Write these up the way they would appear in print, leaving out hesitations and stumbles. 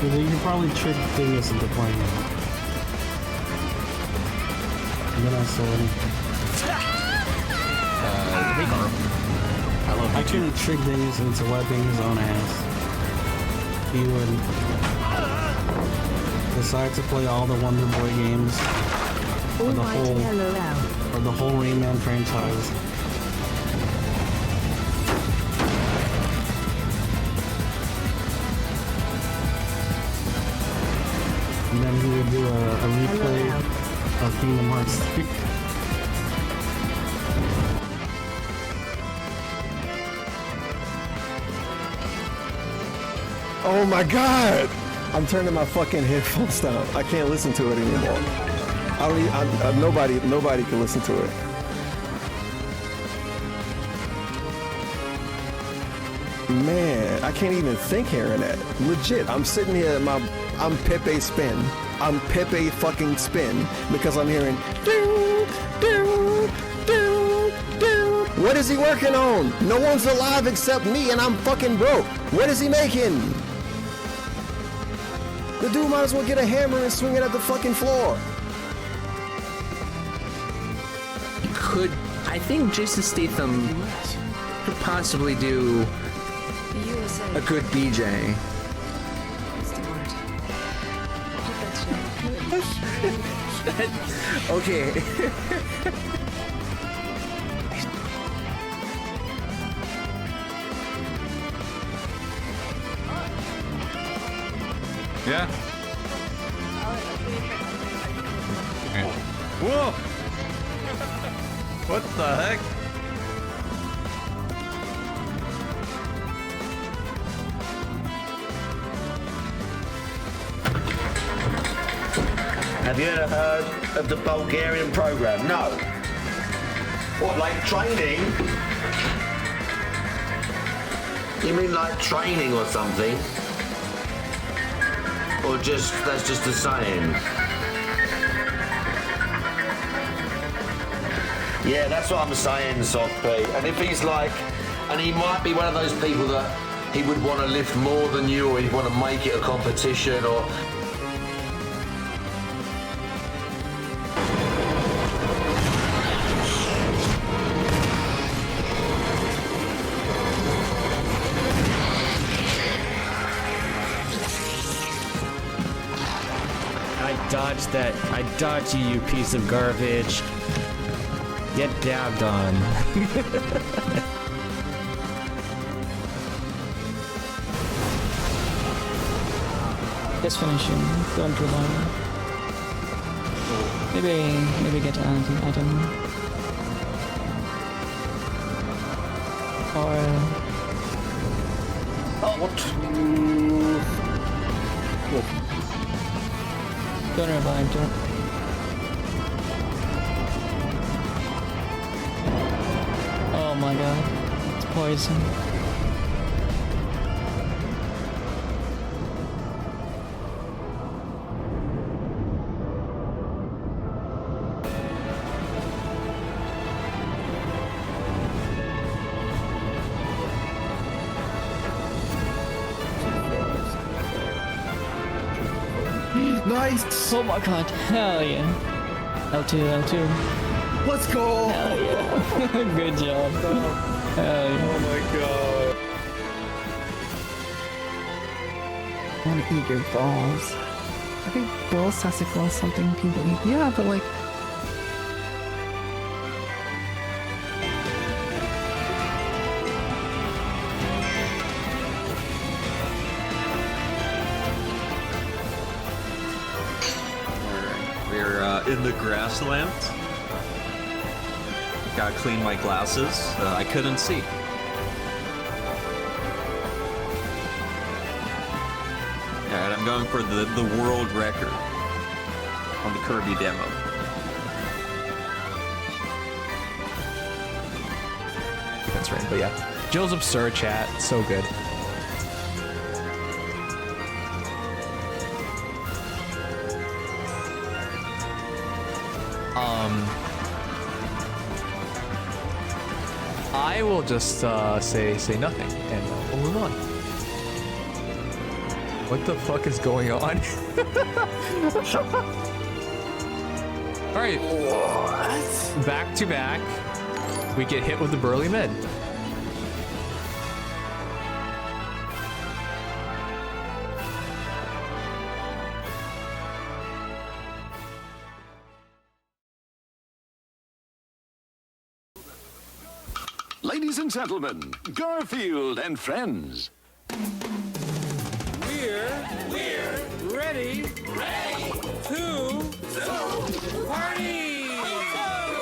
You can probably trick Dingus into playing it. And then I said... I couldn't trick Dingus into wiping his own ass. He would decide to play all the Wonder Boy games or the whole Rayman franchise. And then he would do a replay of Kingdom Hearts 3. Oh my god! I'm turning my fucking headphones down. I can't listen to it anymore. Nobody can listen to it. Man, I can't even think hearing that. Legit, I'm sitting here, I'm Pepe Spin. I'm Pepe fucking Spin because I'm hearing ding, ding, ding, ding. What is he working on? No one's alive except me and I'm fucking broke. What is he making? The dude might as well get a hammer and swing it at the fucking floor. I think Jason Statham could possibly do a good DJ. Okay. Yeah. Whoa! What the heck? Have you ever heard of the Bulgarian program? No. What, like training? You mean like training or something? Or just, that's just a saying? Yeah, that's what I'm saying, Sophie. And if he's like, and he might be one of those people that he would want to lift more than you, or he'd want to make it a competition, or... That I dodged you, you piece of garbage. Get dabbed on. Just finishing. Don't rely. Maybe get an item. Or What? don't revive, don't. Oh my god. It's poison. Nice! Oh my god. Hell yeah. L2, L2. Let's go! Hell yeah. Good job. Hell yeah. Oh my god. I want to eat your balls. I think balls testicle is something people eat. Yeah, but like... In the grassland. Gotta clean my glasses. I couldn't see. Alright, I'm going for the world record on the Kirby demo. That's right, but yeah. Jill's absurd chat, so good. I will just say nothing, and we'll move on. What the fuck is going on? All right. What? Back to back, we get hit with the burly mid. Ladies and gentlemen, Garfield and friends. We're ready to party.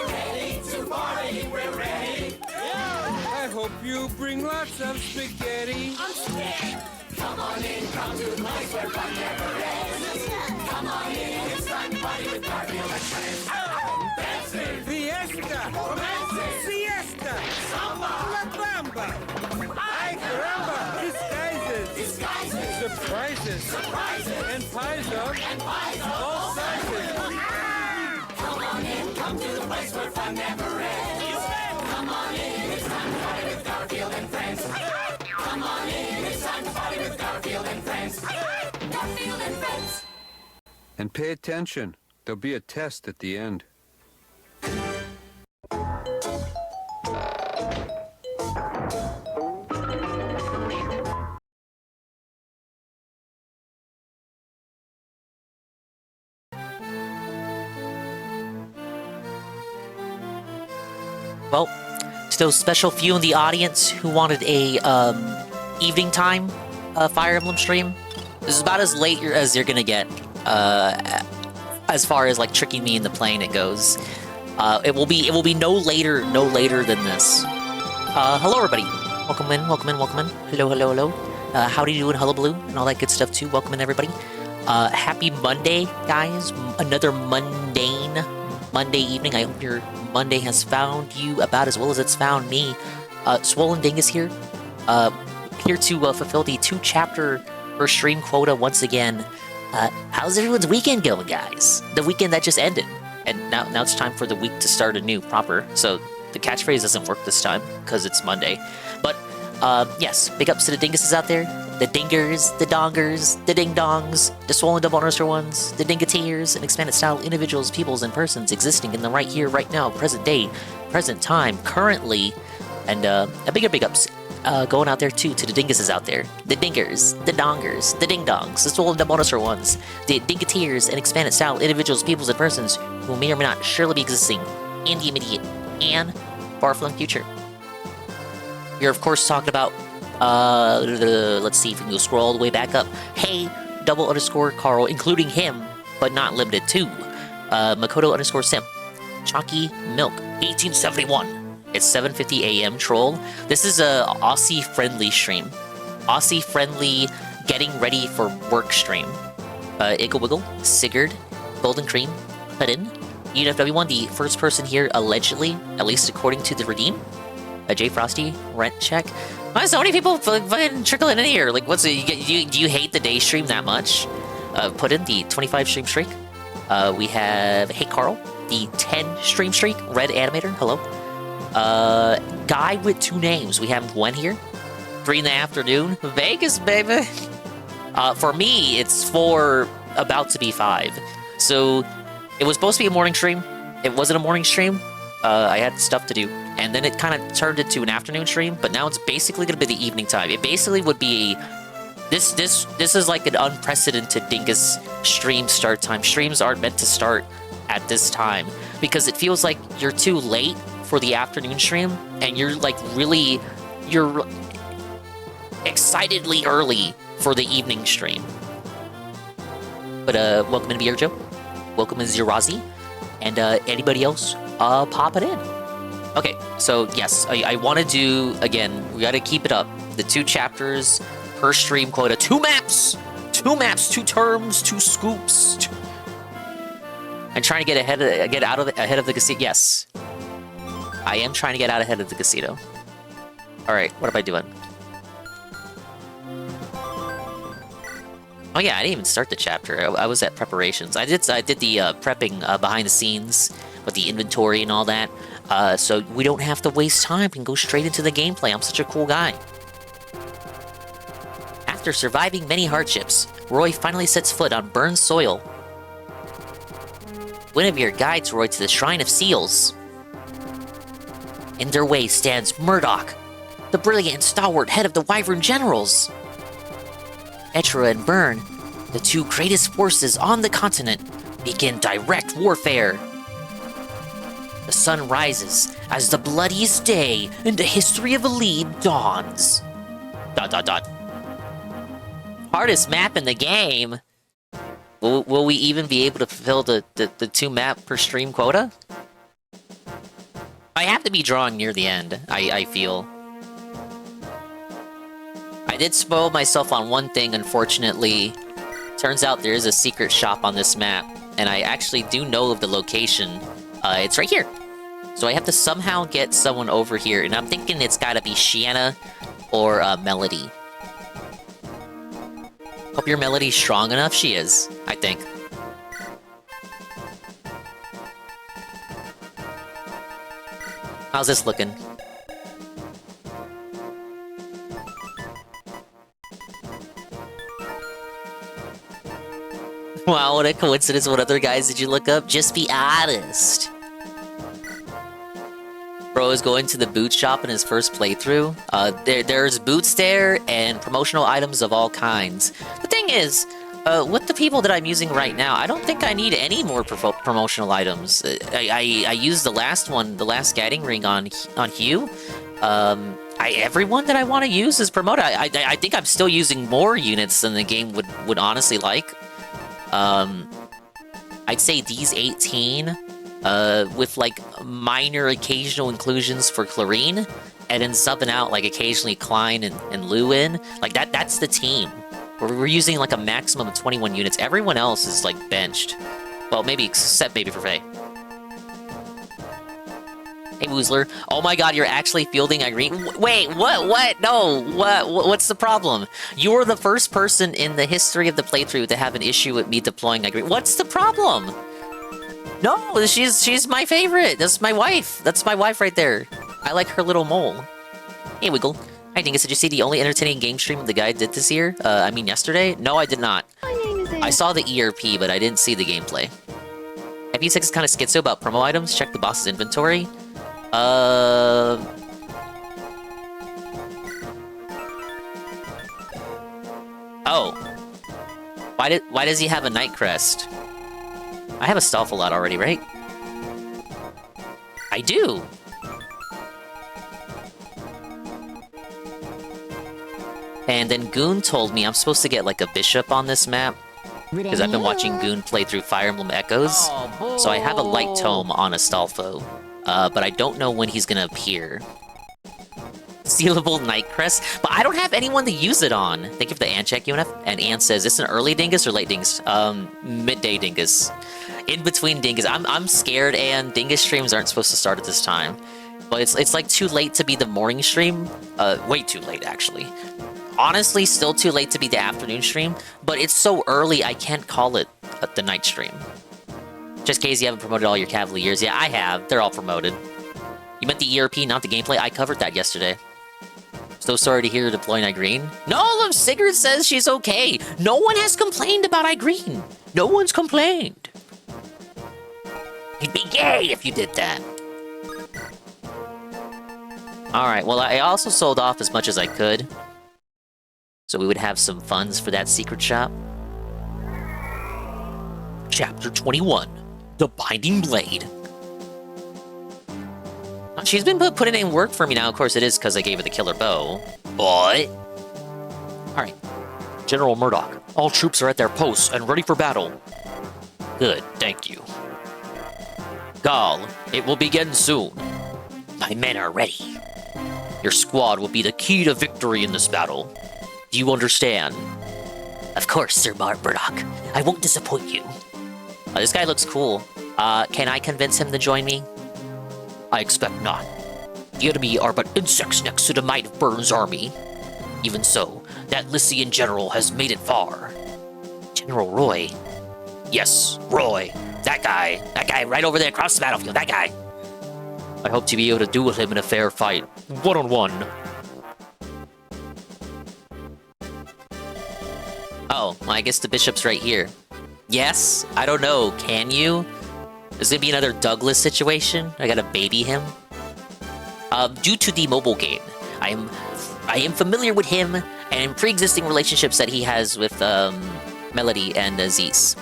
Ready to party. We're ready. I hope you bring lots of spaghetti. I'm scared. Come on in, come to the place where fun never ends. Come on in, it's time to party with Garfield and friends. Dancing, fiesta, romancing, siesta, samba, la bamba. Ay caramba, disguises, surprises, and pies of all sizes. Come on in, come to the place where fun never ends. Come on in, it's time to party with Garfield and friends. Come on in, it's time to party with Garfield and friends. Garfield and friends. And pay attention. There'll be a test at the end. Well, to those special few in the audience who wanted a evening time Fire Emblem stream, this is about as late as you're gonna get as far as like tricking me into playing it goes. It will be no later than this. Hello everybody, welcome in. Hello. Howdy doing, hullabaloo, and all that good stuff too. Welcome in everybody. Happy Monday, guys. Another mundane Monday evening. I hope your Monday has found you about as well as it's found me. Swollen Dingus here. Here to fulfill the 2-chapter per stream quota once again. How's everyone's weekend going, guys? The weekend that just ended. And now it's time for the week to start anew, proper. So the catchphrase doesn't work this time, because it's Monday. But, yes, big ups to the dinguses out there. The dingers, the dongers, the ding-dongs, the swollen double underscore ones, the dingateers, and expanded style individuals, peoples, and persons existing in the right here, right now, present day, present time, currently. And a big ups going out there too to the dinguses out there. The dingers, the dongers, the ding-dongs, the swollen double underscore ones, the dingateers, and expanded style individuals, peoples, and persons who may or may not surely be existing in the immediate and far-flung future. We're of course talking about let's see if we can go scroll all the way back up. Hey, double underscore Carl, including him, but not limited to. Makoto underscore Sim. Chalky Milk, 1871. It's 7:50 a.m. Troll. This is a Aussie-friendly stream. Aussie-friendly, getting ready for work stream. Iggle Wiggle, Sigurd, Golden Cream, Puddin, UNFW1, the first person here, allegedly, at least according to the Redeem. J Frosty, Rent Check. Why so many people fucking trickling in here? Like, what's it? Do you hate the day stream that much? Put in the 25 stream streak. We have Hey Carl, the 10 stream streak. Red Animator, hello. Guy with 2 names. We have Gwen here. 3 in the afternoon. Vegas, baby. For me, it's 4, about to be 5. So it was supposed to be a morning stream. It wasn't a morning stream. I had stuff to do. And then it kind of turned into an afternoon stream, but now it's basically going to be the evening time. It basically would be... This is like an unprecedented dingus stream start time. Streams aren't meant to start at this time, because it feels like you're too late for the afternoon stream, and you're like really... You're excitedly early for the evening stream. But welcome in Joe. Welcome in Zirazi. And anybody else, pop it in. Okay, so yes, I want to do, again, we got to keep it up. The 2 chapters per stream quota. 2 maps! 2 maps, 2 terms, 2 scoops. I'm trying to get ahead of the casino. Yes. I am trying to get out ahead of the casino. Alright, what am I doing? Oh yeah, I didn't even start the chapter. I was at preparations. I did the prepping behind the scenes with the inventory and all that. So we don't have to waste time. We can go straight into the gameplay. I'm such a cool guy. After surviving many hardships, Roy finally sets foot on burned soil. Guinevere guides Roy to the Shrine of Seals. In their way stands Murdoch, the brilliant and stalwart head of the Wyvern Generals. Etra and Byrne, the two greatest forces on the continent, begin direct warfare. The sun rises as the bloodiest day in the history of Alib dawns. ... Hardest map in the game. Will we even be able to fulfill the 2 map per stream quota? I have to be drawing near the end, I feel. I did spoil myself on one thing, unfortunately. Turns out there is a secret shop on this map, and I actually do know of the location. It's right here. So I have to somehow get someone over here, and I'm thinking it's gotta be Shiana or Melody. Hope your Melody's strong enough. She is, I think. How's this looking? Wow, what a coincidence. What other guys did you look up? Just be honest. Bro is going to the boot shop in his first playthrough. There's boots there and promotional items of all kinds. The thing is, with the people that I'm using right now, I don't think I need any more promotional items. I used the last one, the last guiding ring on Hugh. Everyone that I want to use is promoted. I think I'm still using more units than the game would honestly like. I'd say these 18, with like minor occasional inclusions for Clarine, and then subbing out like occasionally Klein and Lewin. Like that's the team. We're using like a maximum of 21 units. Everyone else is like benched. Well, maybe except maybe for Faye. Hey, Woozler. Oh my god, you're actually fielding Irene? Wait, what? No, what's the problem? You were the first person in the history of the playthrough to have an issue with me deploying Irene. What's the problem? No, she's my favorite. That's my wife. That's my wife right there. I like her little mole. Hey, Wiggle. Hi, Dingus. Did you see the only entertaining game stream the guy did this year? I mean yesterday? No, I did not. I saw the ERP, but I didn't see the gameplay. FE6 is kind of schizo about promo items. Check the boss's inventory. Oh. Why does he have a Night Crest? I have a Stealth a lot already, right? I do! And then Goon told me I'm supposed to get like a Bishop on this map. Because I've been watching Goon play through Fire Emblem Echoes. So I have a Light Tome on Astolfo. But I don't know when he's gonna appear. Sealable Night Crest? But I don't have anyone to use it on. Thank you for the Ann check, UNF. And Ann says, is this an early Dingus or late Dingus? Midday Dingus. In between Dingus. I'm scared, and Dingus streams aren't supposed to start at this time. But it's like too late to be the morning stream. Way too late, actually. Honestly, still too late to be the afternoon stream. But it's so early, I can't call it the night stream. Just in case you haven't promoted all your Cavaliers. Yeah, I have. They're all promoted. You meant the ERP, not the gameplay? I covered that yesterday. So sorry to hear you're deploying Igreen. No, Sigurd says she's okay. No one has complained about Igreen. No one's complained. You'd be gay if you did that. Alright, well, I also sold off as much as I could. So we would have some funds for that secret shop. Chapter 21. The Binding Blade. She's been putting in work for me now. Of course, it is because I gave her the killer bow. But... Alright. General Murdoch. All troops are at their posts and ready for battle. Good, thank you. Gal, it will begin soon. My men are ready. Your squad will be the key to victory in this battle. Do you understand? Of course, Sir Murdoch. I won't disappoint you. This guy looks cool. Can I convince him to join me? I expect not. The enemy are but insects next to the might of Byrne's army. Even so, that Lycian general has made it far. General Roy? Yes, Roy. That guy right over there across the battlefield, that guy. I hope to be able to duel him in a fair fight, one-on-one. Oh, well, I guess the bishop's right here. Yes? I don't know. Can you? Is it gonna be another Douglas situation? I gotta baby him? Due to the mobile game, I am familiar with him and pre-existing relationships that he has with, Melody and Aziz.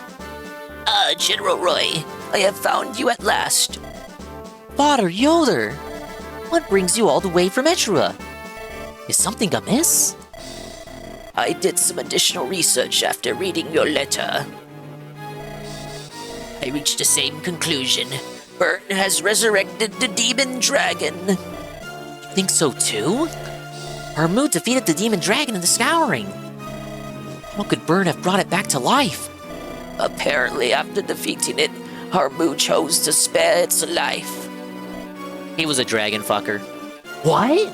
General Roy, I have found you at last. Father Yoder! What brings you all the way from Etrua? Is something amiss? I did some additional research after reading your letter. I reached the same conclusion. Byrne has resurrected the demon dragon. You think so too? Harmut defeated the demon dragon in the Scouring. How could Byrne have brought it back to life? Apparently, after defeating it, Harmut chose to spare its life. He was a dragon fucker. What?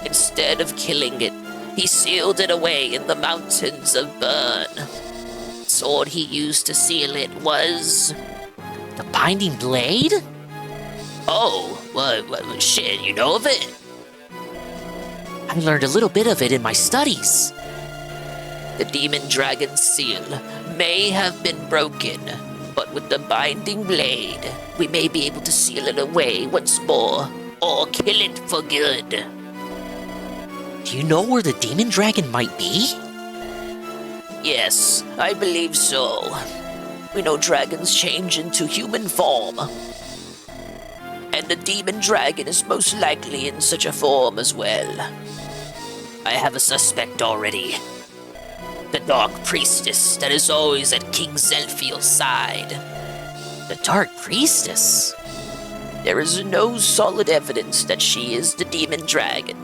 Instead of killing it, he sealed it away in the mountains of Byrne. The sword he used to seal it was... the Binding Blade? Oh, well, shit, you know of it? I learned a little bit of it in my studies. The Demon Dragon's seal may have been broken, but with the Binding Blade, we may be able to seal it away once more, or kill it for good. Do you know where the Demon Dragon might be? Yes, I believe so. We know dragons change into human form. And the Demon Dragon is most likely in such a form as well. I have a suspect already. The Dark Priestess that is always at King Zelfiel's side. The Dark Priestess? There is no solid evidence that she is the Demon Dragon.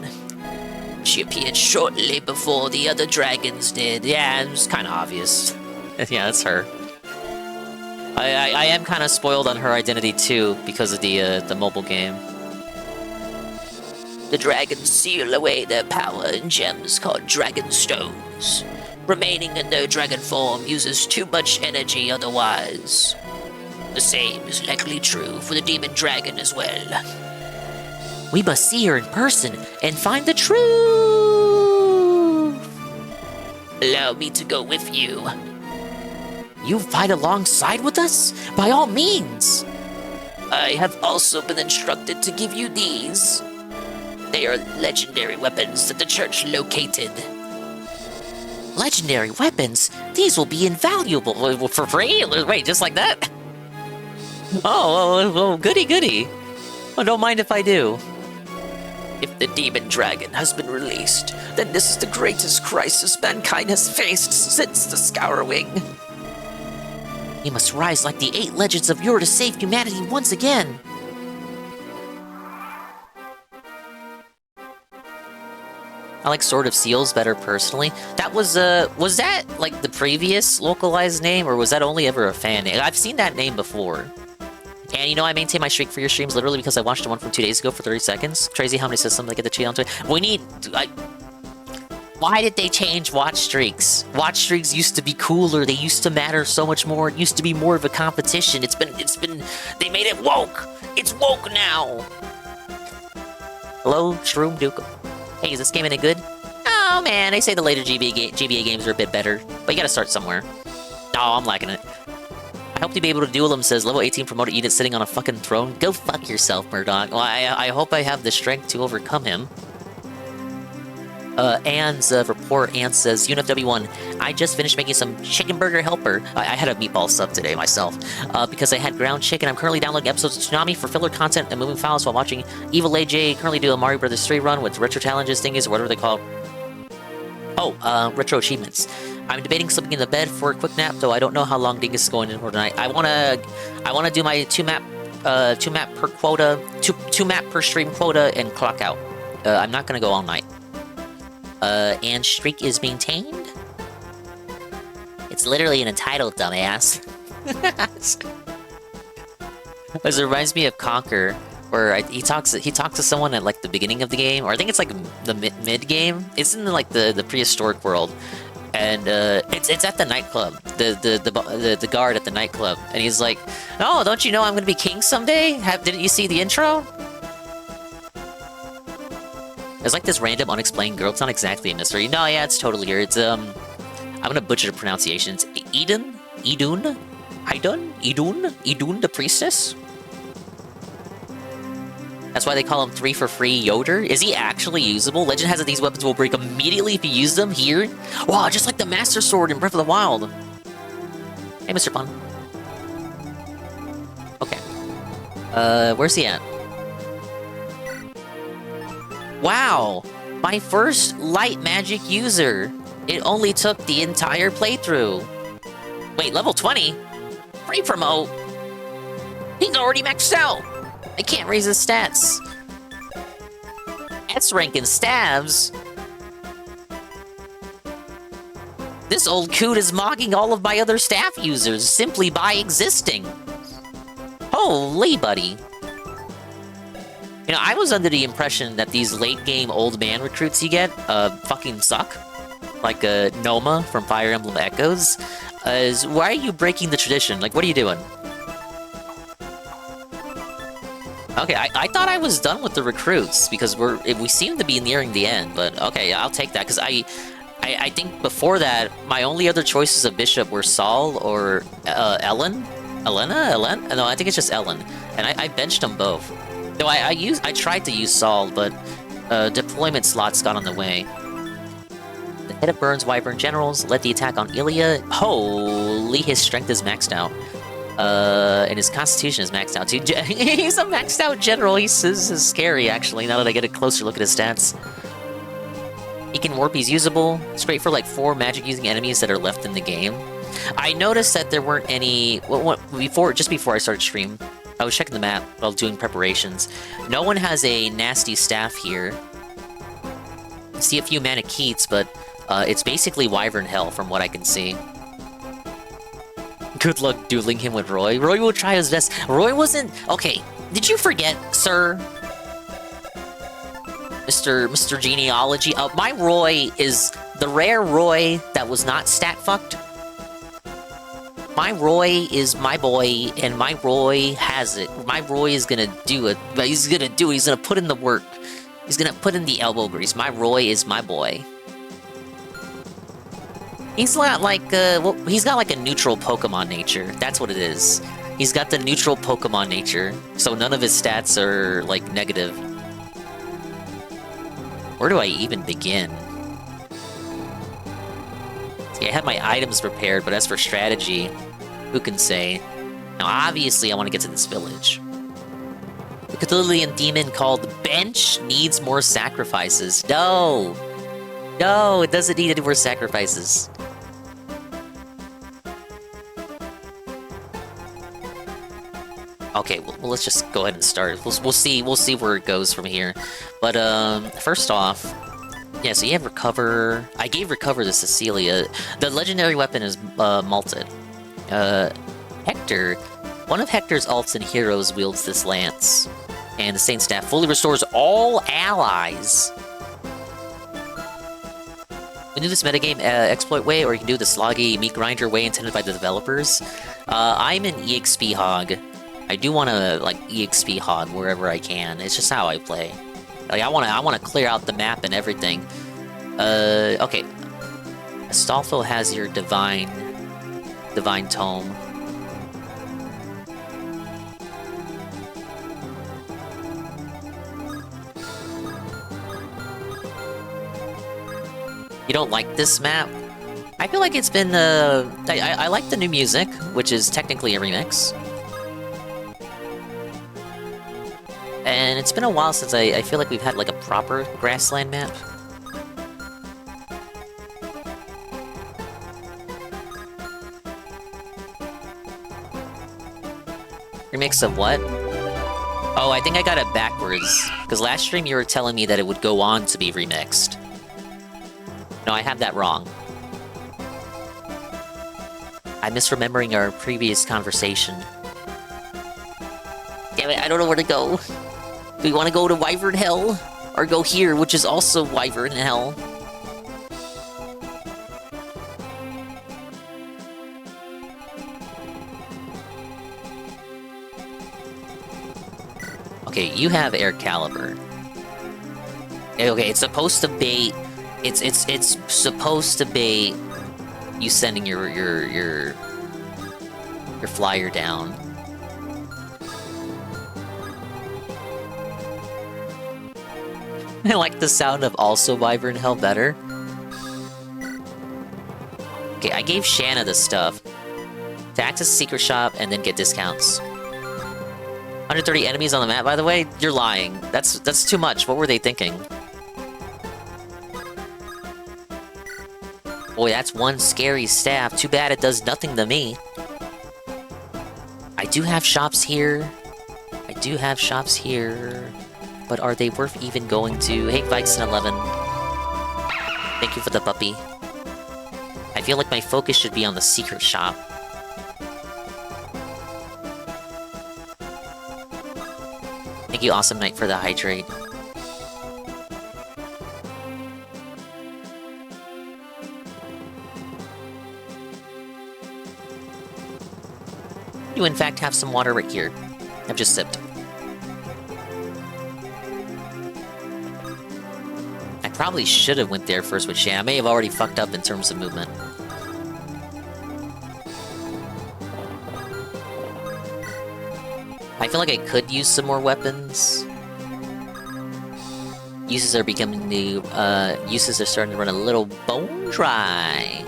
She appeared shortly before the other dragons did. Yeah, it was kind of obvious. Yeah, that's her. I am kind of spoiled on her identity too because of the mobile game. The dragons seal away their power in gems called Dragon Stones. Remaining in their dragon form uses too much energy otherwise. The same is likely true for the Demon Dragon as well. We must see her in person and find the truth! Allow me to go with you. You fight alongside with us? By all means! I have also been instructed to give you these. They are legendary weapons that the church located. Legendary weapons? These will be invaluable. For free? Wait, just like that? Oh, well, goody goody. Well, don't mind if I do. If the Demon Dragon has been released, then this is the greatest crisis mankind has faced since the Scouring. We must rise like the 8 legends of yore to save humanity once again. I like Sword of Seals better personally. That was that like the previous localized name, or was that only ever a fan name? I've seen that name before. And you know, I maintain my streak for your streams literally because I watched the one from 2 days ago for 30 seconds. Crazy how many systems I get to cheat onto it. We need... why did they change watch streaks? Watch streaks used to be cooler. They used to matter so much more. It used to be more of a competition. It's been... They made it woke. It's woke now. Hello, Shroom Duke. Hey, is this game any good? Oh man, they say the later GBA games are a bit better. But you gotta start somewhere. Oh, I'm liking it. I hope to be able to duel him, says level 18 promoted unit sitting on a fucking throne. Go fuck yourself, Murdoch. Well, I hope I have the strength to overcome him. Anne's report, Anne says, UNFW1, I just finished making some chicken burger helper. I had a meatball sub today myself, because I had ground chicken. I'm currently downloading episodes of Tsunami for filler content and moving files while watching Evil AJ currently do a Mario Brothers 3 run with retro challenges thingies, or whatever they call. Oh, retro achievements. I'm debating sleeping in the bed for a quick nap, though I don't know how long Dingus is going in for tonight. I wanna do my two map per quota, two map per stream quota, and clock out. I'm not gonna go all night. And streak is maintained? It's literally an entitled, dumbass. This reminds me of Conquer, where he talks to someone at like the beginning of the game, or I think it's like the mid game. It's in like the prehistoric world, and it's at the nightclub. The guard at the nightclub, and he's like, "Oh, don't you know I'm gonna be king someday? Didn't you see the intro?" It's like this random unexplained girl. It's not exactly a mystery. No, yeah, it's totally her. It's I I'm gonna butcher the pronunciations. Idun, the priestess. That's why they call him 3 for free Yoder. Is he actually usable? Legend has that these weapons will break immediately if you use them here. Wow, just like the Master Sword in Breath of the Wild. Hey, Mr. Pun. Okay. Where's he at? Wow! My first light magic user! It only took the entire playthrough. Wait, level 20? Free promote? He's already maxed out! I can't raise his stats. S rank in stabs? This old coot is mocking all of my other staff users simply by existing. Holy buddy. You know, I was under the impression that these late-game old man recruits you get, fucking suck. Like, Noma from Fire Emblem Echoes. Why are you breaking the tradition? Like, what are you doing? Okay, I thought I was done with the recruits, because we seem to be nearing the end, but okay, I'll take that, because I think before that, my only other choices of Bishop were Saul or Ellen? Ellen? No, I think it's just Ellen. And I benched them both. No, I tried to use Saul, but deployment slots got on the way. The head of Burns Wyvern Generals led the attack on Ilya. Holy, his strength is maxed out. And his constitution is maxed out too. He's a maxed out general. This is scary, actually, now that I get a closer look at his stats. He can warp, he's usable. It's great for like 4 magic-using enemies that are left in the game. I noticed that there weren't any... just before I started stream, I was checking the map while doing preparations. No one has a nasty staff here. I see a few Manicheets, but it's basically Wyvern Hell from what I can see. Good luck dueling him with Roy. Roy will try his best. Roy wasn't... Okay, did you forget, sir? Mr. Genealogy? My Roy is the rare Roy that was not stat-fucked. My Roy is my boy, and my Roy has it. My Roy is gonna do it. He's gonna do it. He's gonna put in the work. He's gonna put in the elbow grease. My Roy is my boy. He's not like, well, he's got like a neutral Pokemon nature. That's what it is. He's got the neutral Pokemon nature, so none of his stats are, like, negative. Where do I even begin? See, I had my items prepared, but as for strategy, who can say? Now, obviously, I want to get to this village. The Cthulhian demon called Bench needs more sacrifices. No! No, it doesn't need any more sacrifices. Okay, well, let's just go ahead and start. We'll see where it goes from here. But first off, yeah. So you have recover. I gave recover to Cecilia. The legendary weapon is malted. Hector. One of Hector's alts and heroes wields this lance, and the Saint Staff fully restores all allies. You can do this metagame exploit way, or you can do the sloggy meat grinder way intended by the developers. I'm an EXP hog. I do want to, like, EXP hog wherever I can. It's just how I play. Like, I want to clear out the map and everything. Okay. Astolfo has your Divine Tome. You don't like this map? I feel like it's been, I like the new music, which is technically a remix. And it's been a while since I feel like we've had, like, a proper grassland map. Remix of what? Oh, I think I got it backwards. Because last stream you were telling me that it would go on to be remixed. No, I have that wrong. I'm misremembering our previous conversation. Damn it, I don't know where to go. Do we want to go to Wyvern Hell? Or go here, which is also Wyvern Hell? Okay, you have Air Caliber. Okay, it's supposed to bait... It's supposed to bait you sending your flyer down. I like the sound of also Wyvern Hell better. Okay, I gave Shanna the stuff to access the secret shop and then get discounts. 130 enemies on the map, by the way? You're lying. That's too much. What were they thinking? Boy, that's one scary staff. Too bad it does nothing to me. I do have shops here. I do have shops here. But are they worth even going to? Hey, Vikes11. Thank you for the puppy. I feel like my focus should be on the secret shop. Thank you, Awesome Knight, for the hydrate. You, in fact, have some water right here. I've just sipped. I probably should have went there first with Shan. I may have already fucked up in terms of movement. I feel like I could use some more weapons. Uses are becoming new. Uses are starting to run a little bone dry.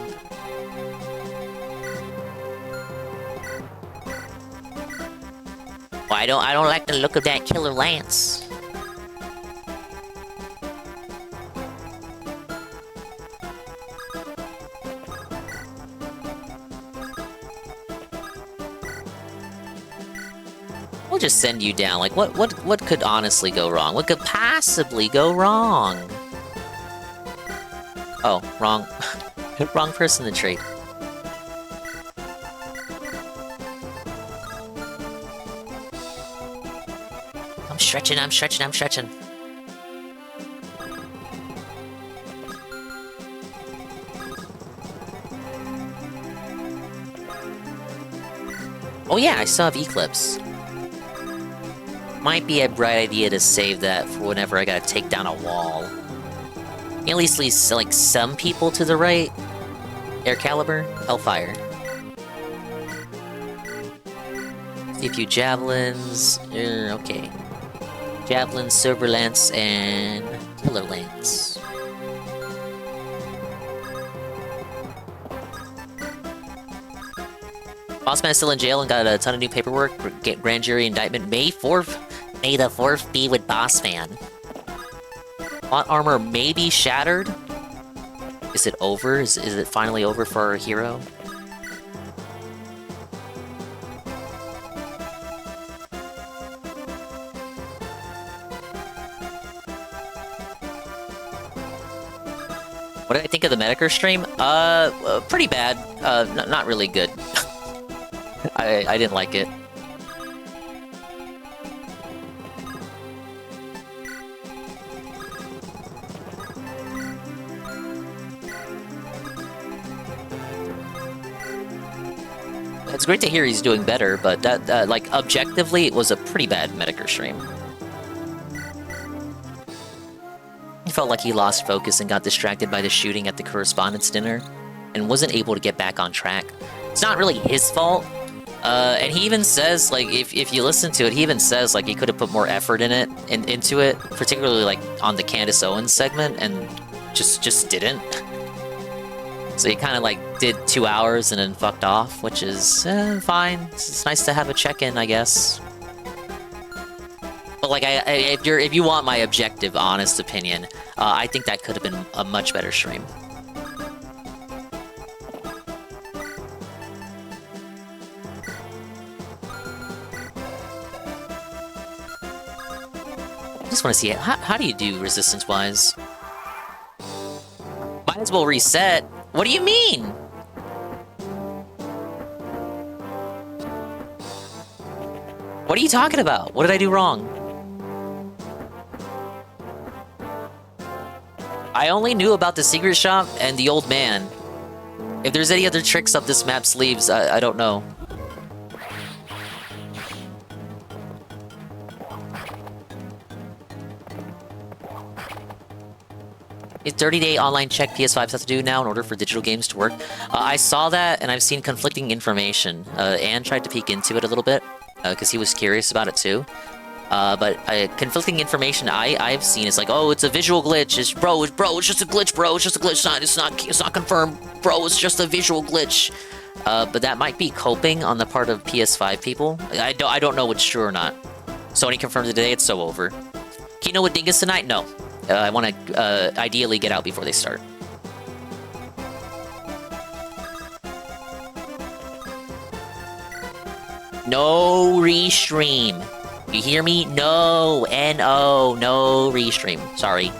Well, I don't like the look of that Killer Lance. We'll just send you down. Like, what could honestly go wrong? What could possibly go wrong? Oh, wrong. Wrong person to trade. I'm stretching, I'm stretching, I'm stretching. Oh yeah, I still have Eclipse. Might be a bright idea to save that for whenever I gotta take down a wall. At least like some people to the right. Air Caliber, Hellfire. See a few javelins. Okay. Javelin, Silver Lance, and Killer Lance. Bossman is still in jail and got a ton of new paperwork. Get grand jury indictment May 4th. May the 4th be with Bossman. Plot armor may be shattered. Is it over? Is it finally over for our hero? What did I think of the Medicare stream? Pretty bad. Not really good. I didn't like it. It's great to hear he's doing better, but that, like, objectively, it was a pretty bad Medicare stream. He felt like he lost focus and got distracted by the shooting at the correspondence dinner, and wasn't able to get back on track. It's not really his fault. And he even says, like, if you listen to it, he even says, like, he could have put more effort in it, into it, particularly, like, on the Candace Owens segment, and just didn't. So he kind of, like, did 2 hours and then fucked off, which is fine. It's nice to have a check-in, I guess. But, like, if you want my objective, honest opinion, I think that could have been a much better stream. I just want to see it. How do you do resistance-wise? Might as well reset. What do you mean? What are you talking about? What did I do wrong? I only knew about the secret shop and the old man. If there's any other tricks up this map's sleeves, I don't know. A 30-day online check PS5 has to do now in order for digital games to work. I saw that, and I've seen conflicting information. Anne tried to peek into it a little bit, because he was curious about it too. But conflicting information I've seen is like, oh, it's a visual glitch. Bro, it's just a glitch, bro. It's just a glitch. It's not confirmed, bro. It's just a visual glitch. But that might be coping on the part of PS5 people. I don't know what's true or not. Sony confirmed today it's so over. Kino with Dingus tonight? No. I want to ideally get out before they start. No restream. You hear me? No. N-O. No restream. Sorry.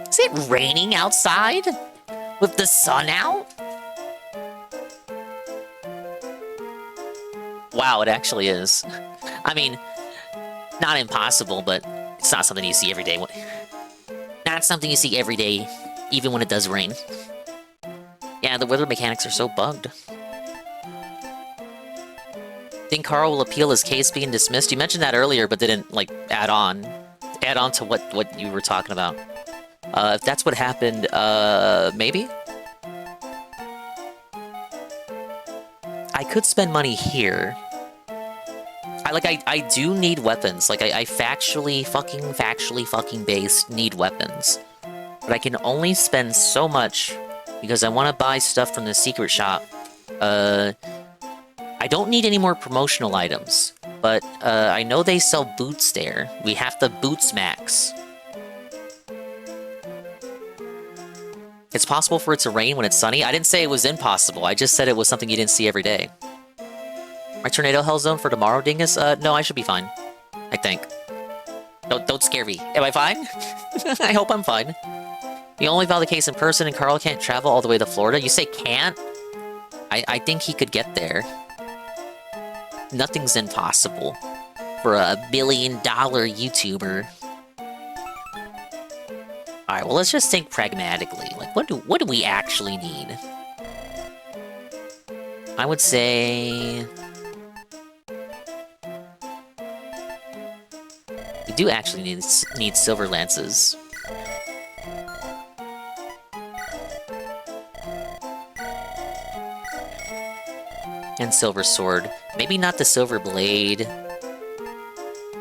Is it raining outside? With the sun out? Wow, it actually is. I mean, not impossible, but it's not something you see every day. Not something you see every day, even when it does rain. Yeah, the weather mechanics are so bugged. Think Carl will appeal his case being dismissed? You mentioned that earlier, but didn't, like, add on to what you were talking about. If that's what happened, maybe? I could spend money here. I do need weapons. Like, I factually fucking based need weapons. But I can only spend so much because I want to buy stuff from the secret shop. I don't need any more promotional items, but I know they sell boots there. We have the Boots Max. It's possible for it to rain when it's sunny? I didn't say it was impossible. I just said it was something you didn't see every day. My tornado hell zone for tomorrow, Dingus? No, I should be fine. I think. Don't scare me. Am I fine? I hope I'm fine. You only file the case in person and Carl can't travel all the way to Florida? You say can't? I think he could get there. Nothing's impossible for a $1 billion YouTuber. Alright, well, let's just think pragmatically. Like, what do we actually need? I would say... we do actually need silver lances. And silver sword. Maybe not the silver blade.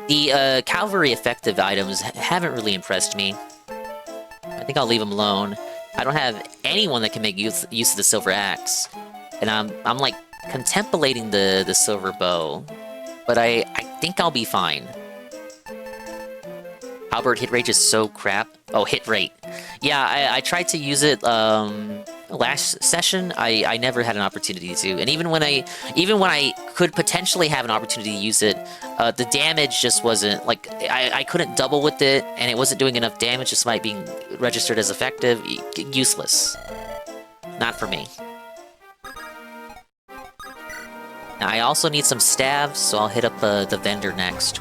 The cavalry effective items haven't really impressed me. I think I'll leave them alone. I don't have anyone that can make use of the silver axe. And I'm like contemplating the silver bow. But I think I'll be fine. Albert, hit rate is so crap. Oh, hit rate. Yeah, I tried to use it last session. I never had an opportunity to. And even when I could potentially have an opportunity to use it, the damage just wasn't, like, I couldn't double with it, and it wasn't doing enough damage despite being registered as effective. Useless. Not for me. Now, I also need some staves, so I'll hit up the vendor next.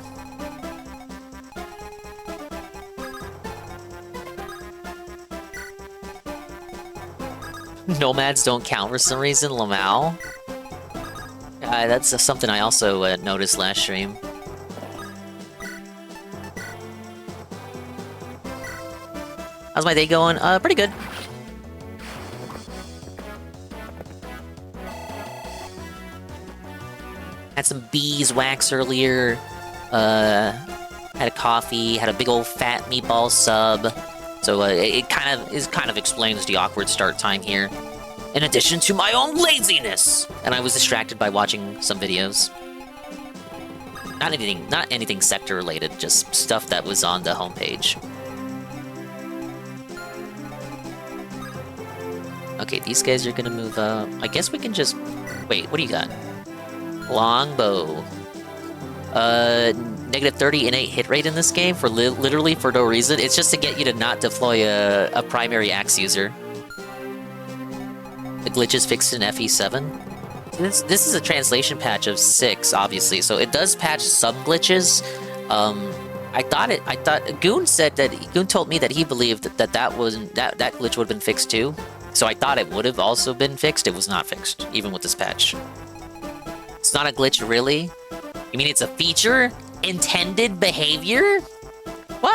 Nomads don't count for some reason, Lamau. That's something I also noticed last stream. How's my day going? Pretty good. Had some beeswax earlier. Had a coffee. Had a big old fat meatball sub. So it kind of explains the awkward start time here. In addition to my own laziness! And I was distracted by watching some videos. Not anything sector related, just stuff that was on the homepage. Okay, these guys are gonna move up. I guess we can just... Wait, what do you got? Longbow. Negative 30 innate hit rate in this game for literally for no reason. It's just to get you to not deploy a primary axe user. The glitch is fixed in FE7. This is a translation patch of 6, obviously, so it does patch some glitches. Goon told me that he believed that glitch would have been fixed too. So I thought it would have also been fixed. It was not fixed, even with this patch. It's not a glitch, really. You mean it's a feature? Intended behavior? What?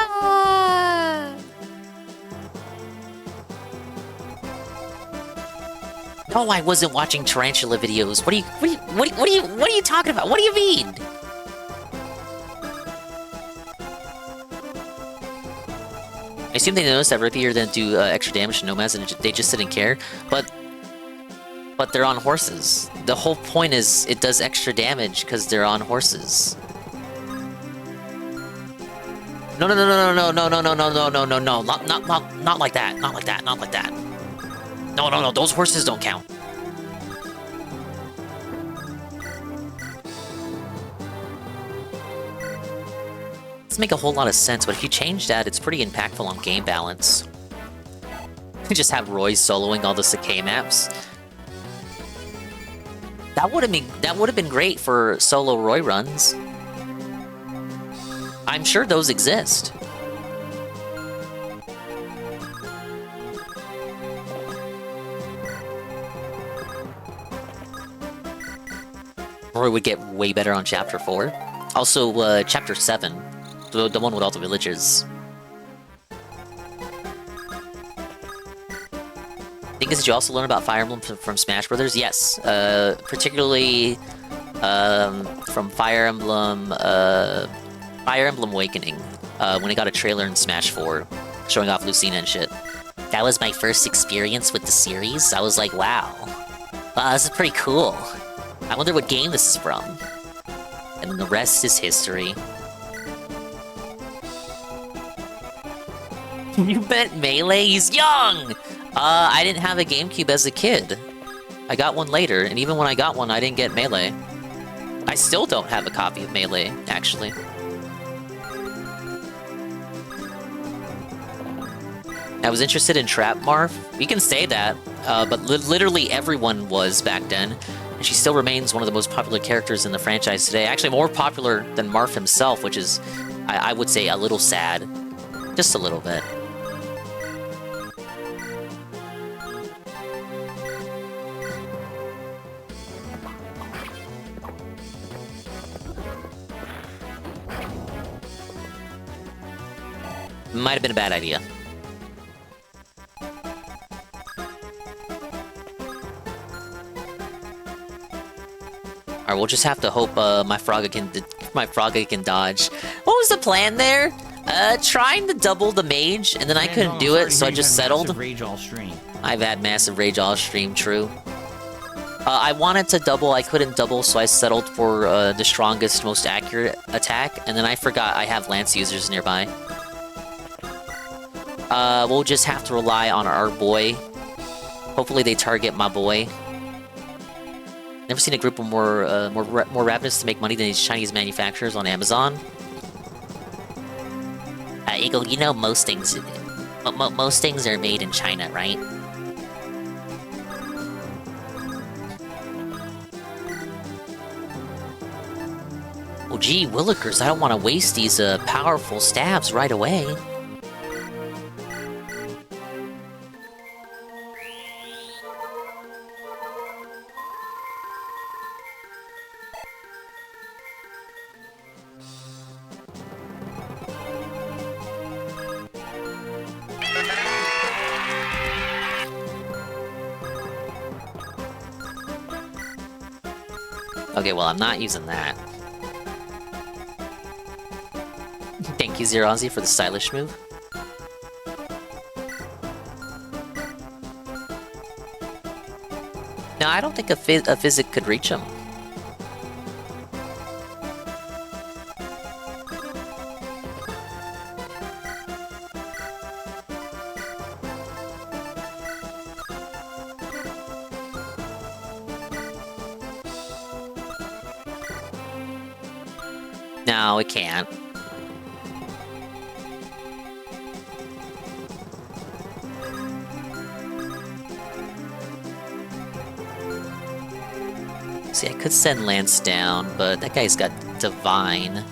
No, I wasn't watching tarantula videos. What are you talking about? What do you mean? I assume they noticed that Rippier didn't do extra damage to nomads and they just didn't care, but they're on horses. The whole point is it does extra damage because they're on horses. No, not like that, not like that. No, those horses don't count. Doesn't make a whole lot of sense, but if you change that, it's pretty impactful on game balance. You just have Roy soloing all the Sakai maps. That would have been great for solo Roy runs. I'm sure those exist. Roy would get way better on Chapter 4. Also, Chapter 7. The one with all the villagers. Thing is, did you also learn about Fire Emblem from Smash Brothers? Yes. Particularly from Fire Emblem Awakening. When it got a trailer in Smash 4, showing off Lucina and shit. That was my first experience with the series. I was like, wow. Wow, this is pretty cool. I wonder what game this is from. And then the rest is history. You bet Melee? He's young! I didn't have a GameCube as a kid. I got one later, and even when I got one, I didn't get Melee. I still don't have a copy of Melee, actually. I was interested in Trap Marth. You can say that, but literally everyone was back then. And she still remains one of the most popular characters in the franchise today. Actually, more popular than Marth himself, which is, I would say, a little sad. Just a little bit. Might have been a bad idea. Alright, we'll just have to hope my Frogga can dodge. What was the plan there? Trying to double the mage, and then I couldn't do it, so I just settled. Rage all stream. I've had massive rage all stream, true. I wanted to double, I couldn't double, so I settled for the strongest, most accurate attack, and then I forgot I have lance users nearby. We'll just have to rely on our boy. Hopefully they target my boy. Never seen a group of more ravenous to make money than these Chinese manufacturers on Amazon. Eagle, you know most things are made in China, right? Well, gee, Willikers, I don't want to waste these powerful stabs right away. Okay, well, I'm not using that. Thank you, Zeronzi, for the stylish move. No, I don't think a physic could reach him. No, it can't. See, I could send Lance down, but that guy's got Divine.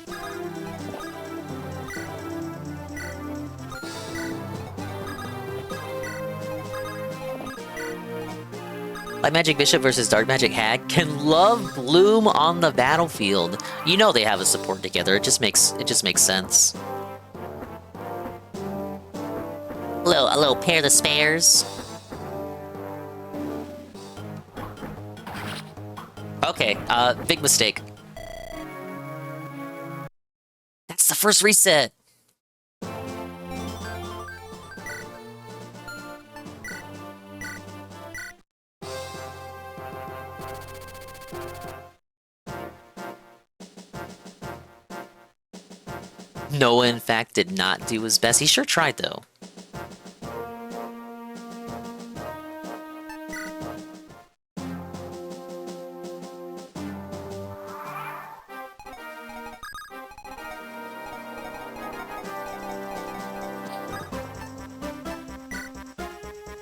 Light Magic Bishop versus Dark Magic Hag. Can love bloom on the battlefield? You know they have a support together. It just makes sense. A little pair of spares. Okay, big mistake. That's the first reset. Noah, in fact, did not do his best. He sure tried, though.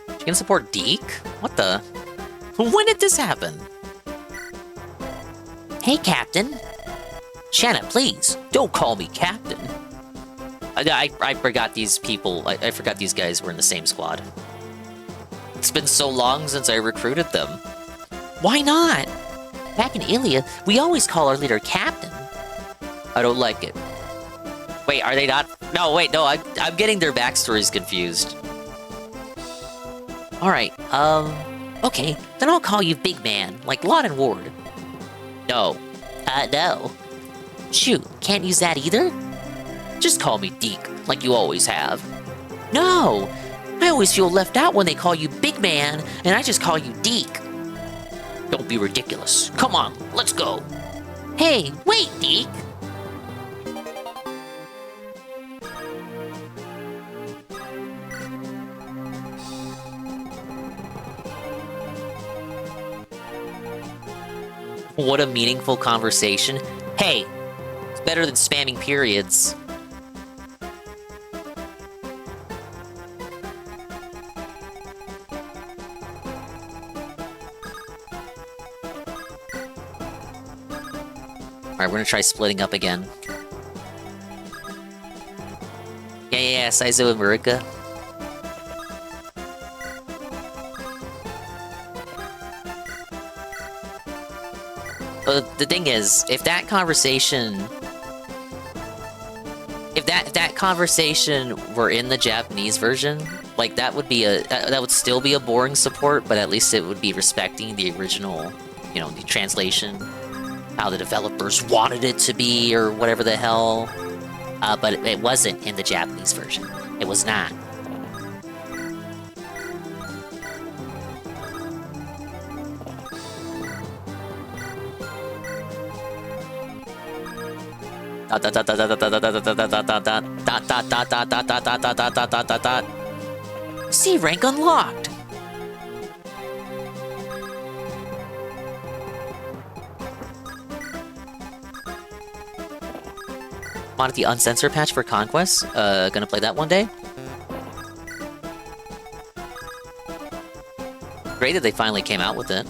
You can support Deke? What the? When did this happen? Hey, Captain. Shanna, please, don't call me Captain. I forgot these people. I forgot these guys were in the same squad. It's been so long since I recruited them. Why not? Back in Ilia, we always call our leader Captain. I don't like it. Wait, are they not? No, wait, no, I'm getting their backstories confused. Alright, okay, then I'll call you Big Man, like Lon and Ward. No. No. Shoot, can't use that either? Just call me Deke, like you always have. No! I always feel left out when they call you Big Man, and I just call you Deke. Don't be ridiculous. Come on, let's go. Hey, wait, Deke! What a meaningful conversation. Hey, it's better than spamming periods. Alright, we're gonna try splitting up again. Yeah, Saizo and Marika. The thing is, if that conversation were in the Japanese version, like that would still be a boring support, but at least it would be respecting the original, you know, the translation, how the developers wanted it to be, or whatever the hell. But it wasn't in the Japanese version. It was not. C rank unlocked. Wanted the uncensored patch for Conquest. Gonna play that one day. Great that they finally came out with it,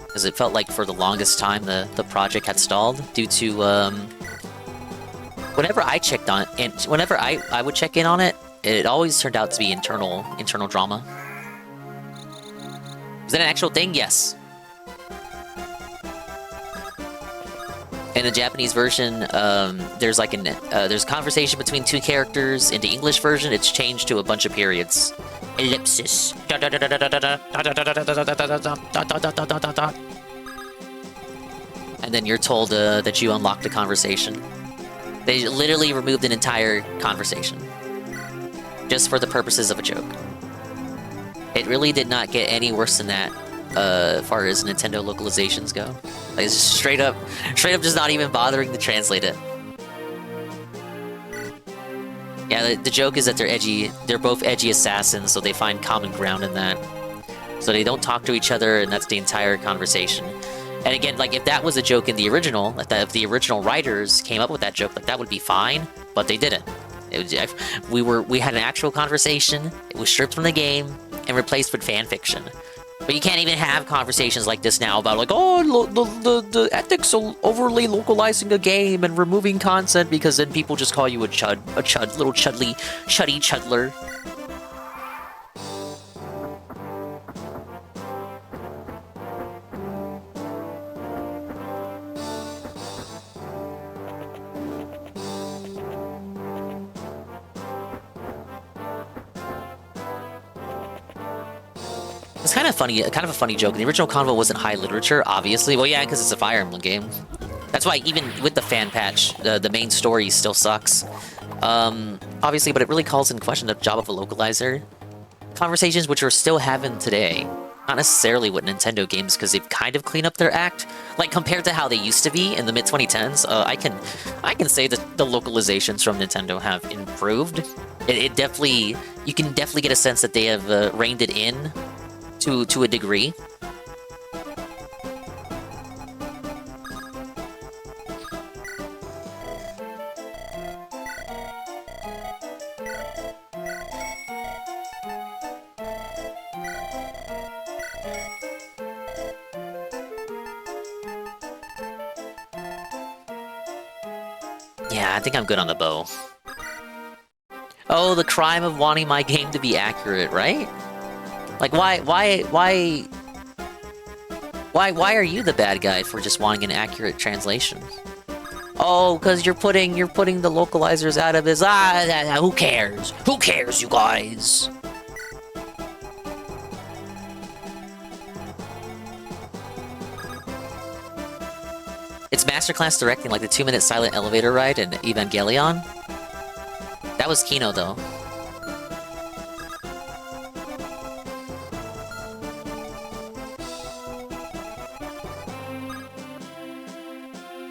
because it felt like for the longest time the project had stalled due to whenever I checked on it, and whenever I would check in on it, it always turned out to be internal drama. Was that an actual thing? Yes. In the Japanese version, there's like there's conversation between two characters. In the English version, it's changed to a bunch of periods. Ellipsis. And then you're told that you unlocked a conversation. They literally removed an entire conversation. Just for the purposes of a joke. It really did not get any worse than that, as far as Nintendo localizations go. Like, it's just straight up just not even bothering to translate it. Yeah, the joke is that they're both edgy assassins, so they find common ground in that. So they don't talk to each other, and that's the entire conversation. And again, like, if that was a joke in the original, if the original writers came up with that joke, like, that would be fine, but they didn't. We had an actual conversation, it was stripped from the game, and replaced with fan fiction. But you can't even have conversations like this now about, like, oh, the ethics of overly localizing a game and removing content, because then people just call you a chud, little chuddy chudler. It's kind of funny, kind of a funny joke. The original Convo wasn't high literature, obviously. Well, yeah, because it's a Fire Emblem game. That's why even with the fan patch, the main story still sucks. Obviously, but it really calls in question the job of a localizer. Conversations which we're still having today. Not necessarily with Nintendo games, because they've kind of cleaned up their act. Like, compared to how they used to be in the mid-2010s, I can say that the localizations from Nintendo have improved. It definitely... You can definitely get a sense that they have reined it in to a degree. Yeah, I think I'm good on the bow. Oh, the crime of wanting my game to be accurate, right? Like, why are you the bad guy for just wanting an accurate translation? Oh, because you're putting the localizers out of his... who cares? Who cares, you guys? It's masterclass directing, like the 2-minute silent elevator ride in Evangelion. That was Kino, though.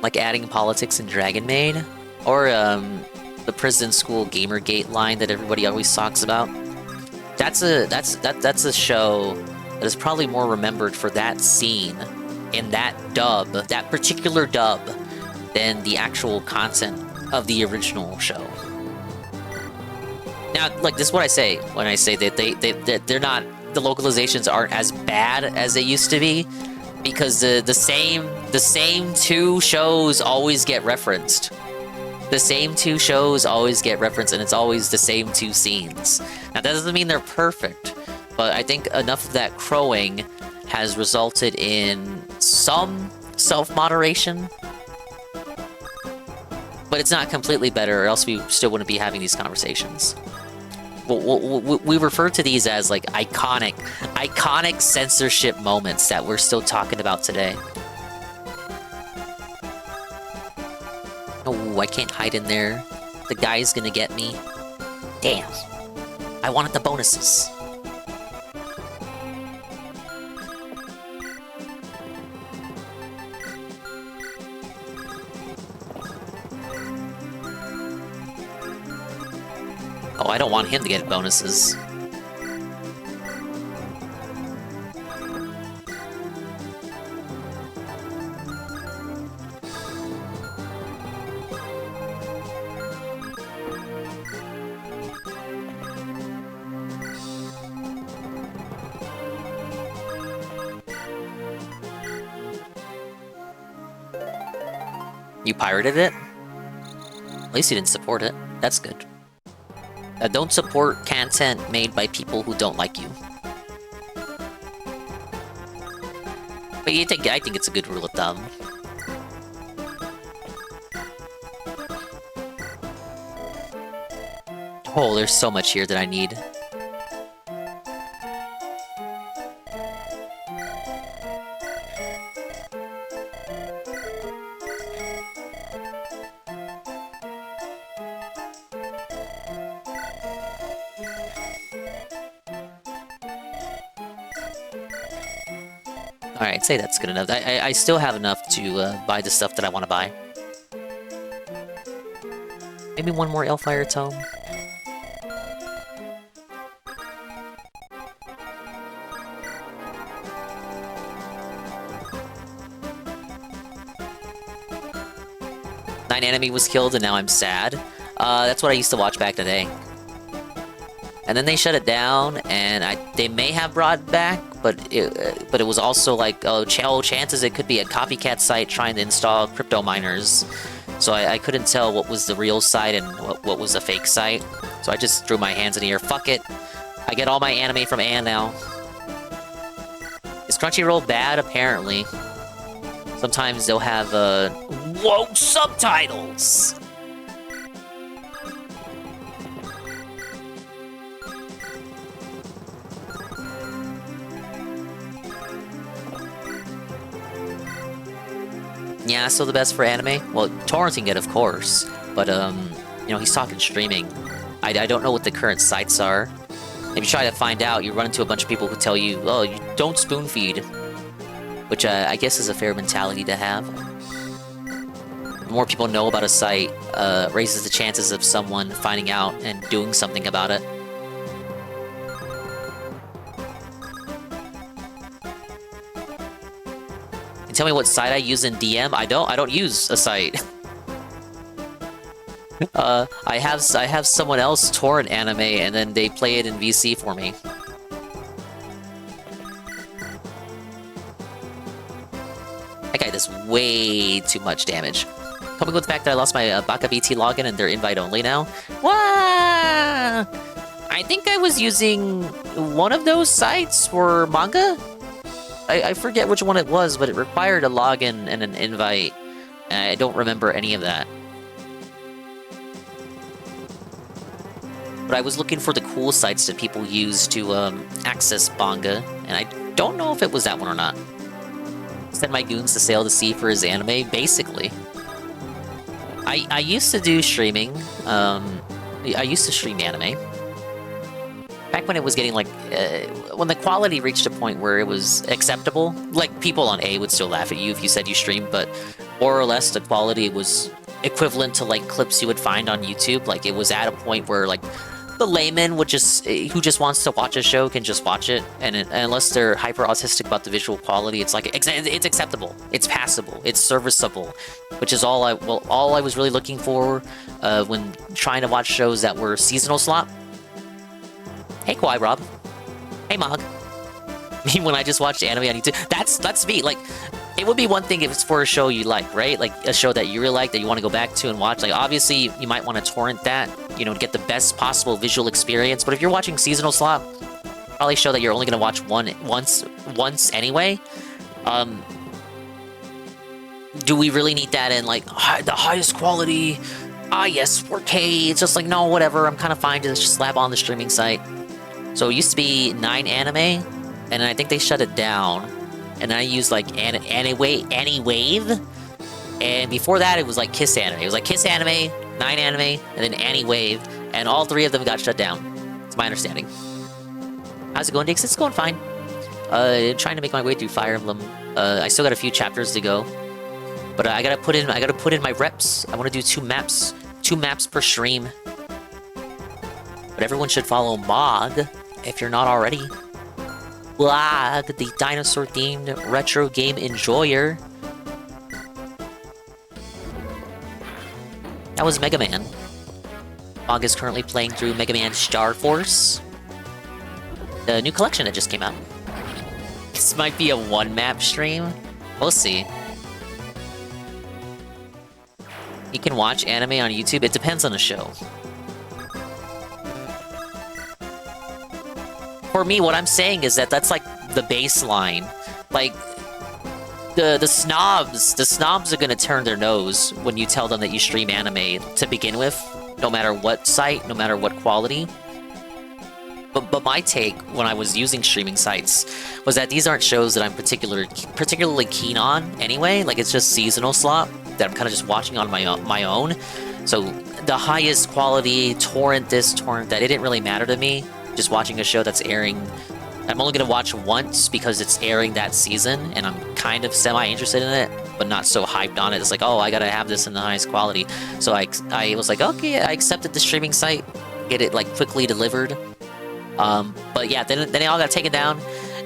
Like adding politics in Dragon Maid, or the prison school Gamergate line that everybody always talks about. That's a show that is probably more remembered for that scene in that dub, that particular dub, than the actual content of the original show. Now, like, this is what I say when I say that they're not, the localizations aren't as bad as they used to be, because the same two shows always get referenced. The same two shows always get referenced, and it's always the same two scenes. Now, that doesn't mean they're perfect, but I think enough of that crowing has resulted in some self-moderation. But it's not completely better, or else we still wouldn't be having these conversations. We refer to these as, like, iconic censorship moments that we're still talking about today. Oh, I can't hide in there. The guy's gonna get me. Damn. I wanted the bonuses. Oh, I don't want him to get bonuses. You pirated it? At least you didn't support it. That's good. Don't support content made by people who don't like you. But I think it's a good rule of thumb. Oh, there's so much here that I need. Alright, say that's good enough. I still have enough to buy the stuff that I want to buy. Maybe one more Elfire Tome. Nine enemy was killed and now I'm sad. That's what I used to watch back today. And then they shut it down, and they may have brought it back, but it was also like, chances it could be a copycat site trying to install crypto miners. So I couldn't tell what was the real site and what was a fake site. So I just threw my hands in the air. Fuck it. I get all my anime from Ann now. Is Crunchyroll bad? Apparently. Sometimes they'll have, whoa, subtitles! Yeah, still the best for anime? Well, torrenting it, of course. But, you know, he's talking streaming. I don't know what the current sites are. If you try to find out, you run into a bunch of people who tell you, oh, you don't spoon feed. Which I guess is a fair mentality to have. The more people know about a site, raises the chances of someone finding out and doing something about it. And tell me what site I use in DM? I don't use a site. I have someone else torrent anime and then they play it in VC for me. That guy does way too much damage. Coming with the fact that I lost my Baka BT login and they're invite only now. Wah! I think I was using one of those sites for manga? I forget which one it was, but it required a login and an invite. And I don't remember any of that. But I was looking for the cool sites that people use to access manga, and I don't know if it was that one or not. Send my goons to sail the sea for his anime, basically. I used to do streaming. I used to stream anime. Back when it was getting like, when the quality reached a point where it was acceptable, like people on A would still laugh at you if you said you streamed, but more or less the quality was equivalent to like clips you would find on YouTube. Like it was at a point where like the layman would who just wants to watch a show can just watch it, and unless they're hyper autistic about the visual quality, it's like it's acceptable, it's passable, it's serviceable, which is all I was really looking for when trying to watch shows that were seasonal slop. Hey Kwai Rob, hey Mog. When I just watched anime on YouTube, that's me. Like, it would be one thing if it's for a show you like, right? Like a show that you really like that you want to go back to and watch. Like obviously you might want to torrent that, you know, to get the best possible visual experience. But if you're watching seasonal slop, probably a show that you're only gonna watch once anyway. Do we really need that in like the highest quality? Yes, 4K. It's just like, no, whatever. I'm kind of fine to just slap on the streaming site. So it used to be 9 anime, and I think they shut it down. And I used like Anywave, and before that it was like Kiss Anime. It was like Kiss Anime, 9 Anime, and then Anywave, and all 3 of them got shut down. It's my understanding. How's it going, Dix? It's going fine. Trying to make my way through Fire Emblem. I still got a few chapters to go, but I gotta put in my reps. I want to do 2 maps per stream. But everyone should follow Mog if you're not already. Blog, the dinosaur-themed retro game enjoyer. That was Mega Man. Mog is currently playing through Mega Man Star Force, the new collection that just came out. This might be a 1-map stream. We'll see. You can watch anime on YouTube. It depends on the show. For me, what I'm saying is that that's like the baseline. Like, the snobs are gonna turn their nose when you tell them that you stream anime to begin with, no matter what site, no matter what quality. But my take when I was using streaming sites was that these aren't shows that I'm particularly keen on anyway. Like, it's just seasonal slop that I'm kind of just watching on my own. So the highest quality, torrent this, torrent that, it didn't really matter to me. Just watching a show that's airing, I'm only gonna watch once because it's airing that season, and I'm kind of semi-interested in it, but not so hyped on it. It's like, oh, I gotta have this in the highest quality. So I was like, okay, I accepted the streaming site, get it like quickly delivered. But yeah, then they all got taken down,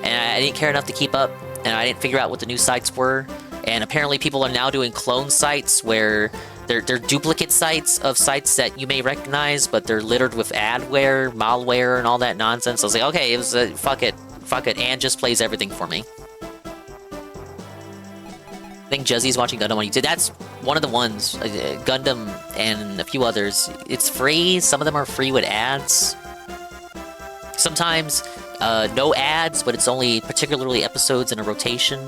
and I didn't care enough to keep up, and I didn't figure out what the new sites were. And apparently people are now doing clone sites where they're duplicate sites of sites that you may recognize, but they're littered with adware, malware, and all that nonsense. I was like, okay, it was fuck it, and just plays everything for me. I think Juzzy's watching Gundam on YouTube. That's one of the ones, Gundam and a few others. It's free. Some of them are free with ads. Sometimes no ads, but it's only particularly episodes in a rotation.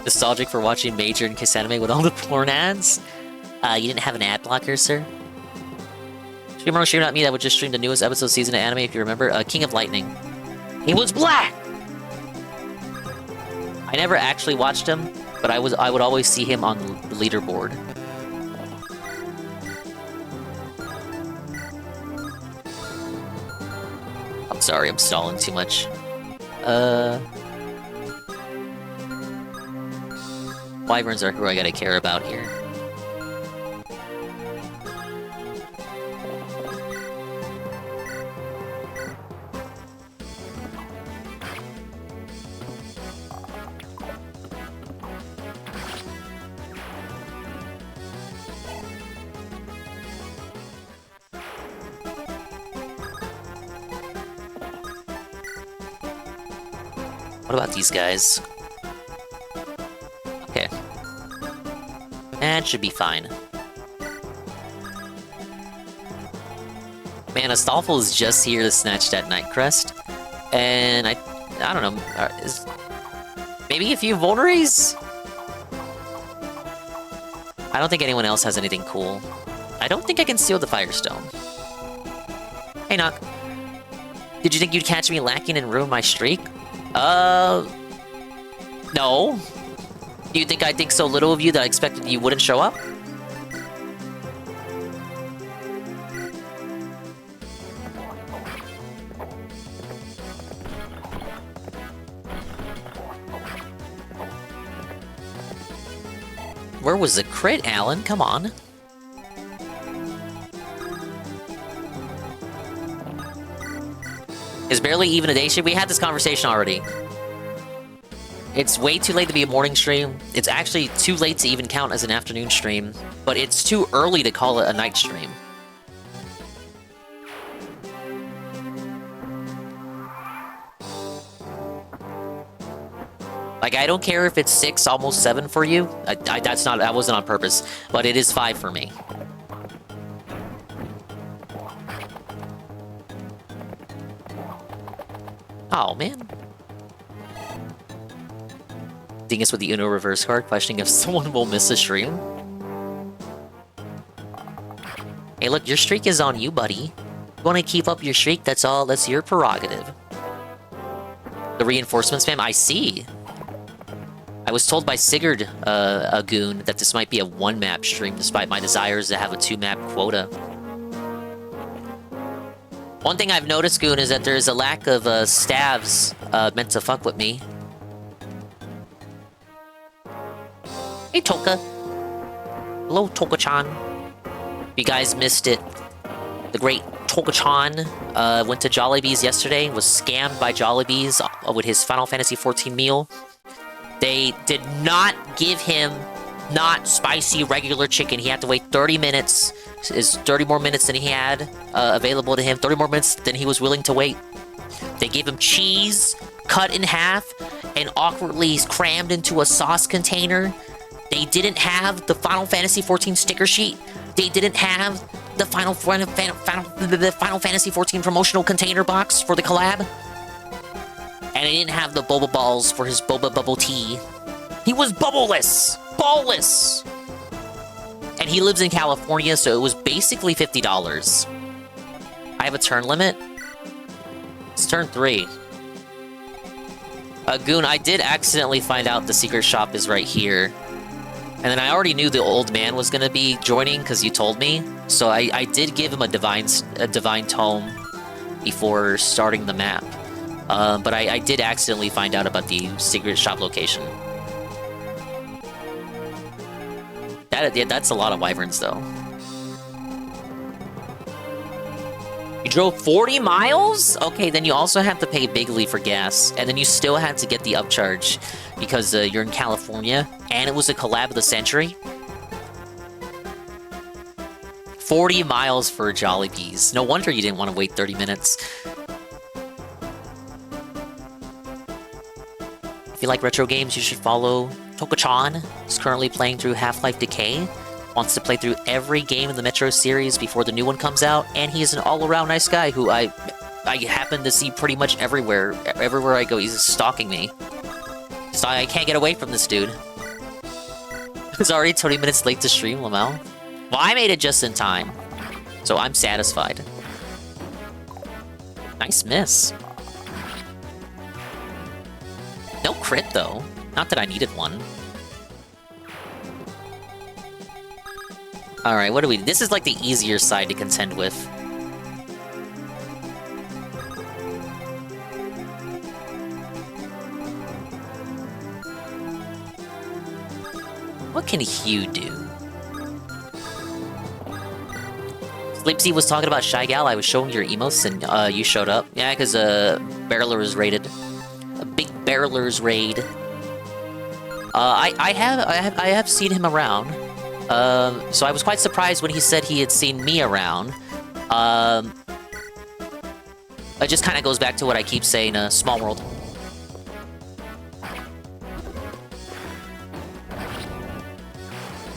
Nostalgic for watching Major and Kiss Anime with all the porn ads? You didn't have an ad blocker, sir? Streamer, not me, that would just stream the newest episode season of anime, if you remember. King of Lightning. He was black! I never actually watched him, but I would always see him on the leaderboard. I'm sorry, I'm stalling too much. Wyverns are who I gotta care about here. What about these guys? Okay. That should be fine. Man, Astolfo is just here to snatch that Night Crest. And I don't know. Maybe a few Vulneries? I don't think anyone else has anything cool. I don't think I can steal the Firestone. Hey, Nock. Did you think you'd catch me lacking and ruin my streak? No. Do you think I think so little of you that I expected you wouldn't show up? Where was the crit, Alan? Come on. It's barely even a day stream. We had this conversation already. It's way too late to be a morning stream. It's actually too late to even count as an afternoon stream. But it's too early to call it a night stream. Like, I don't care if it's 6, almost 7 for you. That wasn't on purpose. But it is 5 for me. Oh, man. Dingus with the Uno reverse card, questioning if someone will miss a stream. Hey, look, your streak is on you, buddy. You want to keep up your streak? That's all. That's your prerogative. The reinforcement spam? I see. I was told by Sigurd, a goon, that this might be a 1-map stream, despite my desires to have a 2-map quota. One thing I've noticed, Goon, is that there's a lack of stabs meant to fuck with me. Hey, Toka. Hello, Toka-chan. If you guys missed it, the great Toka-chan went to Jollibee's yesterday, was scammed by Jollibee's with his Final Fantasy XIV meal. They did not give him not spicy regular chicken. He had to wait 30 minutes. Is 30 more minutes than he had available to him. 30 more minutes than he was willing to wait. They gave him cheese cut in half and awkwardly crammed into a sauce container. They didn't have the Final Fantasy XIV sticker sheet. They didn't have the Final Fantasy XIV promotional container box for the collab. And they didn't have the boba balls for his boba bubble tea. He was bubbleless! Ballless! And he lives in California, so it was basically $50. I have a turn limit. It's turn 3. Goon, I did accidentally find out the secret shop is right here. And then I already knew the old man was going to be joining because you told me. So I did give him a divine tome before starting the map. But I did accidentally find out about the secret shop location. That's a lot of wyverns, though. You drove 40 miles? Okay, then you also have to pay bigly for gas. And then you still had to get the upcharge because you're in California. And it was a collab of the century. 40 miles for Jollibees. No wonder you didn't want to wait 30 minutes. If you like retro games, you should follow Toka-chan. He's currently playing through Half-Life Decay. Wants to play through every game in the Metro series before the new one comes out. And he's an all-around nice guy who I happen to see pretty much everywhere. Everywhere I go, he's stalking me. So I can't get away from this dude. He's already 20 minutes late to stream, Lamel. Well, I made it just in time. So I'm satisfied. Nice miss. No crit, though. Not that I needed one. Alright, what do we... This is like the easier side to contend with. What can Hugh do? Sleepsy was talking about Shy Gal. I was showing your emotes and you showed up. Yeah, because Barreler is raided. A big Barreler's raid. I have seen him around. So I was quite surprised when he said he had seen me around. It just kind of goes back to what I keep saying, small world.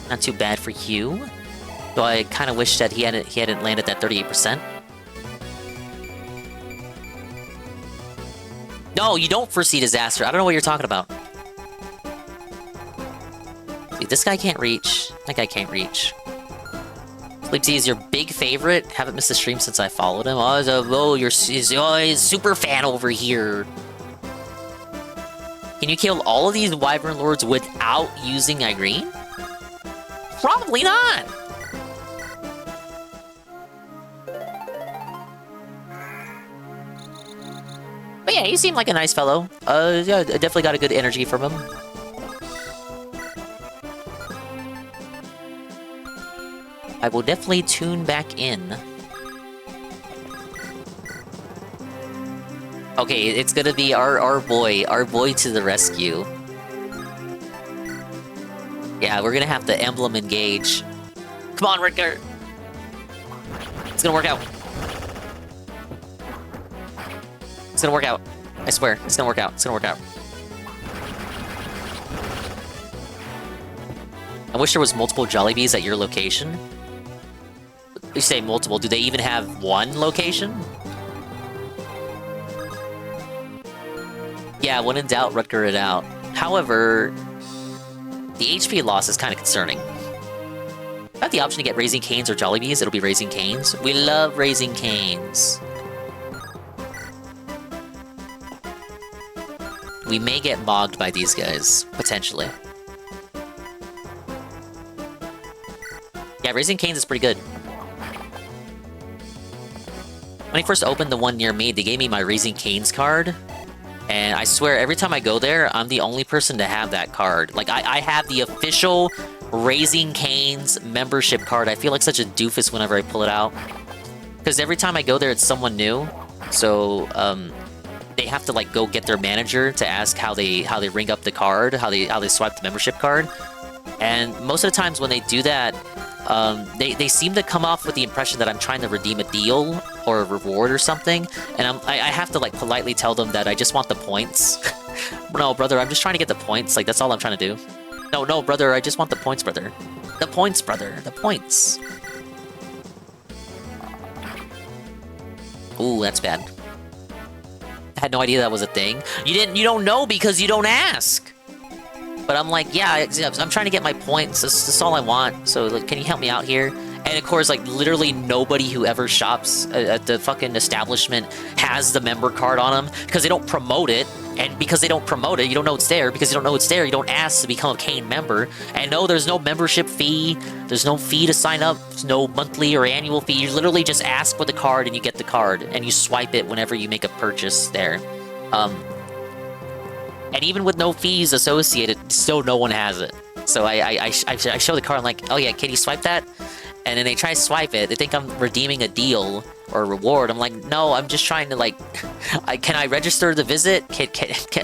Not too bad for you. Though I kind of wish that he hadn't landed that 38%. No, you don't foresee disaster. I don't know what you're talking about. See, this guy can't reach. That guy can't reach. Sleepsy is your big favorite. Haven't missed a stream since I followed him. He's a super fan over here. Can you kill all of these Wyvern Lords without using Irene? Probably not. But yeah, he seemed like a nice fellow. Yeah, I definitely got a good energy from him. I will definitely tune back in. Okay, it's gonna be our boy to the rescue. Yeah, we're gonna have to Emblem engage. Come on, Ricker! It's gonna work out. It's gonna work out. I swear, it's gonna work out. It's gonna work out. I wish there was multiple Jollibees at your location. You say multiple, do they even have one location? Yeah, when in doubt, Rutger it out. However, the HP loss is kind of concerning. If I have the option to get Raising Canes or Jollibees, it'll be Raising Canes. We love Raising Canes. We may get mogged by these guys, potentially. Yeah, Raising Canes is pretty good. When I first opened the one near me, they gave me my Raising Canes card. And I swear, every time I go there, I'm the only person to have that card. Like, I have the official Raising Canes membership card. I feel like such a doofus whenever I pull it out. Because every time I go there, it's someone new. So, they have to, like, go get their manager to ask how they ring up the card, how they swipe the membership card. And most of the times when they do that, they seem to come off with the impression that I'm trying to redeem a deal or a reward or something, and I have to, like, politely tell them that I just want the points. No, brother, I'm just trying to get the points. Like, that's all I'm trying to do. No, brother, I just want the points, brother. The points, brother. The points. Ooh, that's bad. I had no idea that was a thing. You don't know because you don't ask. But I'm like, yeah, I'm trying to get my points. That's all I want. So, like, can you help me out here? And of course, like, literally nobody who ever shops at the fucking establishment has the member card on them because they don't promote it. And because they don't promote it, you don't know it's there. Because you don't know it's there, you don't ask to become a Kane member. And no, there's no membership fee. There's no fee to sign up. There's no monthly or annual fee. You literally just ask for the card and you get the card. And you swipe it whenever you make a purchase there. And even with no fees associated, still no one has it. So I show the card, I'm like, oh yeah, can you swipe that? And then they try to swipe it. They think I'm redeeming a deal or a reward. I'm like, no, I'm just trying to, like, can I register the visit?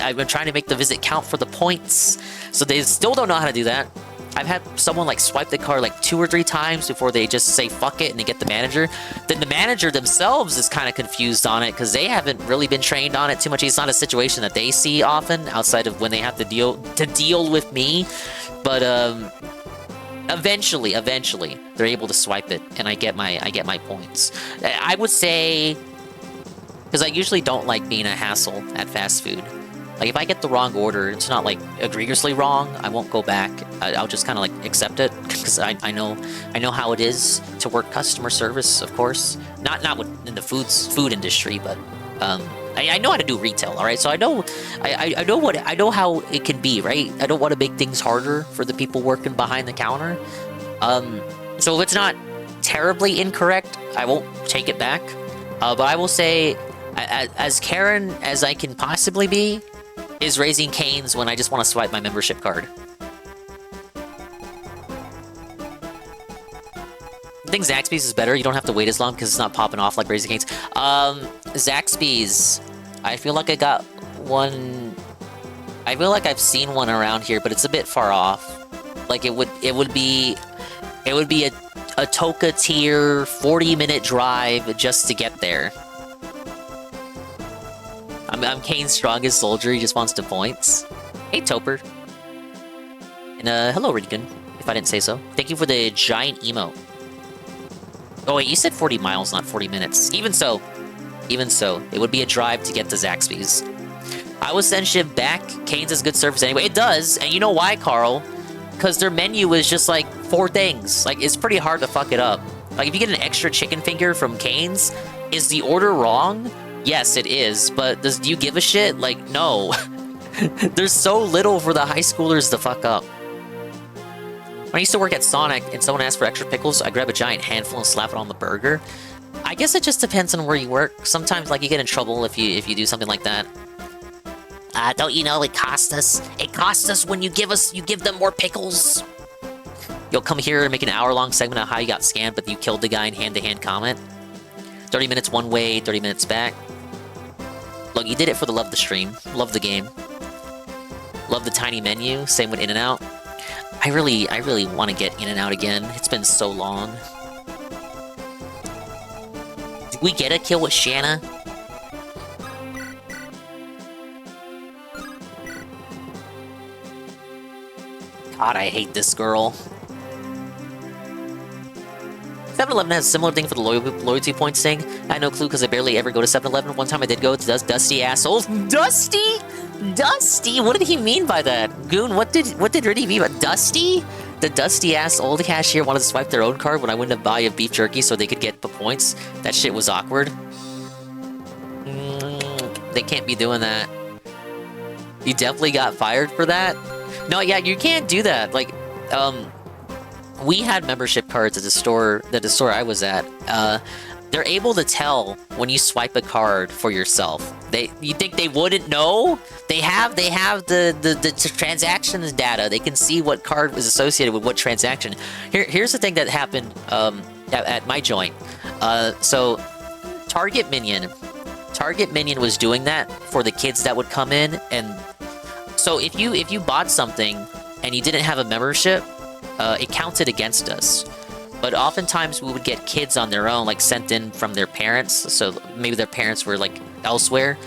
I'm trying to make the visit count for the points. So they still don't know how to do that. I've had someone, like, swipe the card, like, 2 or 3 times before they just say fuck it and they get the manager. Then the manager themselves is kind of confused on it because they haven't really been trained on it too much. It's not a situation that they see often outside of when they have to deal with me. But eventually they're able to swipe it and I get my points. I would say, because I usually don't like being a hassle at fast food. Like, if I get the wrong order, it's not, like, egregiously wrong, I won't go back. I'll just kind of, like, accept it, because I know how it is to work customer service, of course. Not in the food industry, but I know how to do retail, all right? So I know how it can be, right? I don't want to make things harder for the people working behind the counter. So if it's not terribly incorrect, I won't take it back. But I will say, as Karen as I can possibly be, is raising canes when I just want to swipe my membership card. I think Zaxby's is better. You don't have to wait as long because it's not popping off like Raising Cane's. Zaxby's. I feel like I got one... I feel like I've seen one around here, but it's a bit far off. Like, it would be a Toka tier 40-minute drive just to get there. I'm Kane's strongest soldier. He just wants to points. Hey, Toper. And, hello, Ridgun, if I didn't say so. Thank you for the giant emote. Oh, wait, you said 40 miles, not 40 minutes. Even so, it would be a drive to get to Zaxby's. I will send shit back. Kane's has good service anyway. It does, and you know why, Carl? Because their menu is just, like, 4 things. Like, it's pretty hard to fuck it up. Like, if you get an extra chicken finger from Kane's, is the order wrong? Yes, it is, but do you give a shit? Like, no. There's so little for the high schoolers to fuck up. When I used to work at Sonic and someone asked for extra pickles, I grab a giant handful and slap it on the burger. I guess it just depends on where you work. Sometimes, like, you get in trouble if you do something like that. Don't you know it costs us? It costs us when you give them more pickles. You'll come here and make an hour-long segment on how you got scammed, but you killed the guy in hand-to-hand comment. 30 minutes one way, 30 minutes back. Look, you did it for the love of the stream. Love the game. Love the tiny menu. Same with In-N-Out. I really want to get In-N-Out again. It's been so long. Did we get a kill with Shanna? God, I hate this girl. 7-Eleven has a similar thing for the loyalty points thing. I had no clue because I barely ever go to 7-Eleven. One time I did go to Dusty assholes. Dusty? Dusty? What did he mean by that? Goon, what did Riddy mean by Dusty? The dusty-ass old cashier wanted to swipe their own card when I went to buy a beef jerky so they could get the points. That shit was awkward. They can't be doing that. You definitely got fired for that? No, yeah, you can't do that. Like, we had membership cards at the store I was at. They're able to tell when you swipe a card for yourself. You think they wouldn't know? They have the transactions data. They can see what card was associated with what transaction. Here's the thing that happened at my joint. So Target Minion was doing that for the kids that would come in, and so if you bought something and you didn't have a membership, it counted against us. But oftentimes we would get kids on their own, like sent in from their parents. So maybe their parents were like elsewhere.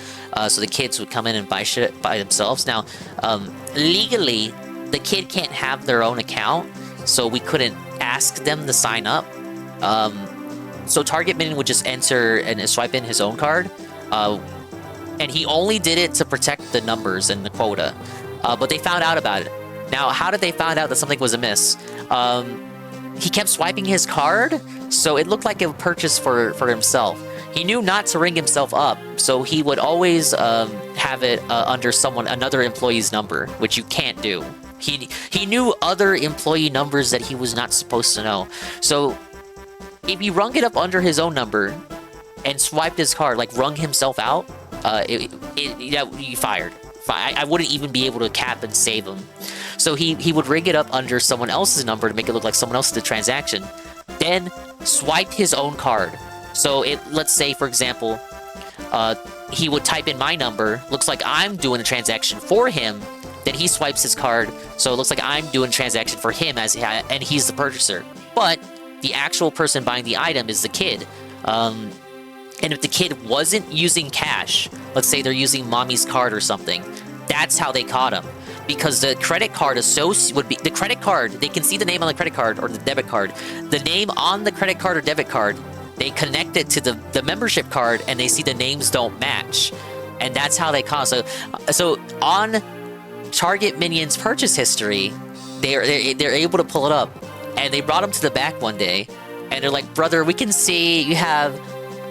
So the kids would come in and buy shit by themselves. Now, legally, the kid can't have their own account. So we couldn't ask them to sign up. So Target Minion would just enter and swipe in his own card. And he only did it to protect the numbers and the quota. But they found out about it. Now, how did they find out that something was amiss? He kept swiping his card, so it looked like a purchase for himself. He knew not to ring himself up, so he would always have it under another employee's number, which you can't do. He knew other employee numbers that he was not supposed to know. So if he rung it up under his own number and swiped his card, like rung himself out, you fired. I wouldn't even be able to cap and save him. So he would ring it up under someone else's number to make it look like someone else did the transaction, then swipe his own card. So let's say, for example, he would type in my number, looks like I'm doing a transaction for him, then he swipes his card, so it looks like I'm doing a transaction for him, and he's the purchaser. But the actual person buying the item is the kid. And if the kid wasn't using cash, let's say they're using mommy's card or something, that's how they caught him. Because the credit card would be the credit card. They can see the name on the credit card or the debit card. The name on the credit card or debit card, they connect it to the membership card, and they see the names don't match, and that's how they caught. So on Target Minion's purchase history, they're able to pull it up, and they brought him to the back one day, and they're like, "Brother, we can see you have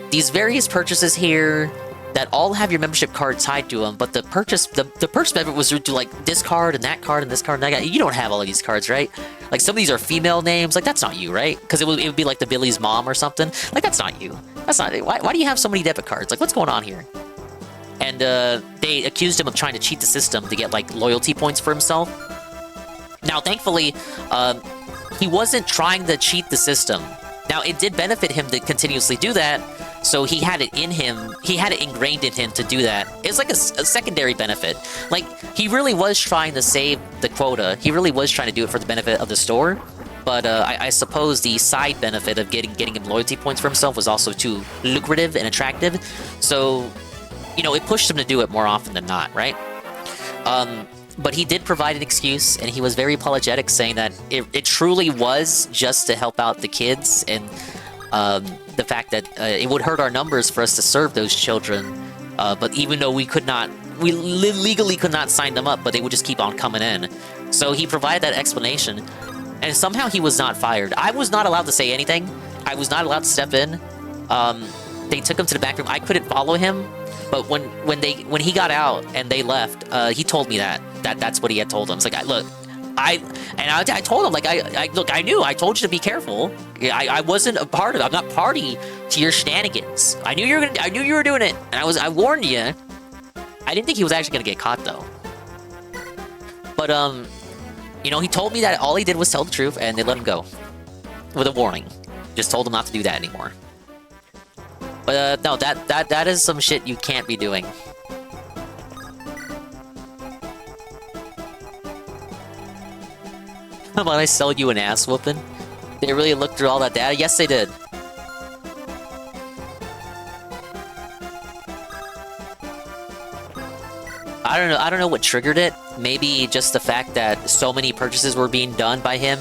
these various purchases here. that all have your membership card tied to them, but the purchase benefit was to like this card and that card and this card and that guy. You don't have all of these cards, right? Like some of these are female names. Like that's not you, right? Because it would be like the Billy's mom or something. Like that's not you. That's not. Why do you have so many debit cards? Like what's going on here? And they accused him of trying to cheat the system to get like loyalty points for himself. Now, thankfully, he wasn't trying to cheat the system. Now, it did benefit him to continuously do that. So he had it in him, he had it ingrained in him to do that. It's like a secondary benefit. Like, he really was trying to save the quota. He really was trying to do it for the benefit of the store. But I suppose the side benefit of getting him loyalty points for himself was also too lucrative and attractive. So, you know, it pushed him to do it more often than not, right? But he did provide an excuse, and he was very apologetic, saying that it truly was just to help out the kids, and the fact that it would hurt our numbers for us to serve those children. But even though we legally could not sign them up, but they would just keep on coming in. So he provided that explanation, and somehow he was not fired. I was not allowed to say anything. I was not allowed to step in. They took him to the back room. I couldn't follow him, but when he got out and they left, he told me that's what he had told them. It's like, look, I told him, like, I knew. I told you to be careful. I wasn't a part of it. I'm not party to your shenanigans. I knew you were doing it, and I warned you. I didn't think he was actually gonna get caught though. But you know, he told me that all he did was tell the truth, and they let him go with a warning. Just told him not to do that anymore. But no, that is some shit you can't be doing. How about I sell you an ass whooping? They really looked through all that data? Yes, they did. I don't know what triggered it. Maybe just the fact that so many purchases were being done by him.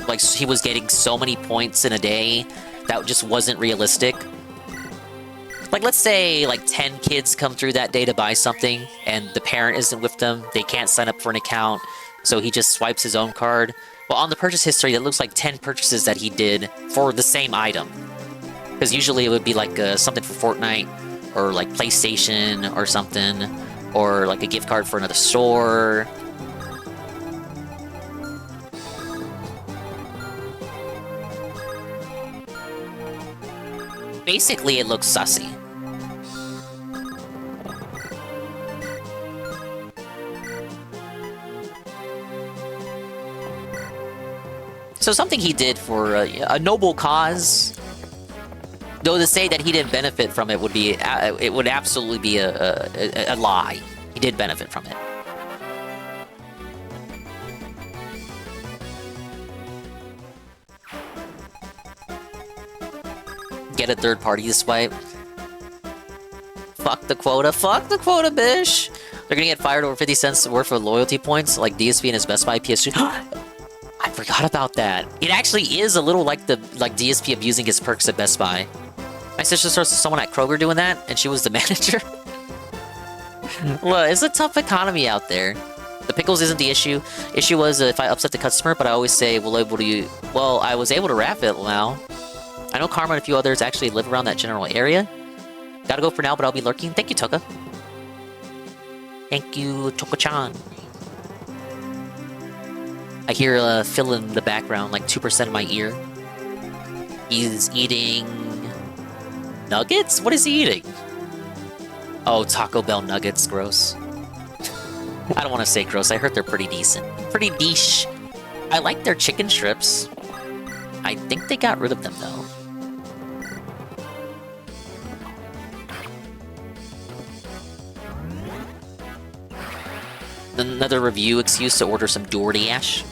Like, he was getting so many points in a day. That just wasn't realistic. Like, let's say, like, 10 kids come through that day to buy something, and the parent isn't with them. They can't sign up for an account, so he just swipes his own card. Well, on the purchase history, it looks like 10 purchases that he did for the same item. Because usually it would be like something for Fortnite, or like PlayStation, or something, or like a gift card for another store. Basically, it looks sussy. So something he did for a noble cause. Though to say that he didn't benefit from it would be, it would absolutely be a lie. He did benefit from it. Get a third party to swipe. Fuck the quota. Fuck the quota, bish! They're gonna get fired over 50 cents worth of loyalty points, like DSP and his Best Buy PS3. I forgot about that. It actually is a little like DSP abusing his perks at Best Buy. My sister saw someone at Kroger doing that, and she was the manager. Look, it's a tough economy out there. The pickles isn't the issue. Issue was if I upset the customer, but I always say, well, I was able to wrap it now. I know Karma and a few others actually live around that general area. Gotta go for now, but I'll be lurking. Thank you, Toka. Thank you, Toka-chan. I hear Phil in the background, like 2% of my ear. He's eating nuggets? What is he eating? Oh, Taco Bell nuggets. Gross. I don't want to say gross. I heard they're pretty decent. Pretty niche. I like their chicken strips. I think they got rid of them, though. Another review excuse to order some DoorDash.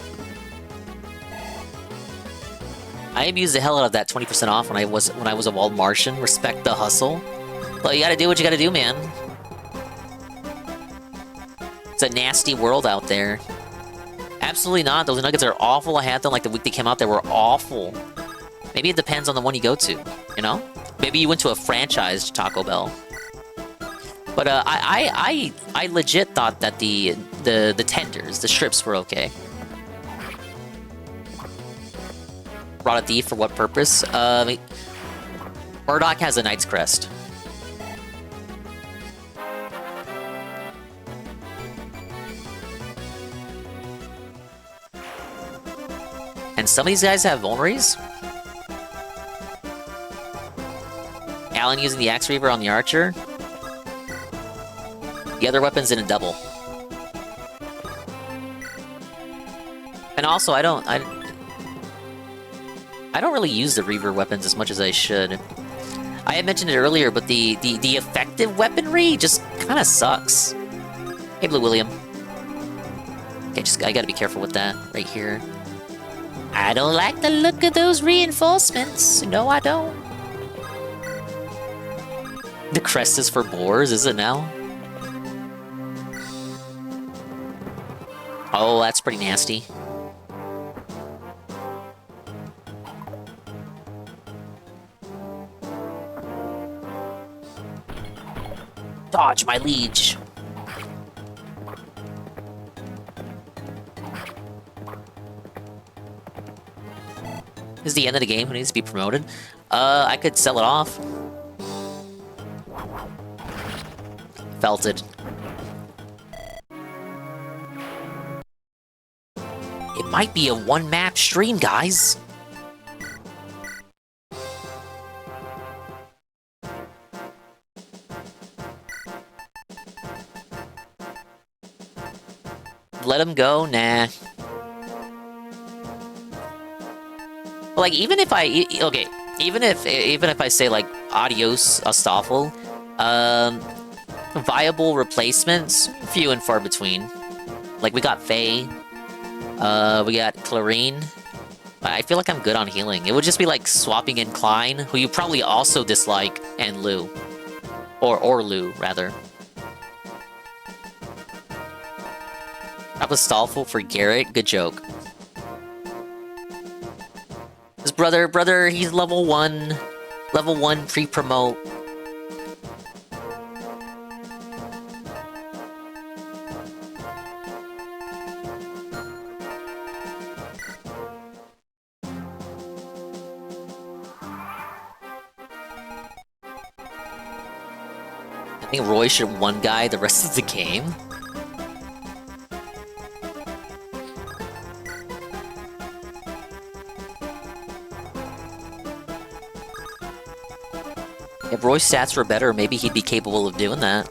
I abused the hell out of that 20% off when I was a walled Martian. Respect the hustle. Well, you gotta do what you gotta do, man. It's a nasty world out there. Absolutely not. Those nuggets are awful. I had them like the week they came out. They were awful. Maybe it depends on the one you go to, you know? Maybe you went to a franchised Taco Bell. But I legit thought that the tenders, the strips were okay. Brought a thief for what purpose? Murdoch has a Knight's Crest. Some of these guys have vulneraries. Alan using the Axe Reaver on the Archer. The other weapons in a double. And also, I don't really use the Reaver weapons as much as I should. I had mentioned it earlier, but the effective weaponry just kind of sucks. Hey, Blue William. Okay, I gotta be careful with that right here. I don't like the look of those reinforcements. No, I don't. The crest is for boars, is it now? Oh, that's pretty nasty. Dodge, my liege. This is the end of the game. Who needs to be promoted? I could sell it off. Felted. It might be a one-map stream, guys. Let him go? Nah. Like, even if I... Okay, even if I say, like, adios, Astafel, viable replacements, few and far between. Like, we got Faye, we got Clarine. I feel like I'm good on healing. It would just be like swapping in Klein, who you probably also dislike, and Lou. Or Lou, rather. That was Stallful for Garrett. Good joke. His brother, he's level 1. Level 1 pre-promote. I think Roy should one guy the rest of the game. If Roy's stats were better, maybe he'd be capable of doing that.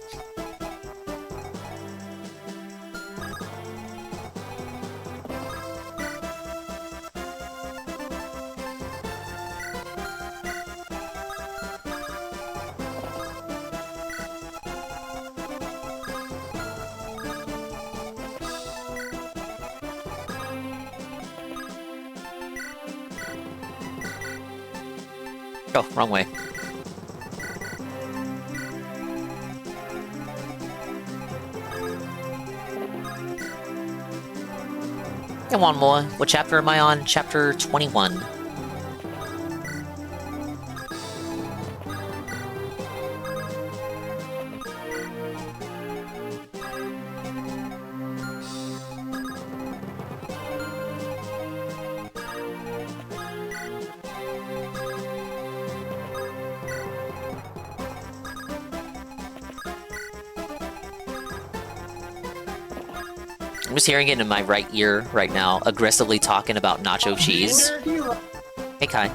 Oh, wrong way. And one more. What chapter am I on? Chapter 21. I'm just hearing it in my right ear right now, aggressively talking about nacho cheese. Hey, Kai.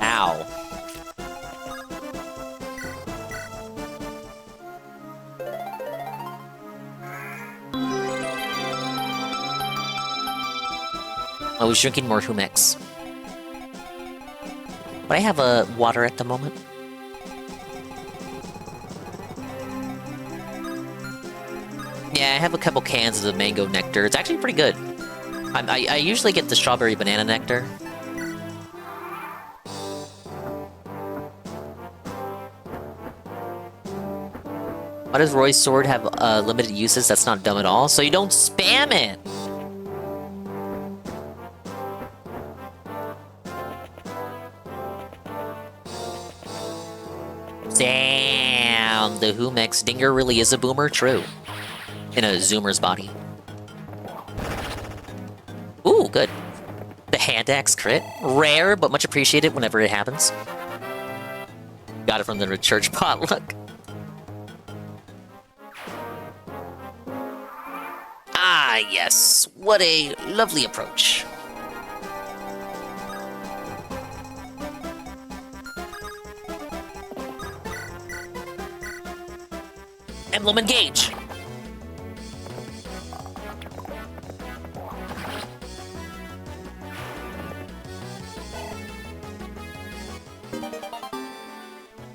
Ow. I was drinking more Humex. But I have water at the moment. Yeah, I have a couple cans of the mango nectar. It's actually pretty good. I usually get the strawberry banana nectar. Why does Roy's sword have limited uses? That's not dumb at all. So you don't spam it! Damn, the Humex Dinger really is a boomer? True. In a Zoomer's body. Ooh, good. The Hand axe crit. Rare, but much appreciated whenever it happens. Got it from the church potluck. Ah, yes. What a lovely approach. Emblem engage.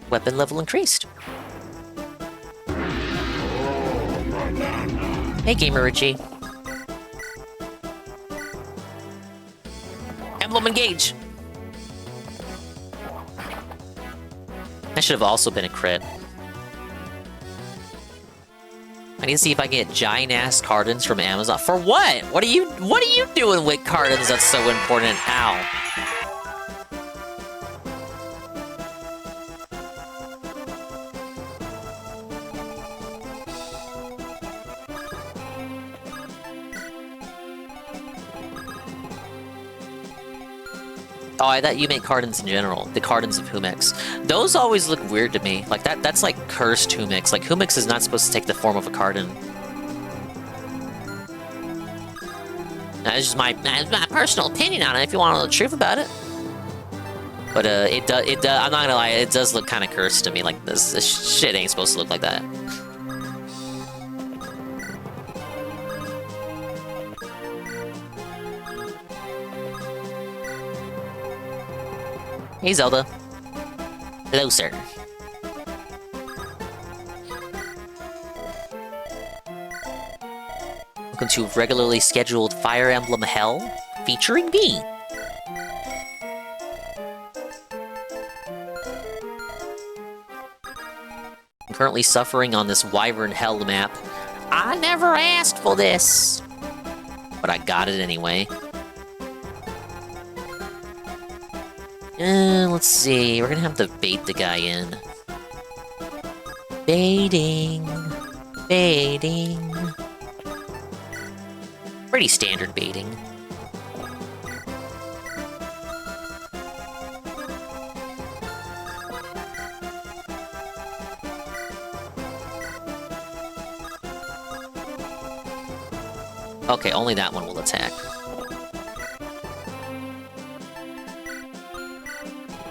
Weapon level increased. Hey, Gamer Richie. Emblem engage. That should have also been a crit. I need to see if I can get giant-ass cartons from Amazon. For what? What are you doing with cartons that's so important? Ow. Oh, I thought you meant cartons in general. The cartons of Humix. Those always look weird to me. Like, that's like cursed Humix. Like, Humix is not supposed to take the form of a carton. That's just my personal opinion on it, if you want to know the truth about it. But, it does, I'm not gonna lie, it does look kind of cursed to me. Like, this shit ain't supposed to look like that. Hey, Zelda. Hello, sir. Welcome to regularly scheduled Fire Emblem Hell, featuring me. I'm currently suffering on this Wyvern Hell map. I never asked for this, but I got it anyway. Let's see, we're gonna have to bait the guy in. Baiting. Baiting. Pretty standard baiting. Okay, only that one will attack.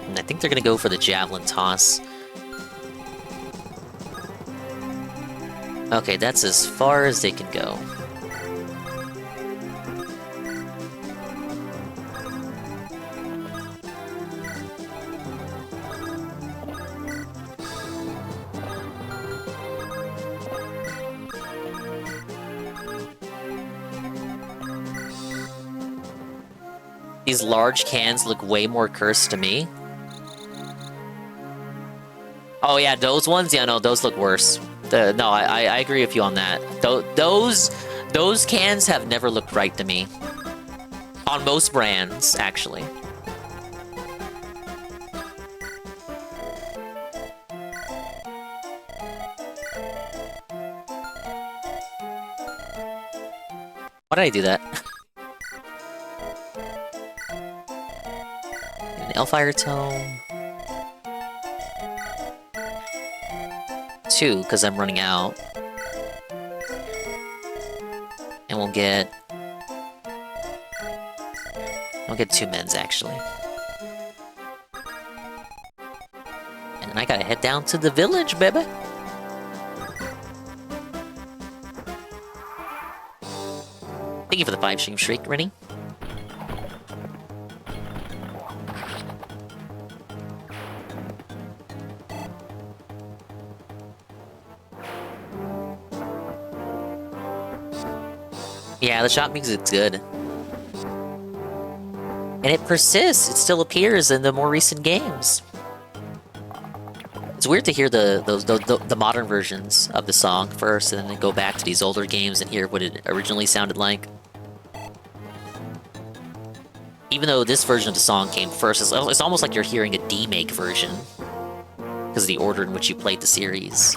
And I think they're gonna go for the javelin toss. Okay, that's as far as they can go. These large cans look way more cursed to me. Oh yeah, those ones? Yeah, no, those look worse. No, I agree with you on that. Those cans have never looked right to me. On most brands, actually. Why did I do that? An Hellfire Tome. 2, because I'm running out. And we'll get 2 men's, actually. And then I gotta head down to the village, baby! Thank you for the 5-stream streak, Rennie. Yeah, the shop music's good. And it persists, it still appears in the more recent games. It's weird to hear the modern versions of the song first, and then go back to these older games and hear what it originally sounded like. Even though this version of the song came first, it's almost like you're hearing a demake version, because of the order in which you played the series.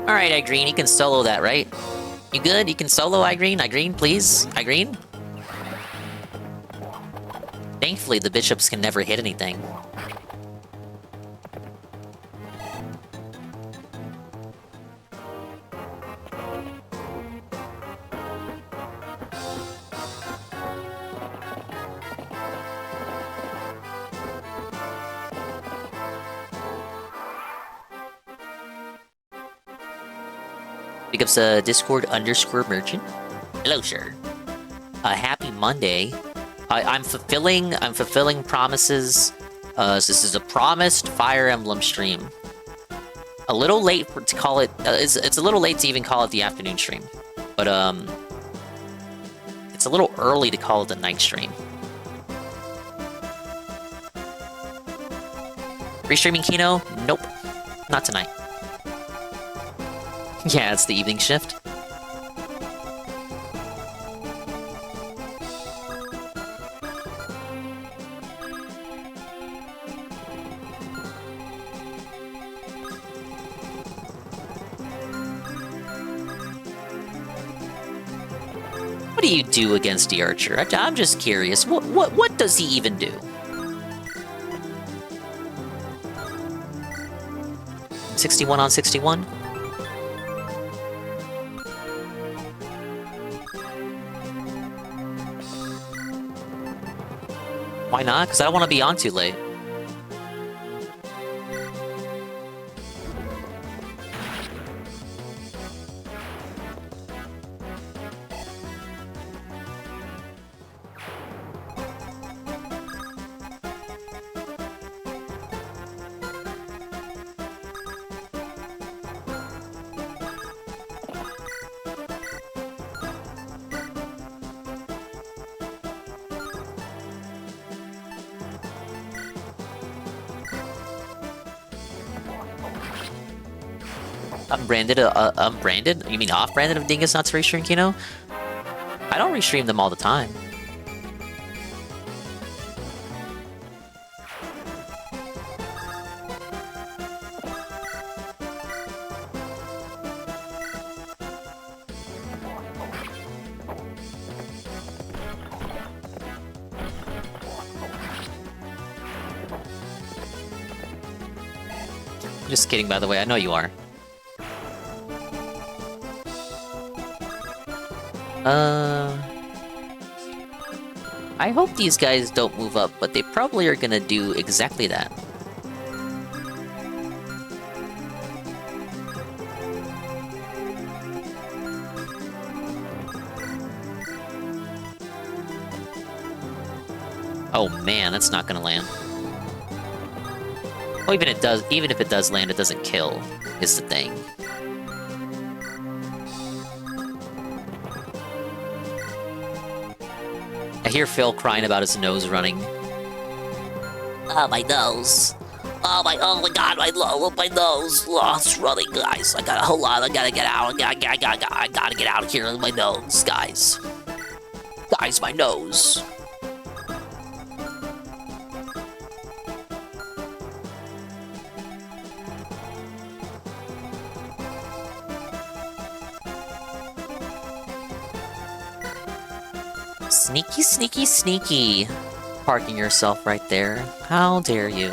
Alright, iGreen, you can solo that, right? You good? You can solo iGreen? iGreen, please? iGreen? Thankfully, the bishops can never hit anything. Big ups Discord _ merchant. Hello, sir. Happy Monday. I'm fulfilling promises. So this is a promised Fire Emblem stream. A little late to call it. It's a little late to even call it the afternoon stream, but it's a little early to call it the night stream. Restreaming Kino? Nope, not tonight. Yeah, it's the evening shift. What do you do against the archer? I'm just curious. What does he even do? $61 on 61? Why not? Because I don't want to be on too late. Unbranded? You mean off-branded of Dingus not to restream Kino? I don't restream them all the time. Just kidding, by the way. I know you are. I hope these guys don't move up, but they probably are gonna do exactly that. Oh man, that's not gonna land. Well, even if it does land, it doesn't kill, is the thing. I hear Phil crying about his nose running. Oh, my nose. Oh my god, my nose. Oh, it's running, guys. Hold on, I gotta get out. I gotta get out of here. My nose, guys. Guys, my nose. Sneaky, sneaky, sneaky. Parking yourself right there. How dare you?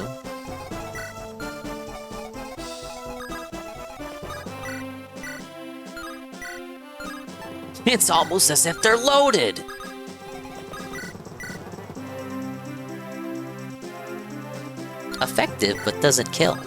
It's almost as if they're loaded! Effective, but doesn't kill.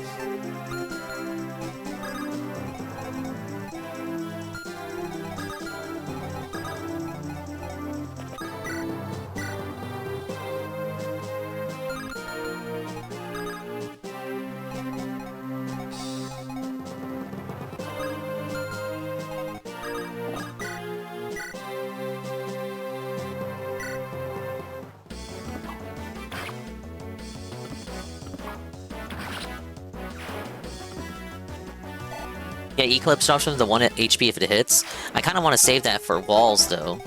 Yeah, Eclipse option, the 1 HP if it hits. I kind of want to save that for walls, though.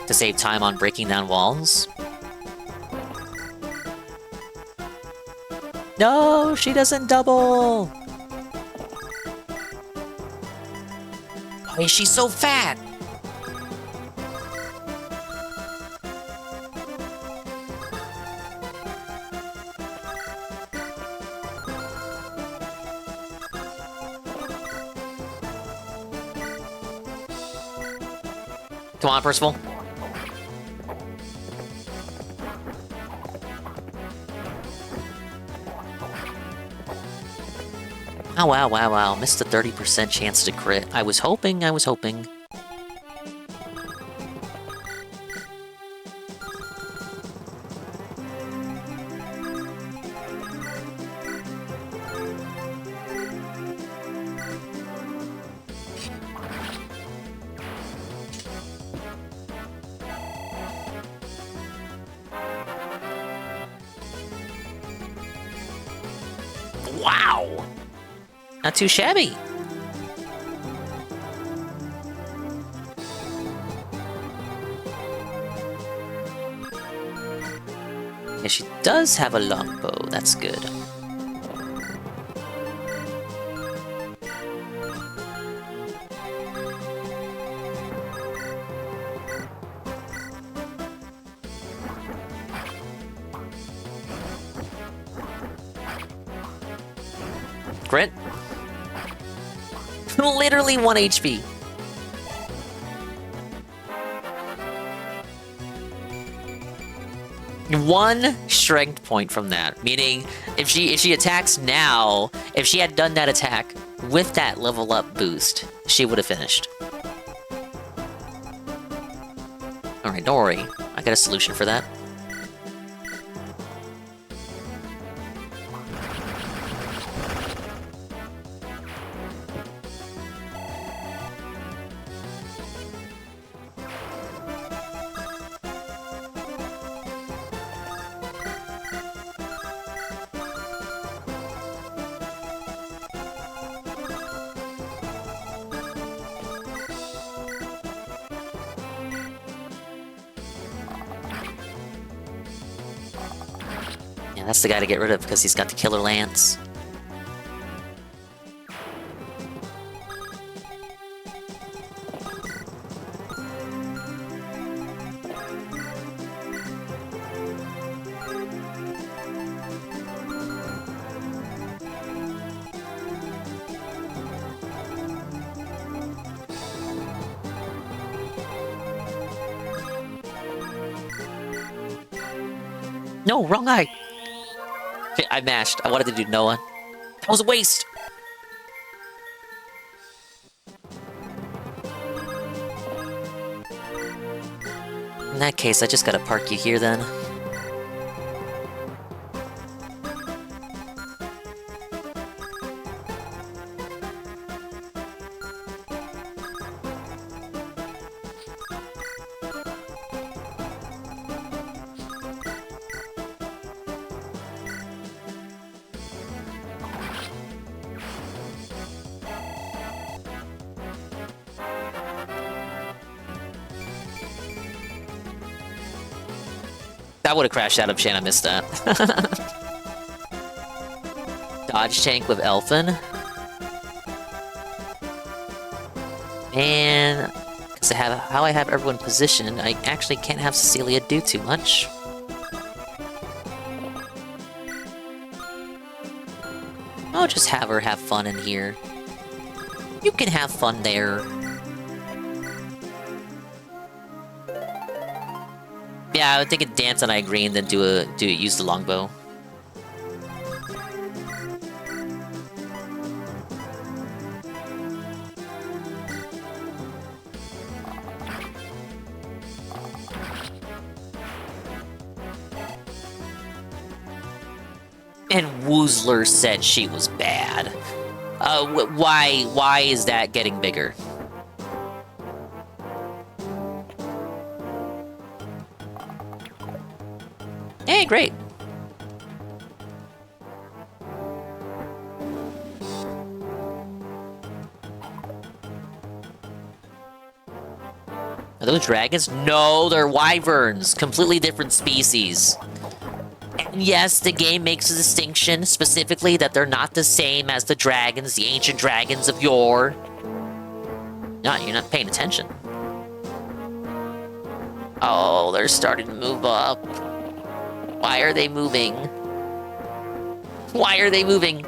To save time on breaking down walls. No, she doesn't double. Why is she so fat? Come on, Percival. Oh, wow, wow, wow. Missed a 30% chance to crit. I was hoping, I was hoping. Wow! Not too shabby. Yeah, she does have a longbow. That's good. Crit. Literally 1 HP. One strength point from that, meaning if she attacks now, if she had done that attack with that level up boost, she would have finished. Alright, don't worry. I got a solution for that. Yeah, that's the guy to get rid of because he's got the killer lance. No, wrong guy. Okay, I mashed. I wanted to do Noah. That was a waste. In that case, I just gotta park you here then. That would have crashed out of Shan. I missed that. Dodge tank with Elfin. And because I have how I have everyone positioned, I actually can't have Cecilia do too much. I'll just have her have fun in here. You can have fun there. Yeah, I would think a dance on Irene, then use the longbow. And Woozler said she was bad. Why is that getting bigger? Hey, great. Are those dragons? No, they're wyverns. Completely different species. Yes, the game makes a distinction, specifically that they're not the same as the dragons, the ancient dragons of yore. No, you're not paying attention. Oh, they're starting to move up. Why are they moving? Why are they moving?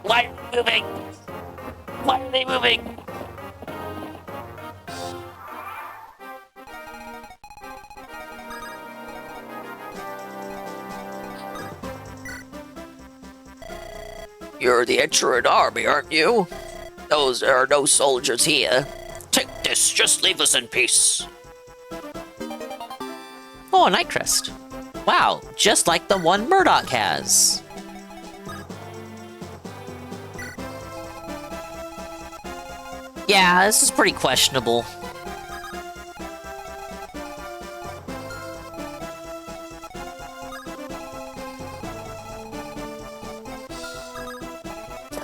Why are they moving? Why are they moving? You're the Etrian army, aren't you? There are no soldiers here. Take this, just leave us in peace. Oh, a night crest. Wow, just like the one Murdoch has. Yeah, this is pretty questionable.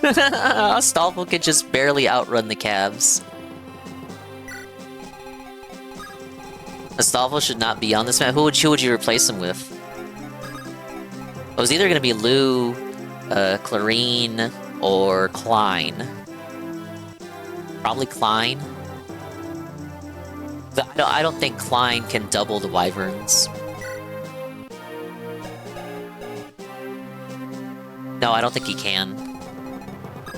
Astolfo could just barely outrun the Cavs. Astolfo should not be on this map. Who would you replace him with? It was either going to be Lou, Clarine, or Klein. Probably Klein. I don't think Klein can double the Wyverns. No, I don't think he can.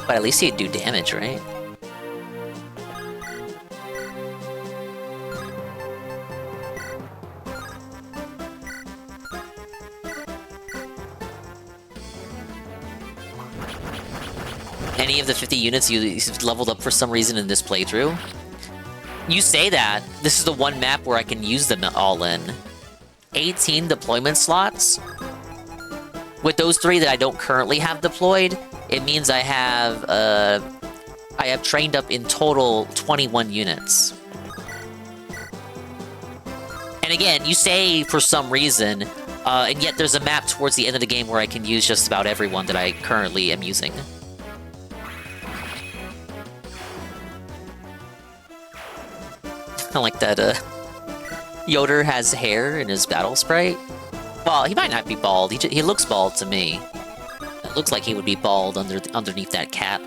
But at least he'd do damage, right? Any of the 50 units you've leveled up for some reason in this playthrough? You say that. This is the one map where I can use them all in. 18 deployment slots? With those 3 that I don't currently have deployed, it means I have trained up in total 21 units. And again, you say for some reason, and yet there's a map towards the end of the game where I can use just about everyone that I currently am using. I like that, Yoder has hair in his battle sprite. Well, he might not be bald. He looks bald to me. It looks like he would be bald underneath that cap.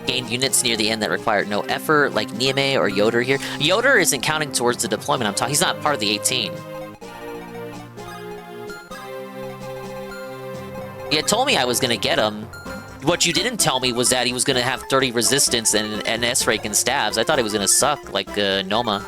Gain units near the end that require no effort, like Niame or Yoder here. Yoder isn't counting towards the deployment I'm talking. He's not part of the 18. You had told me I was gonna get him. What you didn't tell me was that he was gonna have 30 resistance and S-Rake and stabs. I thought he was gonna suck, like Noma.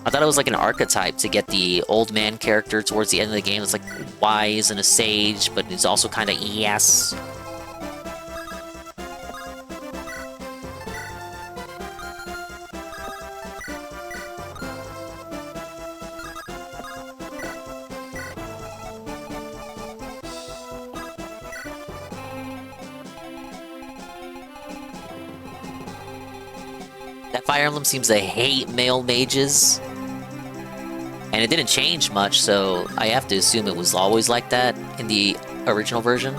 I thought it was like an archetype to get the old man character towards the end of the game. It's like wise and a sage, but it's also kind of ES. That Fire Emblem seems to hate male mages. And it didn't change much, so I have to assume it was always like that in the original version.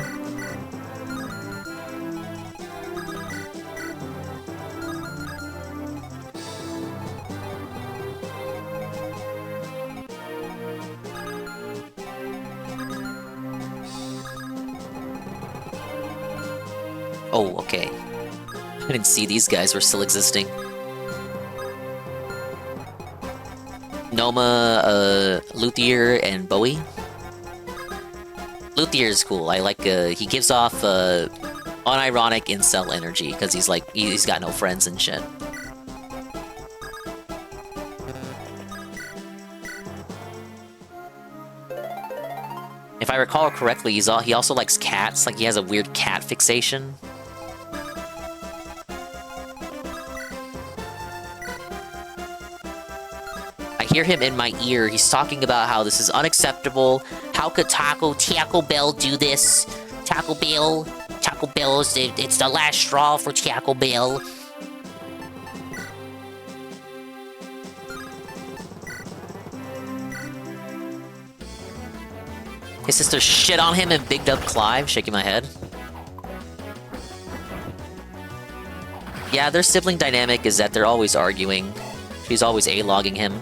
Oh, okay. I didn't see these guys were still existing. Noma, Luthier, and Bowie. Luthier is cool. I like, he gives off, unironic incel energy, because he's like, he's got no friends and shit. If I recall correctly, he also likes cats, like he has a weird cat fixation. Hear him in my ear. He's talking about how this is unacceptable. How could Taco Bell do this? Taco Bell. Taco Bell's it's the last straw for Taco Bell. His sister shit on him and bigged up Clive, shaking my head. Yeah, their sibling dynamic is that they're always arguing. She's always A-logging him.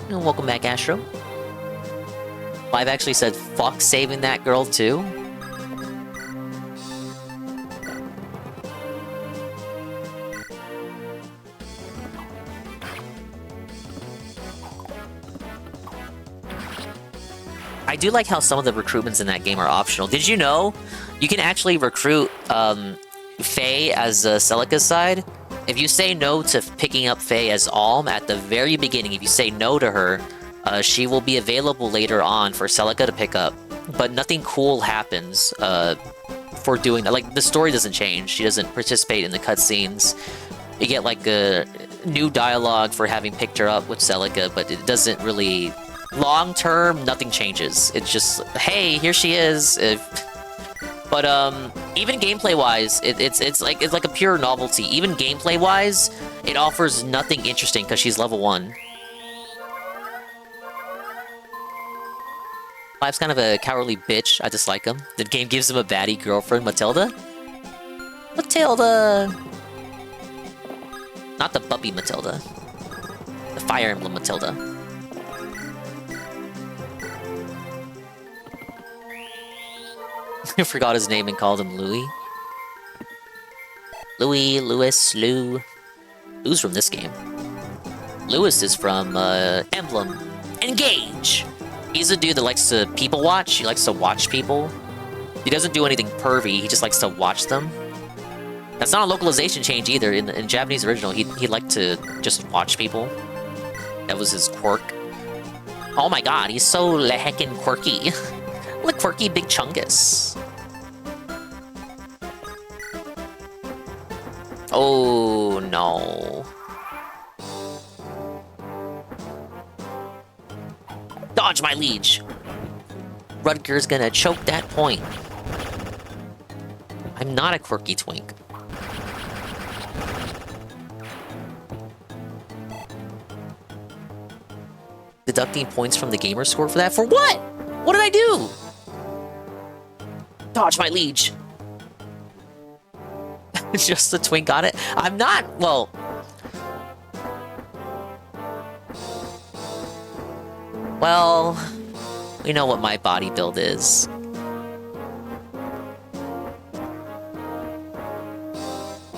And welcome back, Astro. Clive actually said, fuck saving that girl too. I do like how some of the recruitments in that game are optional. Did you know you can actually recruit Faye as Celica's side? If you say no to picking up Faye as Alm at the very beginning, if you say no to her, she will be available later on for Celica to pick up. But nothing cool happens for doing that. Like, the story doesn't change. She doesn't participate in the cutscenes. You get, like, a new dialogue for having picked her up with Celica, but it doesn't really... Long term, nothing changes. It's just, hey, here she is. But even gameplay wise, it's like a pure novelty. Even gameplay wise, it offers nothing interesting because she's level 1. Clive's kind of a cowardly bitch. I dislike him. The game gives him a baddie girlfriend, Matilda. Matilda! Not the puppy Matilda. The Fire Emblem Matilda. I forgot his name and called him Louis. Lou. Who's from this game? Lewis is from Emblem. Engage! He's a dude that likes to people watch. He likes to watch people. He doesn't do anything pervy, he just likes to watch them. That's not a localization change either. In Japanese original, he liked to just watch people. That was his quirk. Oh my god, he's so heckin' quirky. Look, quirky Big Chungus. Oh no. Dodge my liege. Rutger's gonna choke that point. I'm not a quirky twink. Deducting points from the gamer score for that? For what? What did I do? Dodge my liege. Just the twink got it? I'm not, well... Well... We know what my body build is.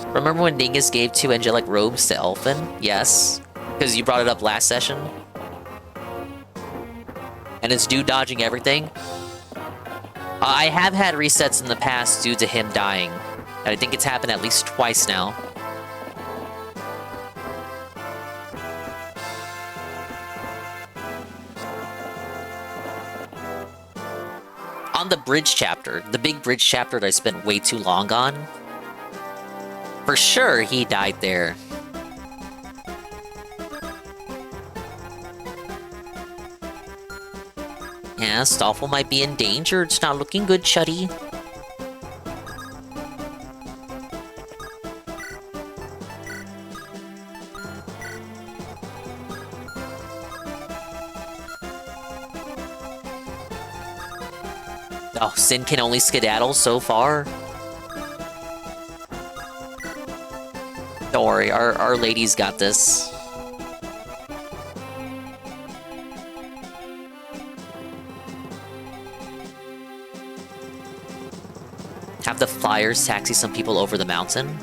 Remember when Dingus gave 2 angelic robes to Elfin? Yes. Because you brought it up last session. And it's dude dodging everything. I have had resets in the past due to him dying. And I think it's happened at least twice now. On the bridge chapter, the big bridge chapter that I spent way too long on, for sure he died there. Yeah, Stoffel might be in danger. It's not looking good, Chuddy. Oh, Sin can only skedaddle so far. Don't worry, our lady's got this. Have the flyers taxi some people over the mountain.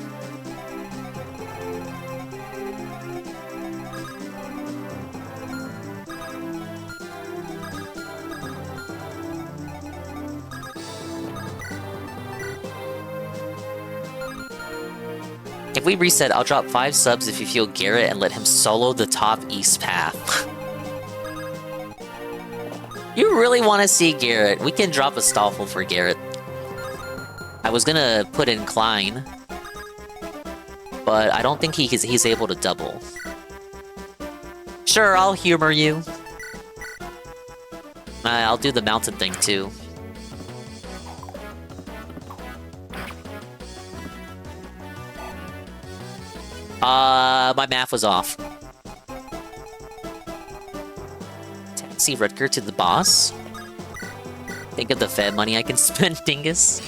If we reset, I'll drop 5 subs if you feel Garrett and let him solo the top east path. You really want to see Garrett? We can drop a Stoffel for Garrett. I was gonna put in Klein. but I don't think he's able to double. Sure, I'll humor you. I'll do the mountain thing too. My math was off. Taxi Rutger to the boss. Think of the Fed money I can spend, dingus.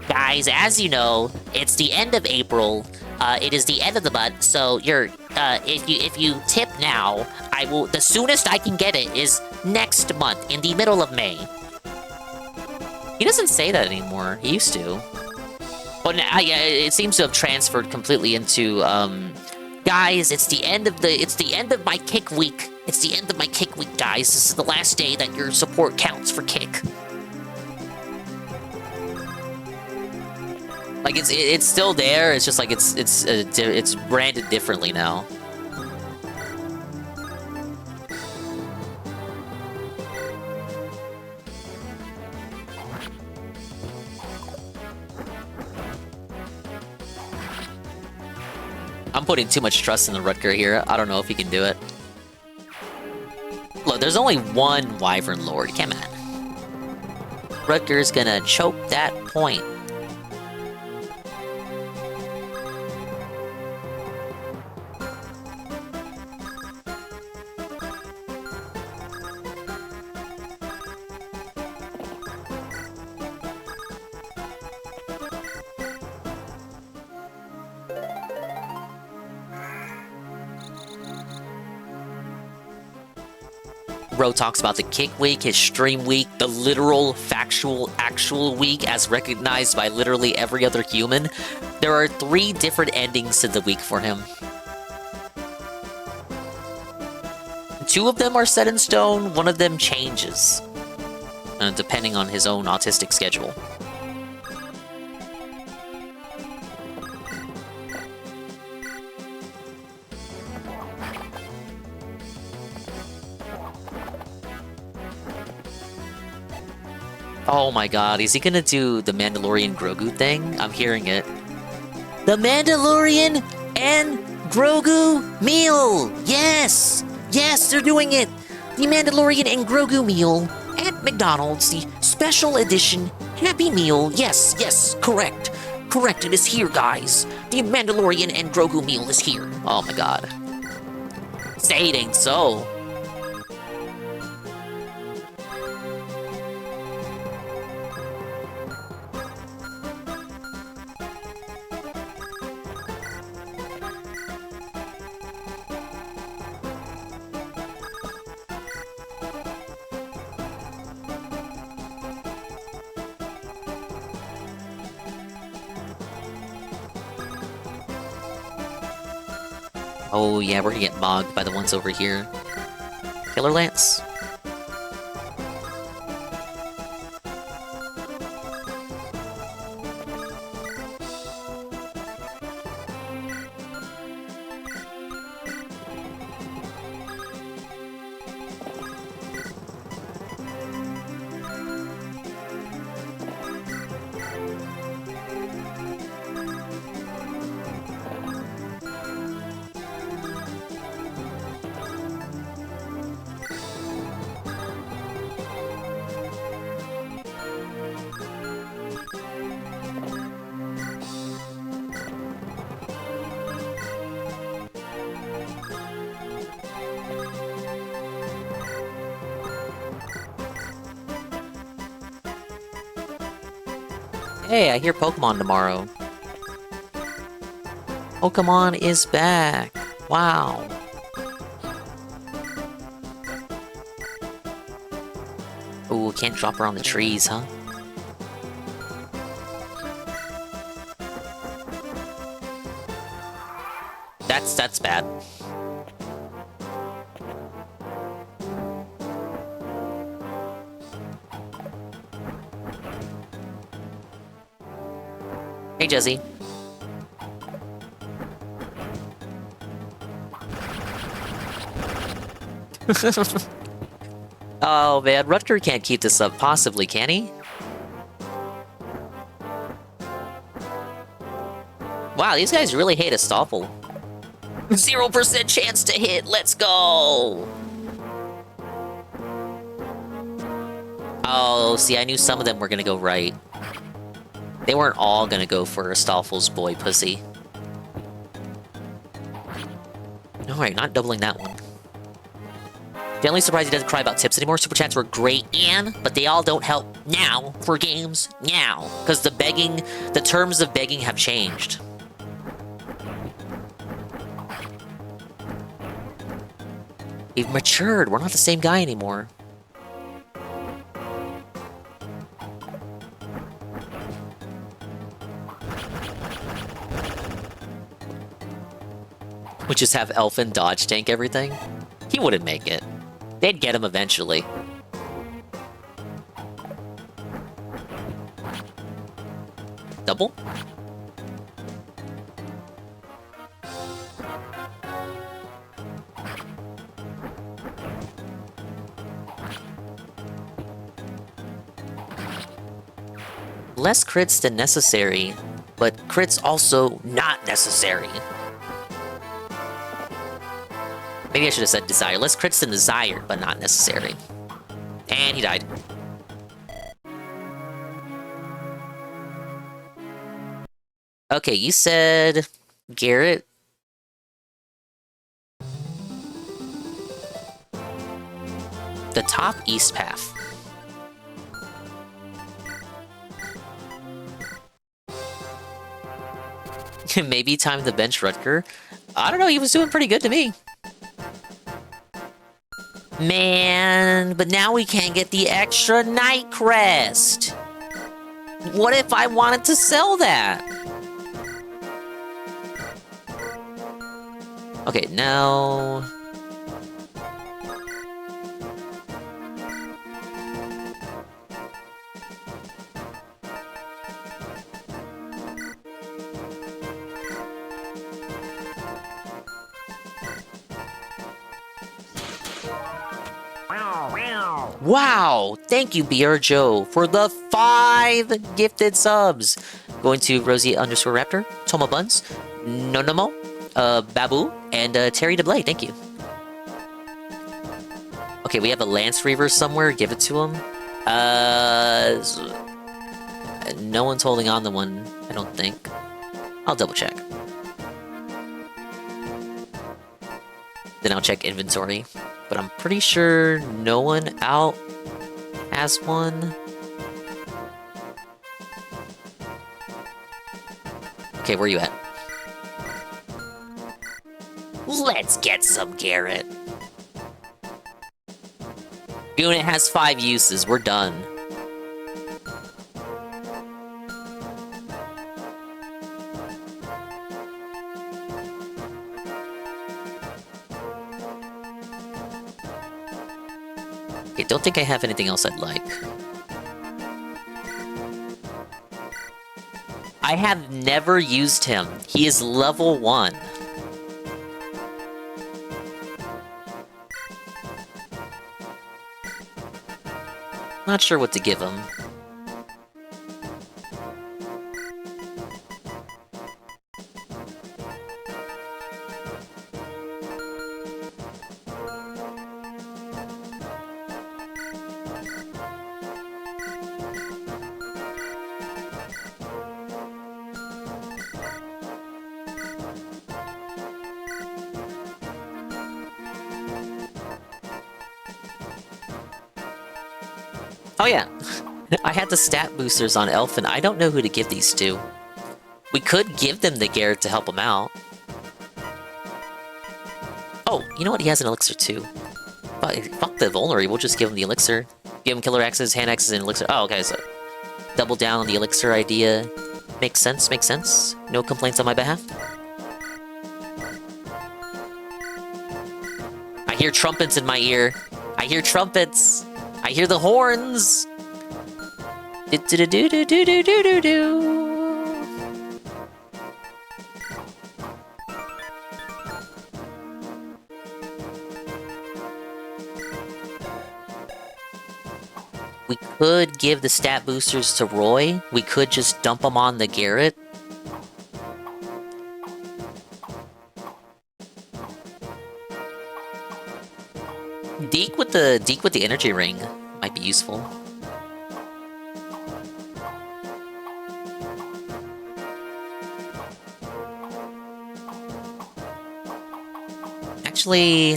Guys, as you know, it's the end of April. It is the end of the month, so if you tip now, I will. The soonest I can get it is next month, in the middle of May. He doesn't say that anymore. He used to. But now, yeah, it seems to have transferred completely into, guys, it's the end of my kick week. It's the end of my kick week, guys. This is the last day that your support counts for kick. Like, it's still there, it's just like it's branded differently now. I'm putting too much trust in the Rutger here. I don't know if he can do it. Look, there's only one Wyvern Lord. Come on. Rutger's gonna choke that point. Ro talks about the kick week, his stream week, the literal, factual, actual week as recognized by literally every other human. There are 3 different endings to the week for him. 2 of them are set in stone, 1 of them changes, depending on his own autistic schedule. Oh my god, is he gonna do the Mandalorian Grogu thing? I'm hearing it. The Mandalorian and Grogu meal! Yes! Yes, they're doing it! The Mandalorian and Grogu meal at McDonald's, the special edition Happy Meal. Yes, yes, correct. Correct, it is here, guys. The Mandalorian and Grogu meal is here. Oh my god. Say it ain't so. Oh yeah, we're gonna get mogged by the ones over here. Killer Lance. Hey, I hear Pokemon tomorrow. Pokemon is back. Wow. Ooh, can't drop her on the trees, huh? That's bad. Hey, Jesse. Oh man, Rutger can't keep this up, possibly, can he? Wow, these guys really hate Astolfo. 0% chance to hit. Let's go. Oh, see, I knew some of them were gonna go right. They weren't all gonna go for Astolfo's boy pussy. Alright, not doubling that one. Generally surprised he doesn't cry about tips anymore. Super chats were great, but they all don't help now for games now. Because the terms of begging have changed. We've matured. We're not the same guy anymore. We just have Elfin dodge tank everything. He wouldn't make it. They'd get him eventually. Double? Less crits than necessary, but crits also not necessary. Maybe I should have said desire. Less crits than desired, but not necessary. And he died. Okay, you said Garrett. The top east path. Maybe time to bench Rutger. I don't know, he was doing pretty good to me. Man, but now we can't get the extra night crest. What if I wanted to sell that? Okay, now... Wow! Thank you, BR Joe, for the 5 gifted subs. Going to Rosie_Raptor, Toma Buns, Nonomo, Babu, and Terry DeBlay. Thank you. Okay, we have a Lance Reaver somewhere. Give it to him. No one's holding on to one, I don't think. I'll double check. Then I'll check inventory. But I'm pretty sure no one out has one. Okay, where are you at? Let's get some Garrett. Unit has 5 uses. We're done. Okay, don't think I have anything else I'd like. I have never used him. He is level 1. Not sure what to give him. Oh yeah, I had the stat boosters on Elfin. I don't know who to give these to. We could give them to Garrett to help him out. Oh, you know what? He has an elixir too. Fuck the vulnerary, we'll just give him the elixir. Give him killer axes, hand axes, and elixir. Oh, okay, so double down on the elixir idea. Makes sense, makes sense. No complaints on my behalf. I hear trumpets in my ear. I hear trumpets. I hear the horns. Do do do do do do do do do. We could give the stat boosters to Roy. We could just dump them on the Garrett. the Deke with the energy ring. Might be useful. Actually,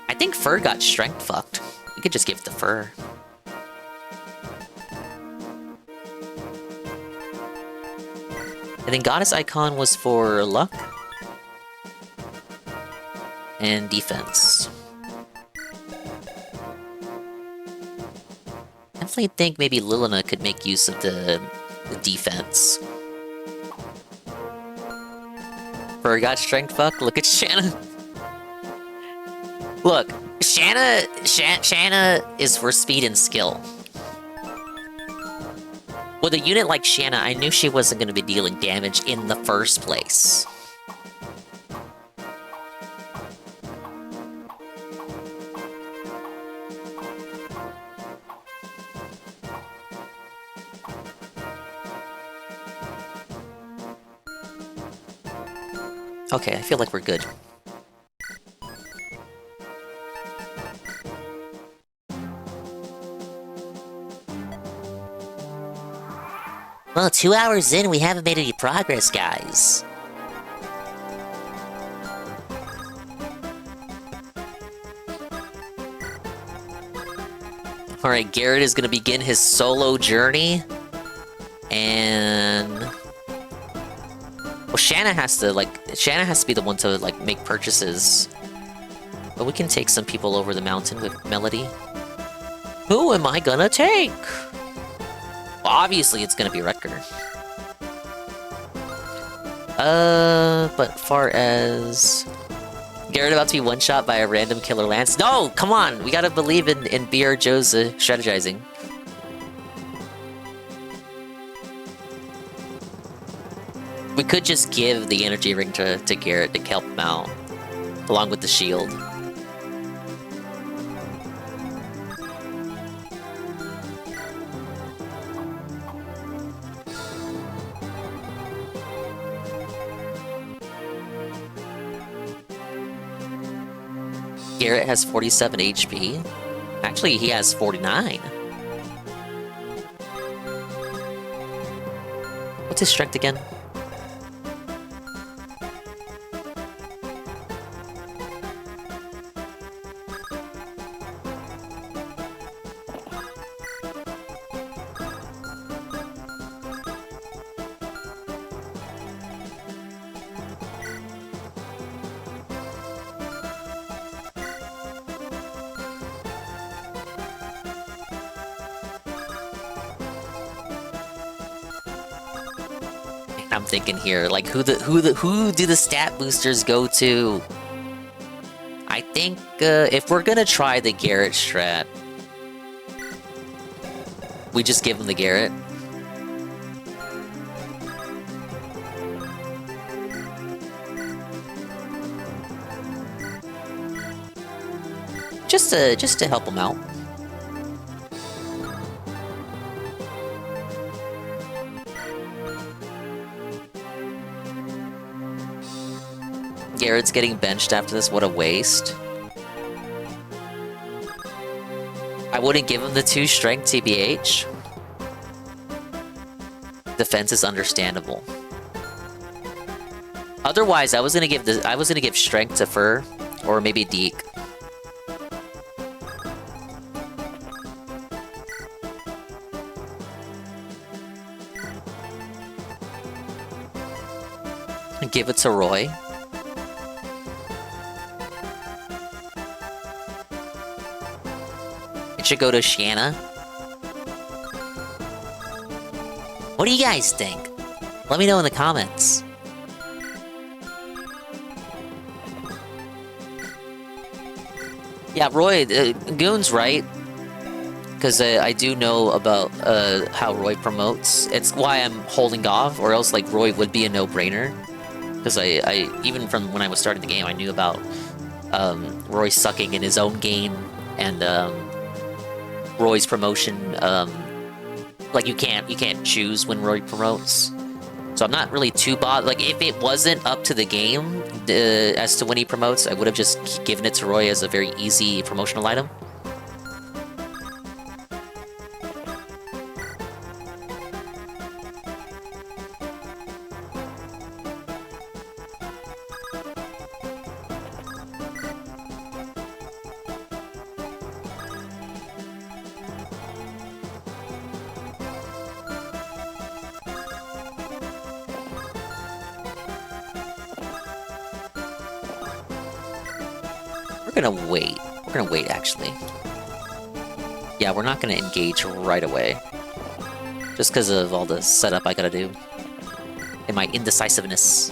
I think Fur got strength fucked. We could just give it to Fur. I think Goddess Icon was for luck and defense. Definitely think maybe Lilina could make use of the defense. Fur got strength fucked. Look at Shanna. Look, Shanna is for speed and skill. With a unit like Shanna, I knew she wasn't going to be dealing damage in the first place. Okay, I feel like we're good. Well, 2 hours in, we haven't made any progress, guys. Alright, Garrett is gonna begin his solo journey. And... well, Shanna has to be the one to, like, make purchases. But we can take some people over the mountain with Melody. Who am I gonna take? Well, obviously it's gonna be Rutger. But far as... Garrett about to be one-shot by a random killer lance? No! Come on! We gotta believe in BR Joe's strategizing. We could just give the energy ring to Garrett to help him out, along with the shield. Garrett has 47 HP. Actually, he has 49. What's his strength again? I'm thinking here, like who do the stat boosters go to? I think if we're gonna try the Garrett strat, we just give him the Garrett. Just to help him out. Garrett's getting benched after this, what a waste. I wouldn't give him the 2 strength TBH. Defense is understandable. Otherwise, I was gonna give strength to Fur, or maybe Deke. And give it to Roy. It should go to Shanna. What do you guys think? Let me know in the comments. Yeah, Roy, Goon's right. Because I do know about how Roy promotes. It's why I'm holding off, or else like Roy would be a no-brainer. Because I even from when I was starting the game, I knew about Roy sucking in his own game, and Roy's promotion, like you can't choose when Roy promotes. So I'm not really too bothered. Like, if it wasn't up to the game as to when he promotes, I would have just given it to Roy as a very easy promotional item. We're gonna wait. We're gonna wait, actually. Yeah, we're not gonna engage right away. Just because of all the setup I gotta do. And my indecisiveness.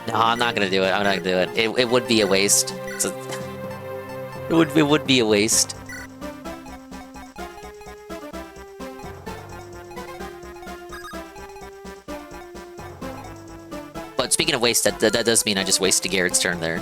No, I'm not gonna do it. I'm not gonna do it. It would be a waste. It would be a waste. But speaking of waste, that does mean I just wasted Garrett's turn there.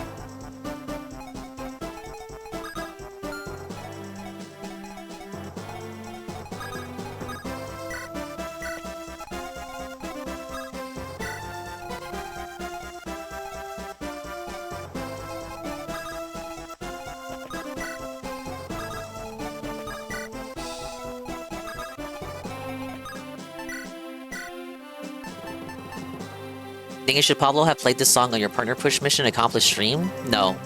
Think should Pablo have played this song on your partner push mission accomplished stream? No.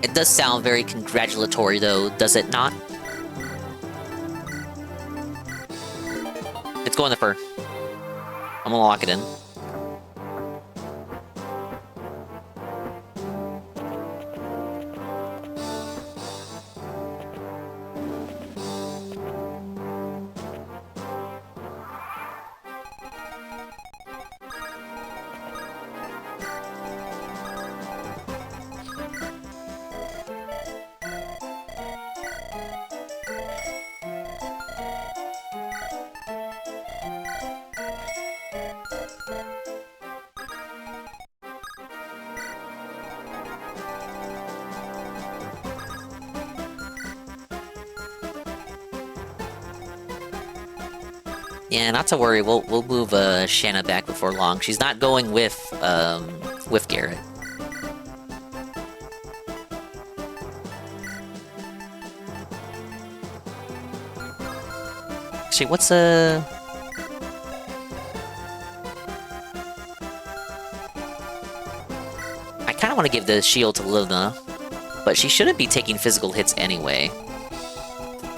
It does sound very congratulatory though, does it not? It's going the fur. I'm gonna lock it in. Yeah, not to worry. We'll move Shanna back before long. She's not going with Garrett. Actually, what's I kind of want to give the shield to Livna, but she shouldn't be taking physical hits anyway.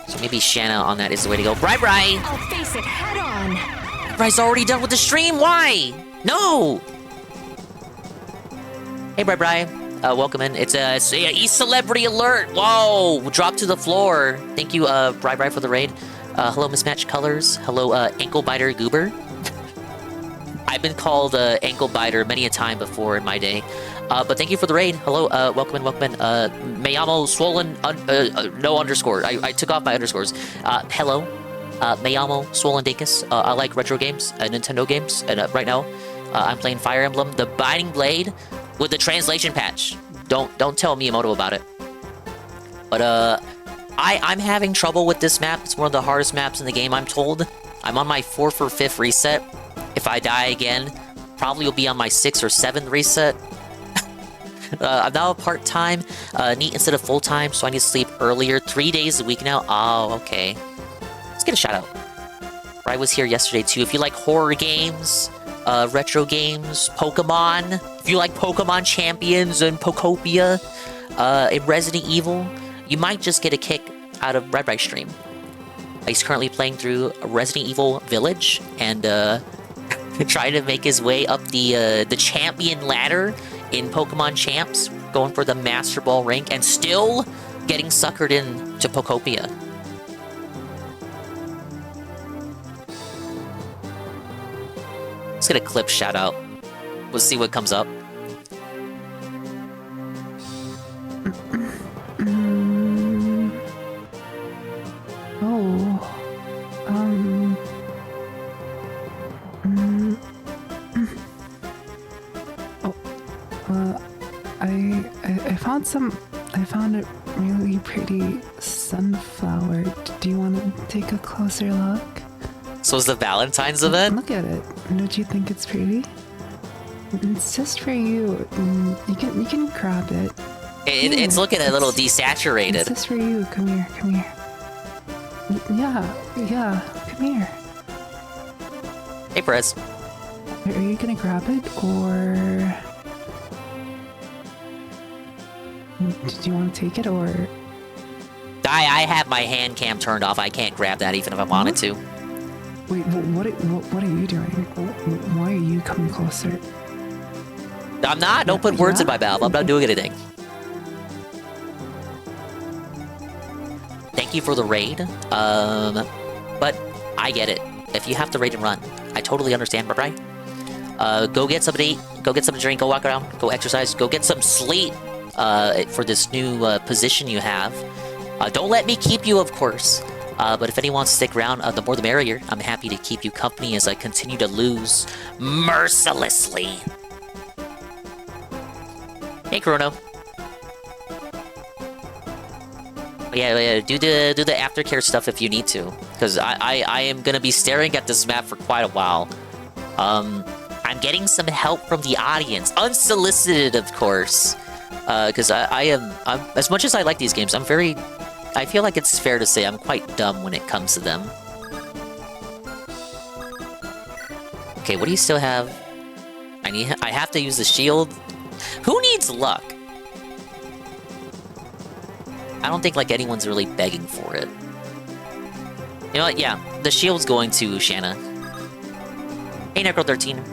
So maybe Shanna on that is the way to go. Bri! I'll face it head on. Bri's already done with the stream. Why? No. Hey, Bri. Welcome in. It's a celebrity alert. Whoa! Drop to the floor. Thank you, Bri, for the raid. Hello, Mismatched Colors. Hello, Ankle Biter Goober. I've been called Ankle Biter many a time before in my day. But thank you for the raid. Hello, welcome in. Mayamo Swollen, no underscore. I took off my underscores. Hello, Mayamo Swollen Dacus. I like retro games and Nintendo games. And right now, I'm playing Fire Emblem, the Binding Blade, with the translation patch. Don't tell Miyamoto about it. But I'm having trouble with this map. It's one of the hardest maps in the game, I'm told. I'm on my 4th or 5th reset. If I die again, probably will be on my 6th or 7th reset. I'm now part-time, NEET instead of full-time, so I need to sleep earlier. 3 days a week now. Oh, okay. Let's get a shout-out. I was here yesterday, too. If you like horror games, retro games, Pokemon, if you like Pokemon Champions and Pokopia, and Resident Evil, you might just get a kick out of Red stream. He's currently playing through Resident Evil Village, and trying to make his way up the champion ladder in Pokemon Champs, going for the Master Ball rank, and still getting suckered in to Pokopia. just gonna clip shout out. We'll see what comes up. I found a really pretty sunflower. Do you want to take a closer look? So is the Valentine's event? Look at it. Don't you think it's pretty? It's just for you. You can grab it. It's looking a little desaturated. It's just for you. Come here. Come here. Yeah. Come here. Hey, Perez. Are you gonna grab it or? Do you want to take it or? I have my hand cam turned off. I can't grab that even if I wanted to. Wait, what are you doing? Why are you coming closer? I'm not. Don't put words in my mouth. I'm not doing anything. Thank you for the raid. But I get it. If you have to raid and run, I totally understand, right? Go get something to eat. Go get something to drink. Go walk around. Go exercise. Go get some sleep. For this new position you have. Don't let me keep you, of course. But if anyone wants to stick around, the more the merrier. I'm happy to keep you company as I continue to lose mercilessly. Hey, Chrono. Yeah, do the aftercare stuff if you need to, because I am gonna be staring at this map for quite a while. I'm getting some help from the audience, unsolicited, of course. Because I'm as much as I like these games, I feel like it's fair to say I'm quite dumb when it comes to them. Okay, what do you still have? I have to use the shield. Who needs luck? I don't think like anyone's really begging for it. You know what? Yeah, the shield's going to Shanna. Hey, Necro13.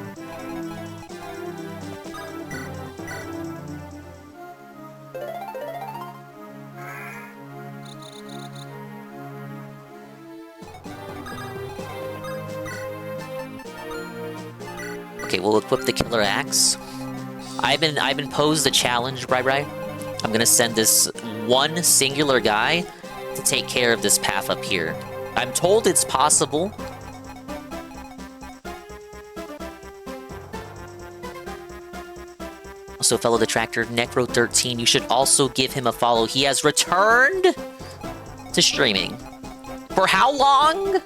Okay, we'll equip the killer axe. I've been posed a challenge, right? I'm gonna send this one singular guy to take care of this path up here. I'm told it's possible. Also, fellow detractor, Necro13, you should also give him a follow. He has returned to streaming. For how long?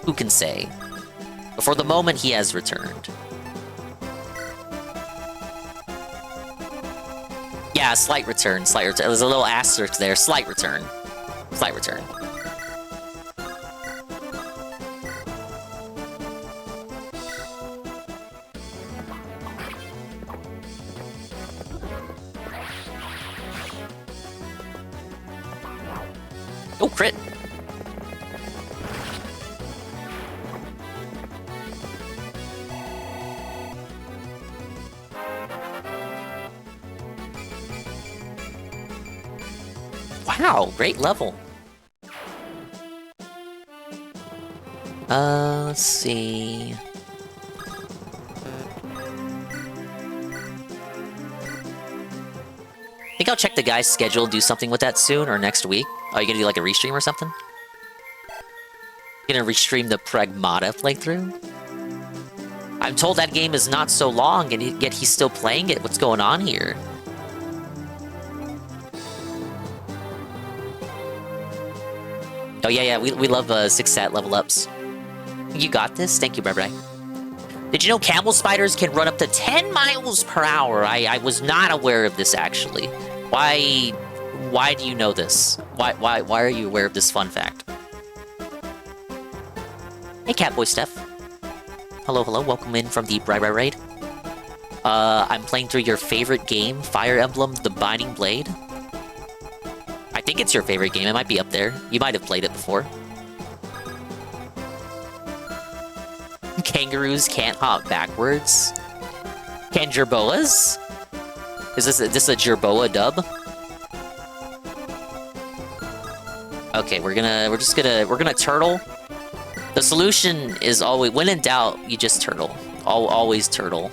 Who can say? But for the moment, he has returned. Yeah, slight return. There's a little asterisk there. Slight return. Slight return. Oh, crit. Wow, great level. Let's see. I think I'll check the guy's schedule, do something with that soon, or next week. Oh, you gonna do like a restream or something? You gonna restream the Pragmata playthrough? I'm told that game is not so long, and yet he's still playing it. What's going on here? Oh, yeah, we love 6-stat level ups. You got this? Thank you, bye-bye. Did you know camel spiders can run up to 10 miles per hour? I was not aware of this, actually. Why do you know this? Why are you aware of this fun fact? Hey, Catboy Steph. Hello, welcome in from the Bri-Bri Raid. I'm playing through your favorite game, Fire Emblem, The Binding Blade. I think it's your favorite game. It might be up there. You might have played it before. Kangaroos can't hop backwards. Can Jerboas? Is this a Jerboa dub? Okay, we're gonna turtle. The solution is always, when in doubt, you just turtle. Always turtle.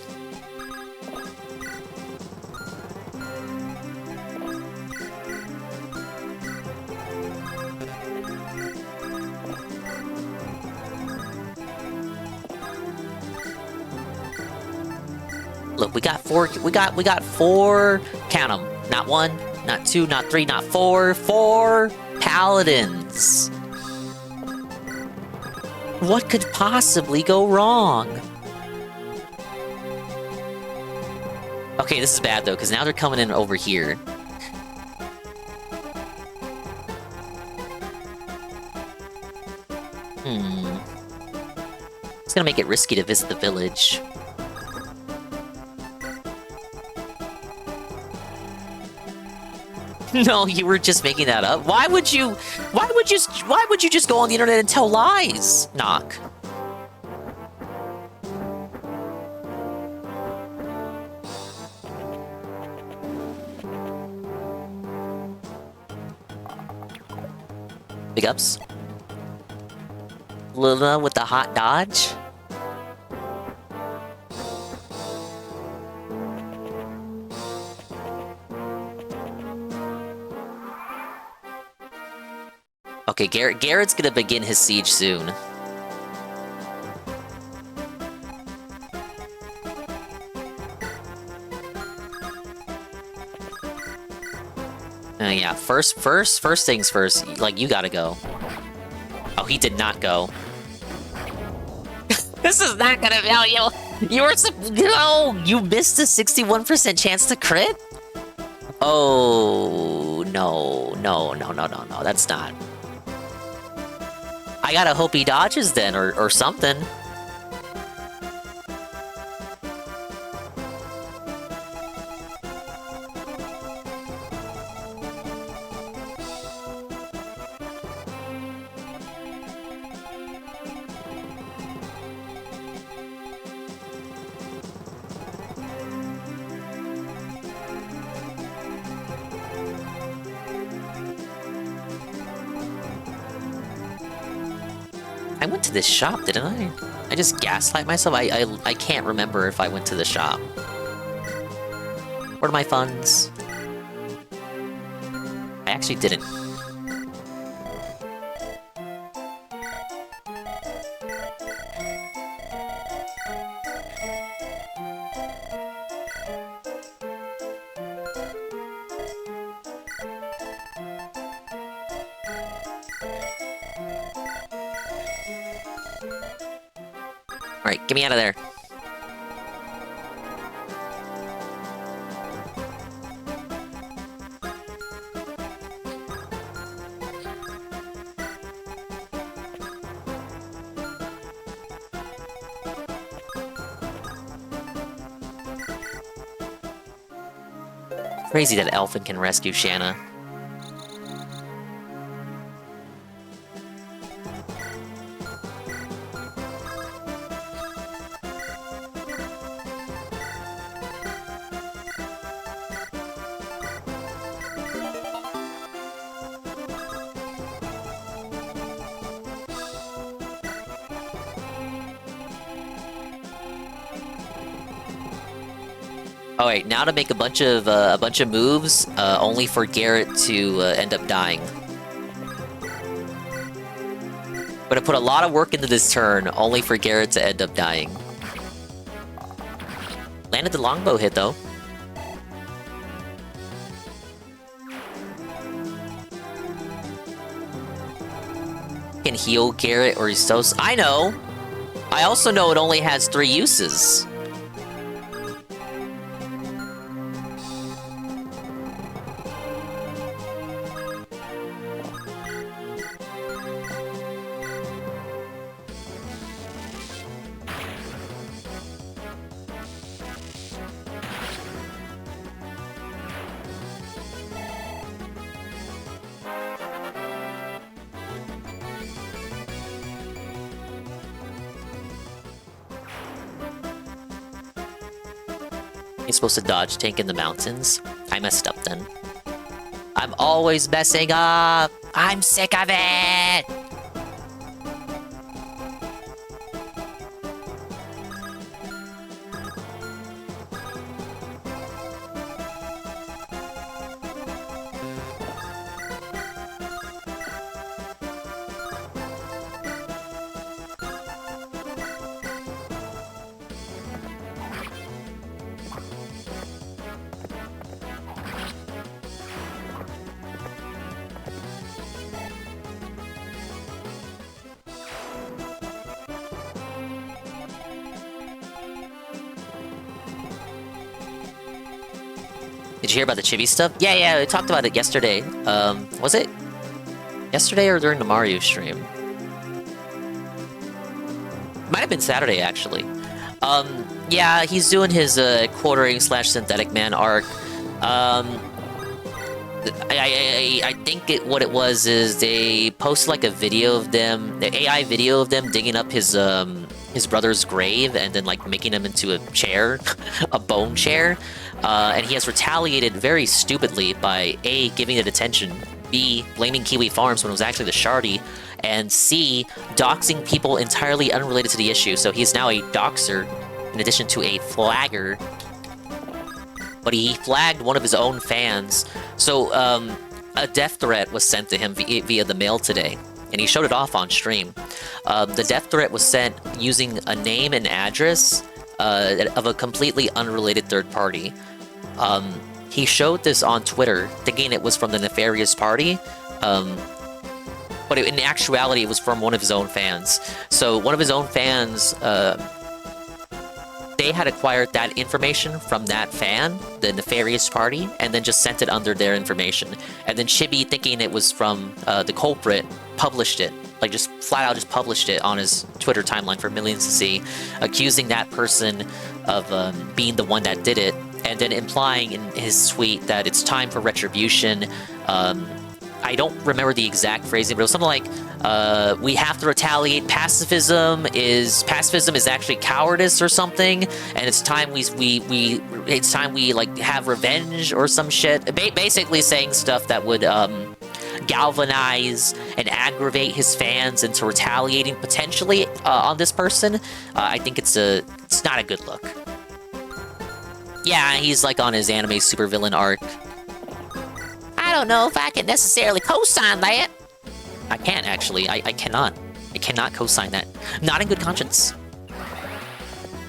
Look, we got four. We got four. Count them. Not one, not two, not three, not four. Four paladins. What could possibly go wrong? Okay, this is bad though, because now they're coming in over here. It's gonna make it risky to visit the village. No, you were just making that up. Why would you just go on the internet and tell lies? Knock. Big ups. Luna with the hot dodge. Okay, Garrett's gonna begin his siege soon. Yeah, first things first. Like, you gotta go. Oh, he did not go. This is not gonna value. You were no, you missed a 61% chance to crit. Oh no, that's not. I gotta hope he dodges then, or something. I went to this shop, didn't I? I just gaslight myself? I can't remember if I went to the shop. Where are my funds? I actually didn't. Alright, get me out of there. Crazy that Elfin can rescue Shanna. Oh wait, now to make a bunch of moves, only for Garrett to end up dying. But I put a lot of work into this turn, only for Garrett to end up dying. Landed the longbow hit though. Can heal Garrett, or he's so. I know. I also know it only has 3 uses. You're supposed to dodge tank in the mountains. I messed up then. I'm always messing up! I'm sick of it! Did you hear about the Chibi stuff? Yeah, we talked about it yesterday. Was it yesterday or during the Mario stream? Might have been Saturday, actually. Yeah, he's doing his quartering / synthetic man arc. I think what it was is they posted like a video of them, the AI video of them digging up his brother's grave and then like making him into a chair, a bone chair. And he has retaliated very stupidly by A, giving it attention, B, blaming Kiwi Farms when it was actually the Shardy, and C, doxing people entirely unrelated to the issue. So he's now a doxer in addition to a flagger. But he flagged one of his own fans. So a death threat was sent to him via the mail today, and he showed it off on stream. The death threat was sent using a name and address of a completely unrelated third party. He showed this on Twitter, thinking it was from the nefarious party, but in actuality, it was from one of his own fans. So one of his own fans, they had acquired that information from that fan, the nefarious party, and then just sent it under their information. And then Chibi, thinking it was from the culprit, published it. Like, just flat out just published it on his Twitter timeline for millions to see, accusing that person of being the one that did it, and then implying in his tweet that it's time for retribution. I don't remember the exact phrasing, but it was something like, we have to retaliate. Pacifism is actually cowardice or something, and it's time we like have revenge or some shit. Basically saying stuff that would galvanize and aggravate his fans into retaliating potentially on this person. I think it's not a good look. Yeah, he's like on his anime supervillain arc. I don't know if I can necessarily co-sign that. I can't, actually. I cannot. I cannot co-sign that. Not in good conscience.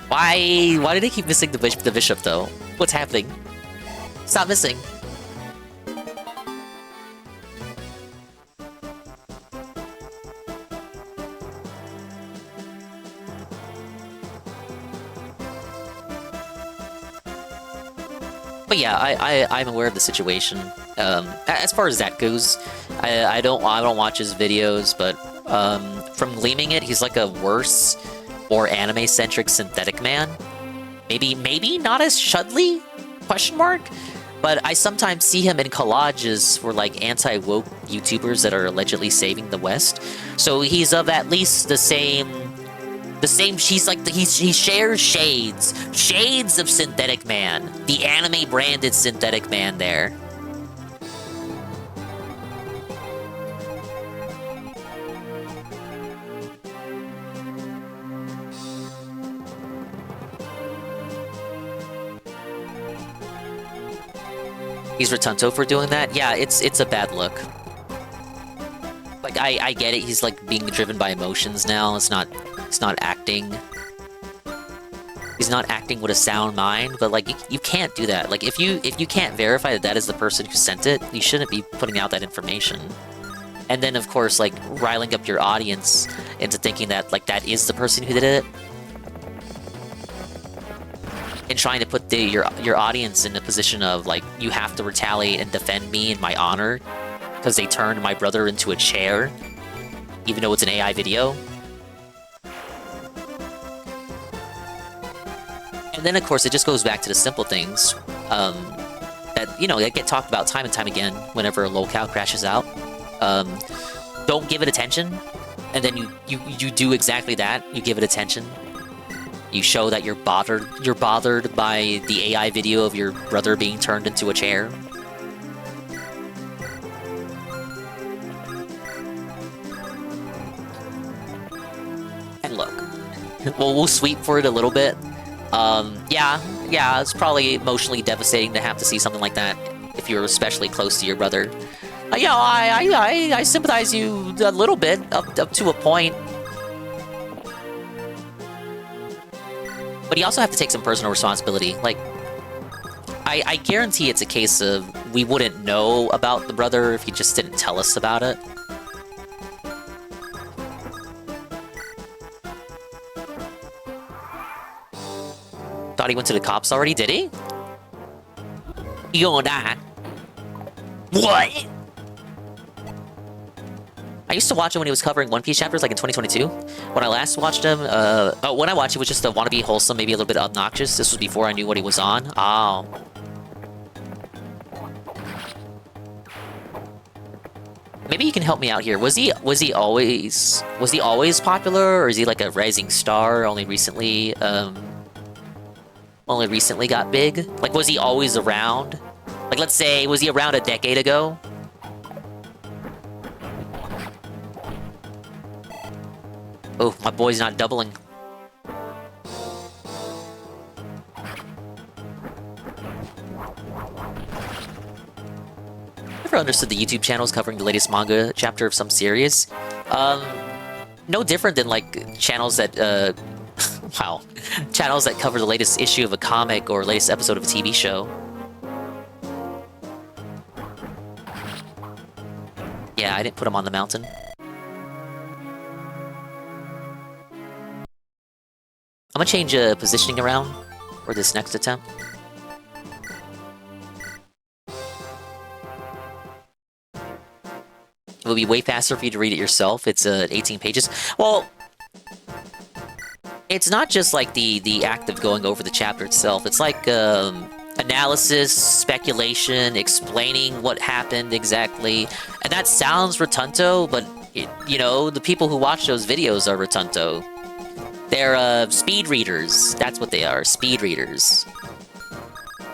Why do they keep missing the bishop, though? What's happening? Stop missing. But yeah, I'm aware of the situation. As far as that goes, I don't watch his videos, but from gleaming it, he's like a worse, more anime-centric synthetic man. Maybe not as Shudley? ? But I sometimes see him in collages for like anti-woke YouTubers that are allegedly saving the West. So he's of at least the same. He's like he shares shades of synthetic man, the anime branded synthetic man there. He's Rotunto for doing that? Yeah, it's a bad look. Like, I get it, he's like being driven by emotions now, it's not acting. He's not acting with a sound mind, but like, you can't do that. Like, if you can't verify that is the person who sent it, you shouldn't be putting out that information. And then, of course, like, riling up your audience into thinking that, like, that is the person who did it. And trying to put your audience in a position of, like, you have to retaliate and defend me and my honor because they turned my brother into a chair, even though it's an AI video. And then, of course, it just goes back to the simple things that, you know, that get talked about time and time again whenever a locale crashes out. Don't give it attention, and then you do exactly that. You give it attention. You show that you're bothered by the AI video of your brother being turned into a chair. And look, we'll sweep for it a little bit. Yeah, it's probably emotionally devastating to have to see something like that if you're especially close to your brother. Yeah, I sympathize you a little bit, up to a point. But you also have to take some personal responsibility. Like, I guarantee it's a case of we wouldn't know about the brother if he just didn't tell us about it. Thought he went to the cops already, did he? You gonna die. What? I used to watch him when he was covering One Piece chapters, like in 2022. When I last watched him, when I watched it was just a wannabe wholesome, maybe a little bit obnoxious. This was before I knew what he was on. Oh. Maybe you can help me out here. Was he always popular, or is he like a rising star? Only recently got big. Like, was he always around? Like, let's say, was he around a decade ago? Oh, my boy's not doubling. Never understood the YouTube channels covering the latest manga chapter of some series. No different than, like, channels that, wow. Channels that cover the latest issue of a comic or latest episode of a TV show. Yeah, I didn't put him on the mountain. I'm gonna change positioning around for this next attempt. It will be way faster for you to read it yourself. It's 18 pages. Well, it's not just like the act of going over the chapter itself. It's like analysis, speculation, explaining what happened exactly. And that sounds rotunto, but you know, the people who watch those videos are rotunto. They're speed readers. That's what they are, speed readers.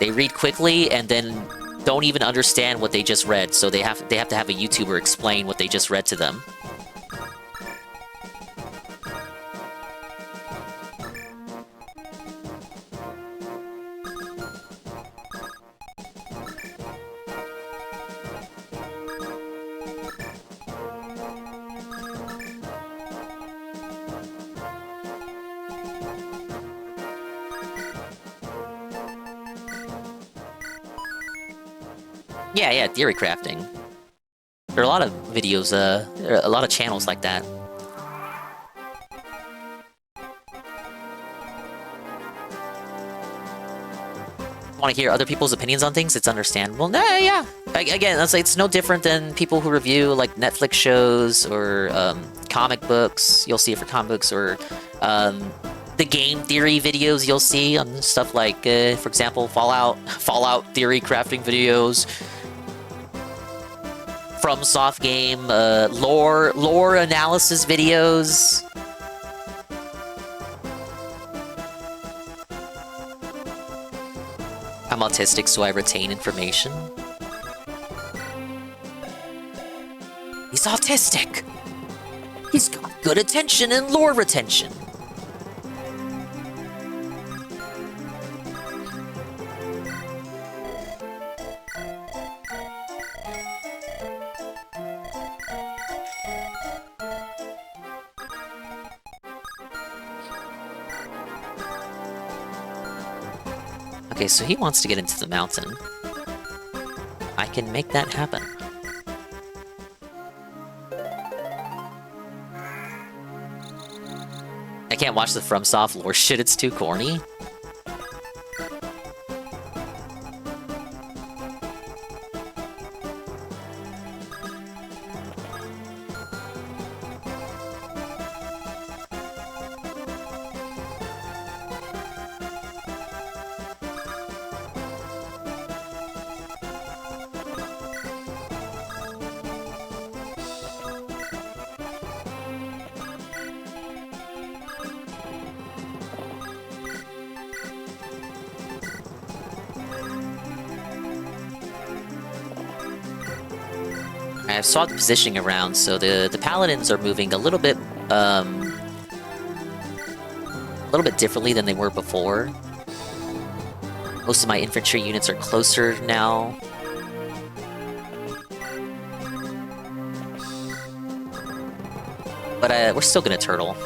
They read quickly and then don't even understand what they just read, so they have to have a YouTuber explain what they just read to them. Yeah, theory crafting. There are a lot of videos, there are a lot of channels like that. Want to hear other people's opinions on things? It's understandable. Nah, yeah. Again, it's no different than people who review like Netflix shows or comic books. You'll see it for comic books, or the game theory videos you'll see on stuff like, for example, Fallout theory crafting videos. From soft game, lore analysis videos. I'm autistic, so I retain information. He's autistic! He's got good attention and lore retention. Okay, so he wants to get into the mountain. I can make that happen. I can't watch the FromSoft lore shit, it's too corny. I've swapped the positioning around, so the paladins are moving a little bit differently than they were before. Most of my infantry units are closer now. But we're still gonna turtle.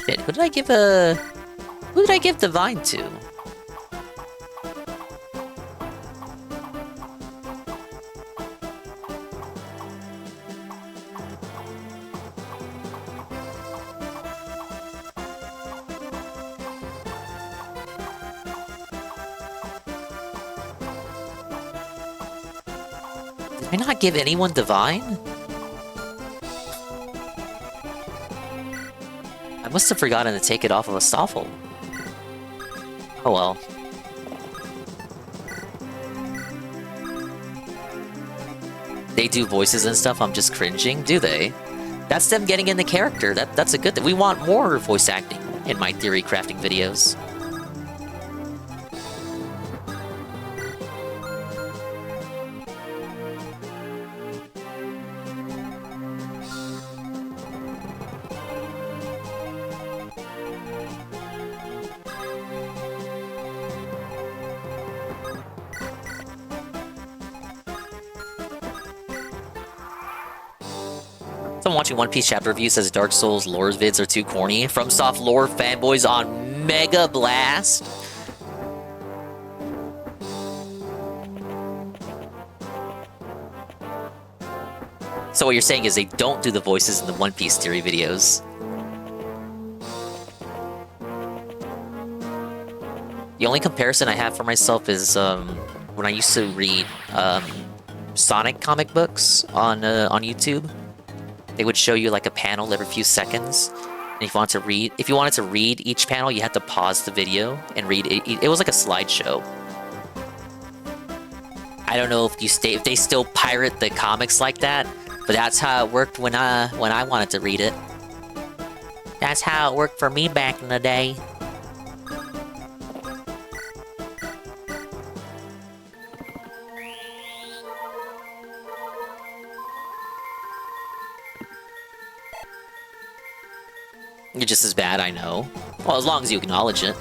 Shit, who did I give the vine to? Did I not give anyone divine? I must have forgotten to take it off of a Stoffel. Oh well. They do voices and stuff, I'm just cringing, do they? That's them getting in the character. That's a good thing. We want more voice acting in my theory crafting videos. Someone watching One Piece chapter review says Dark Souls lore vids are too corny. FromSoft lore fanboys on Mega Blast. So what you're saying is they don't do the voices in the One Piece theory videos. The only comparison I have for myself is when I used to read Sonic comic books on YouTube. They would show you like a panel every few seconds, and if you wanted to read each panel, you had to pause the video and read it. It was like a slideshow. I don't know if they still pirate the comics like that, but that's how it worked when I wanted to read it. That's how it worked for me back in the day. You're just as bad, I know. Well, as long as you acknowledge it.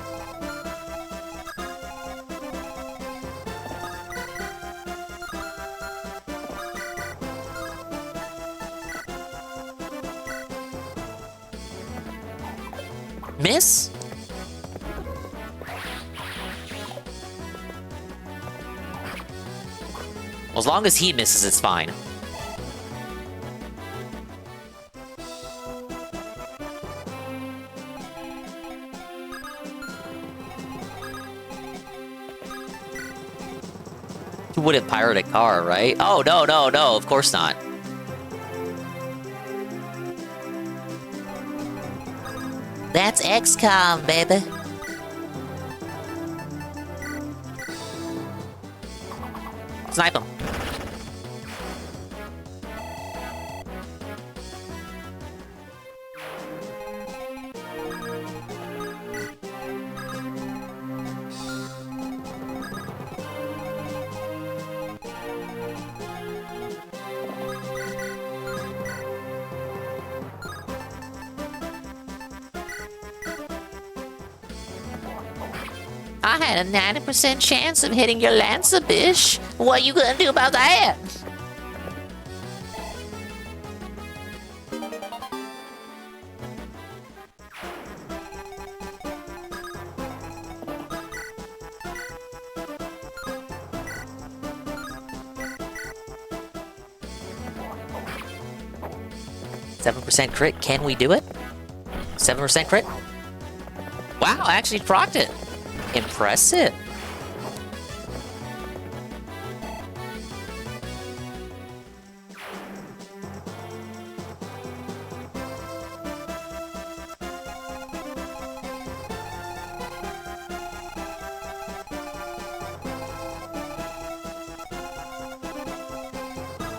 Miss? Well, as long as he misses, it's fine. You wouldn't pirate a car, right? Oh, no, no, no, of course not. That's XCOM, baby. Snipe him. I had a 90% chance of hitting your Lancer, bish. What you gonna do about that? %7 crit. Can we do it? 7% crit? Wow, I actually procced it. Impressive.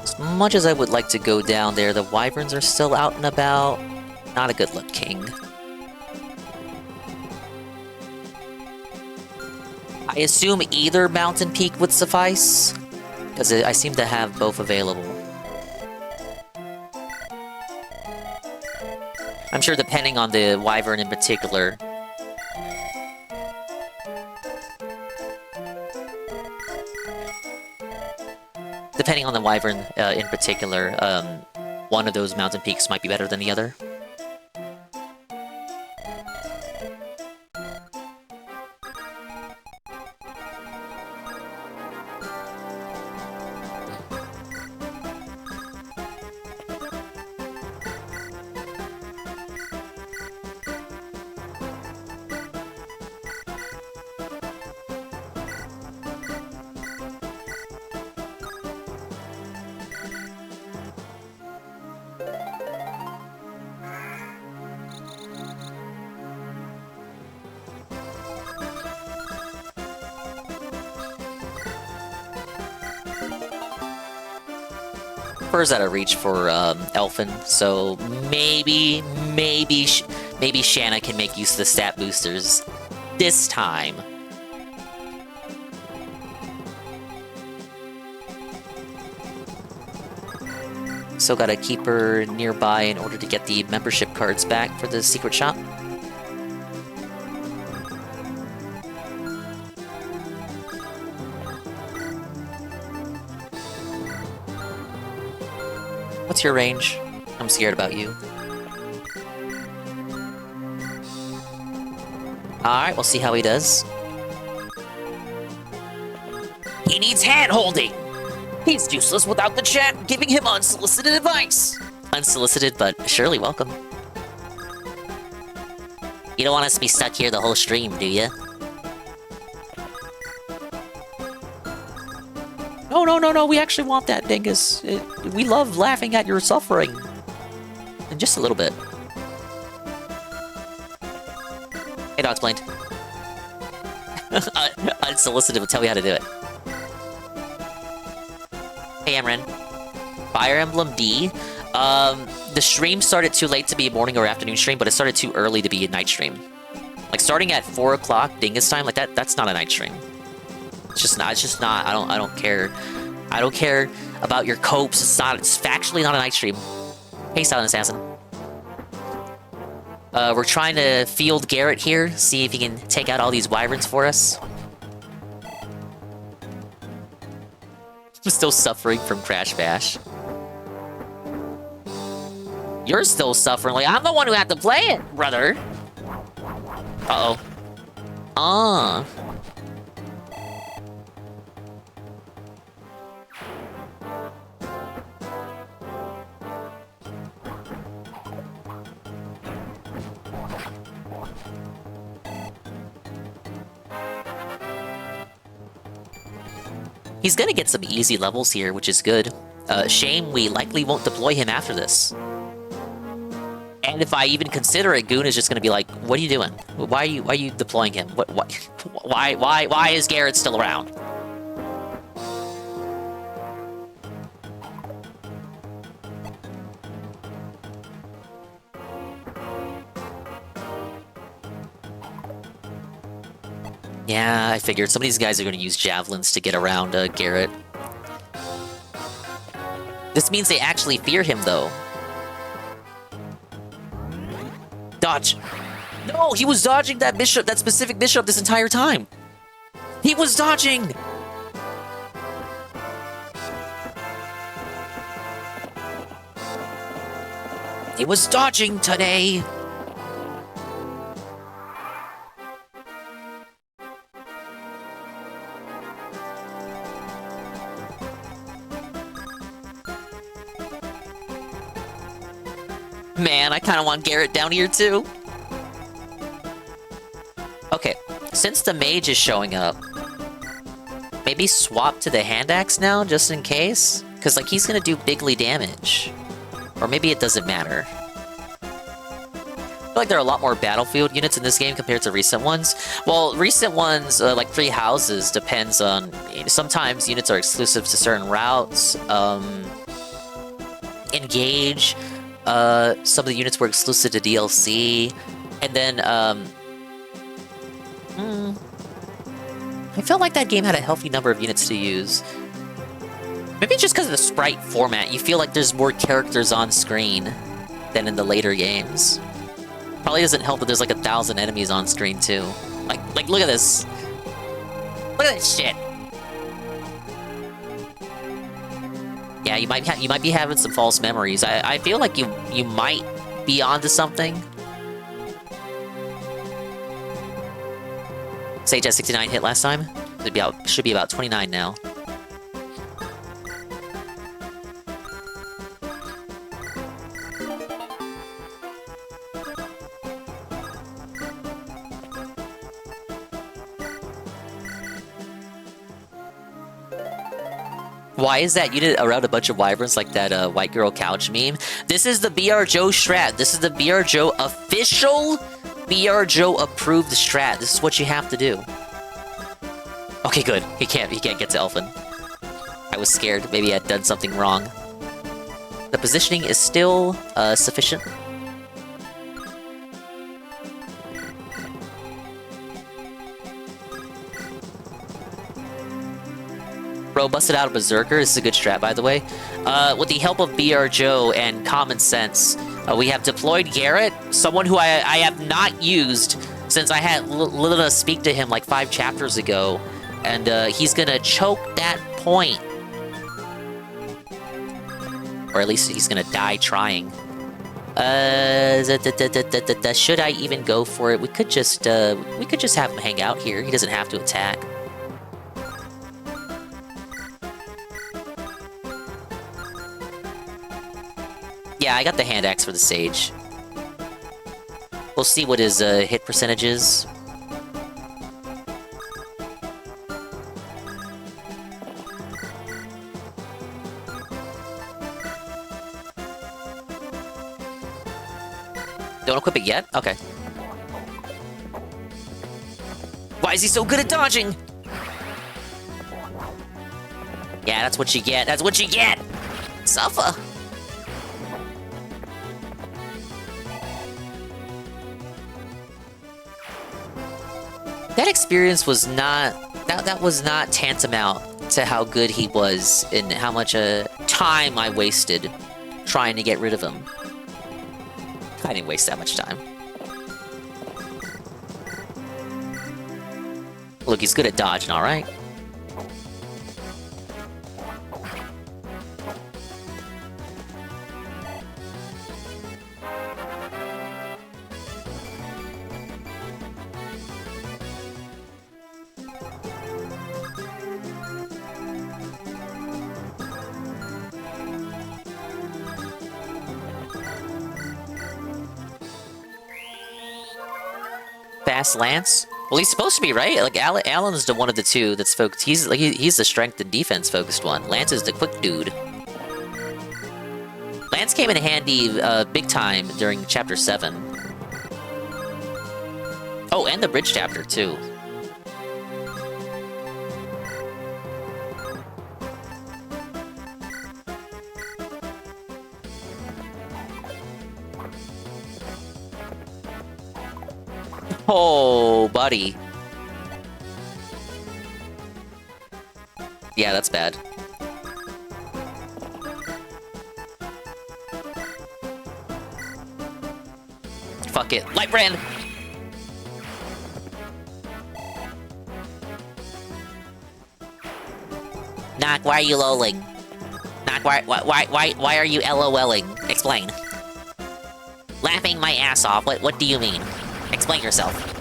As much as I would like to go down there, the wyverns are still out and about. Not a good look, King. I assume either mountain peak would suffice, because I seem to have both available. I'm sure depending on the wyvern in particular. Depending on the wyvern in particular, one of those mountain peaks might be better than the other. Fur's out of reach for Elfin, so maybe Shanna can make use of the stat boosters this time. So gotta keep her nearby in order to get the membership cards back for the secret shop. What's your range? I'm scared about you. Alright, we'll see how he does. He needs hand-holding! He's useless without the chat giving him unsolicited advice! Unsolicited, but surely welcome. You don't want us to be stuck here the whole stream, do you? No, we actually want that, Dingus. We love laughing at your suffering. And just a little bit. Hey, Dog Explained. Unsolicited will tell me how to do it. Hey, Amran. Fire Emblem D. The stream started too late to be a morning or afternoon stream, but it started too early to be a night stream. Like, starting at 4 o'clock Dingus time, like that's not a night stream. It's just not. I don't care. I don't care about your copes. It's factually not a night stream. Hey, Silent Assassin. We're trying to field Garrett here, see if he can take out all these wyverns for us. I'm still suffering from Crash Bash. You're still suffering. Like, I'm the one who had to play it, brother. Uh-oh. He's gonna get some easy levels here, which is good. Shame we likely won't deploy him after this. And if I even consider it, Goon is just gonna be like, "What are you doing? Why are you deploying him? Why is Garrett still around?" Yeah, I figured some of these guys are going to use javelins to get around Garrett. This means they actually fear him, though. Dodge. No, he was dodging that bishop, that specific bishop this entire time. He was dodging! He was dodging today! Man, I kind of want Garrett down here too. Okay, since the mage is showing up, maybe swap to the hand axe now, just in case? Because, like, he's gonna do bigly damage. Or maybe it doesn't matter. I feel like there are a lot more battlefield units in this game compared to recent ones. Well, recent ones, like Three Houses, depends on... Sometimes units are exclusive to certain routes. Engage... some of the units were exclusive to DLC, and then, I felt like that game had a healthy number of units to use. Maybe just because of the sprite format, you feel like there's more characters on screen than in the later games. Probably doesn't help that there's like 1,000 enemies on screen, too. Like, look at this. Look at this shit. Yeah, you might be having some false memories. I feel like you might be onto something. Sage had 69 hit last time. Should be about 29 now. Why is that unit around a bunch of wyverns like that white girl couch meme? This is the BR Joe strat. This is the BR Joe official BR Joe approved strat. This is what you have to do. Okay, good. He can't get to Elfin. I was scared. Maybe I'd done something wrong. The positioning is still sufficient. Bro, busted out a Berserker. This is a good strat, by the way. With the help of BR Joe and Common Sense, we have deployed Garrett, someone who I have not used since I had Lilith speak to him like 5 chapters ago. And he's gonna choke that point. Or at least he's gonna die trying. Should I even go for it? We could just have him hang out here. He doesn't have to attack. Yeah, I got the hand axe for the Sage. We'll see what his hit percentage is. Don't equip it yet? Okay. Why is he so good at dodging? Yeah, that's what you get. That's what you get! Suffer! That experience was not... That was not tantamount to how good he was and how much time I wasted trying to get rid of him. I didn't waste that much time. Look, he's good at dodging, alright? Fast Lance? Well, he's supposed to be, right? Like, Alan's the one of the two that's focused. He's the strength and defense focused one. Lance is the quick dude. Lance came in handy big time during Chapter 7. Oh, and the bridge chapter, too. Oh, buddy. Yeah, that's bad. Fuck it. Light brand! Knock, why are you lolling? Knock, why are you LOLing? Explain. Laughing my ass off. What do you mean? Explain yourself.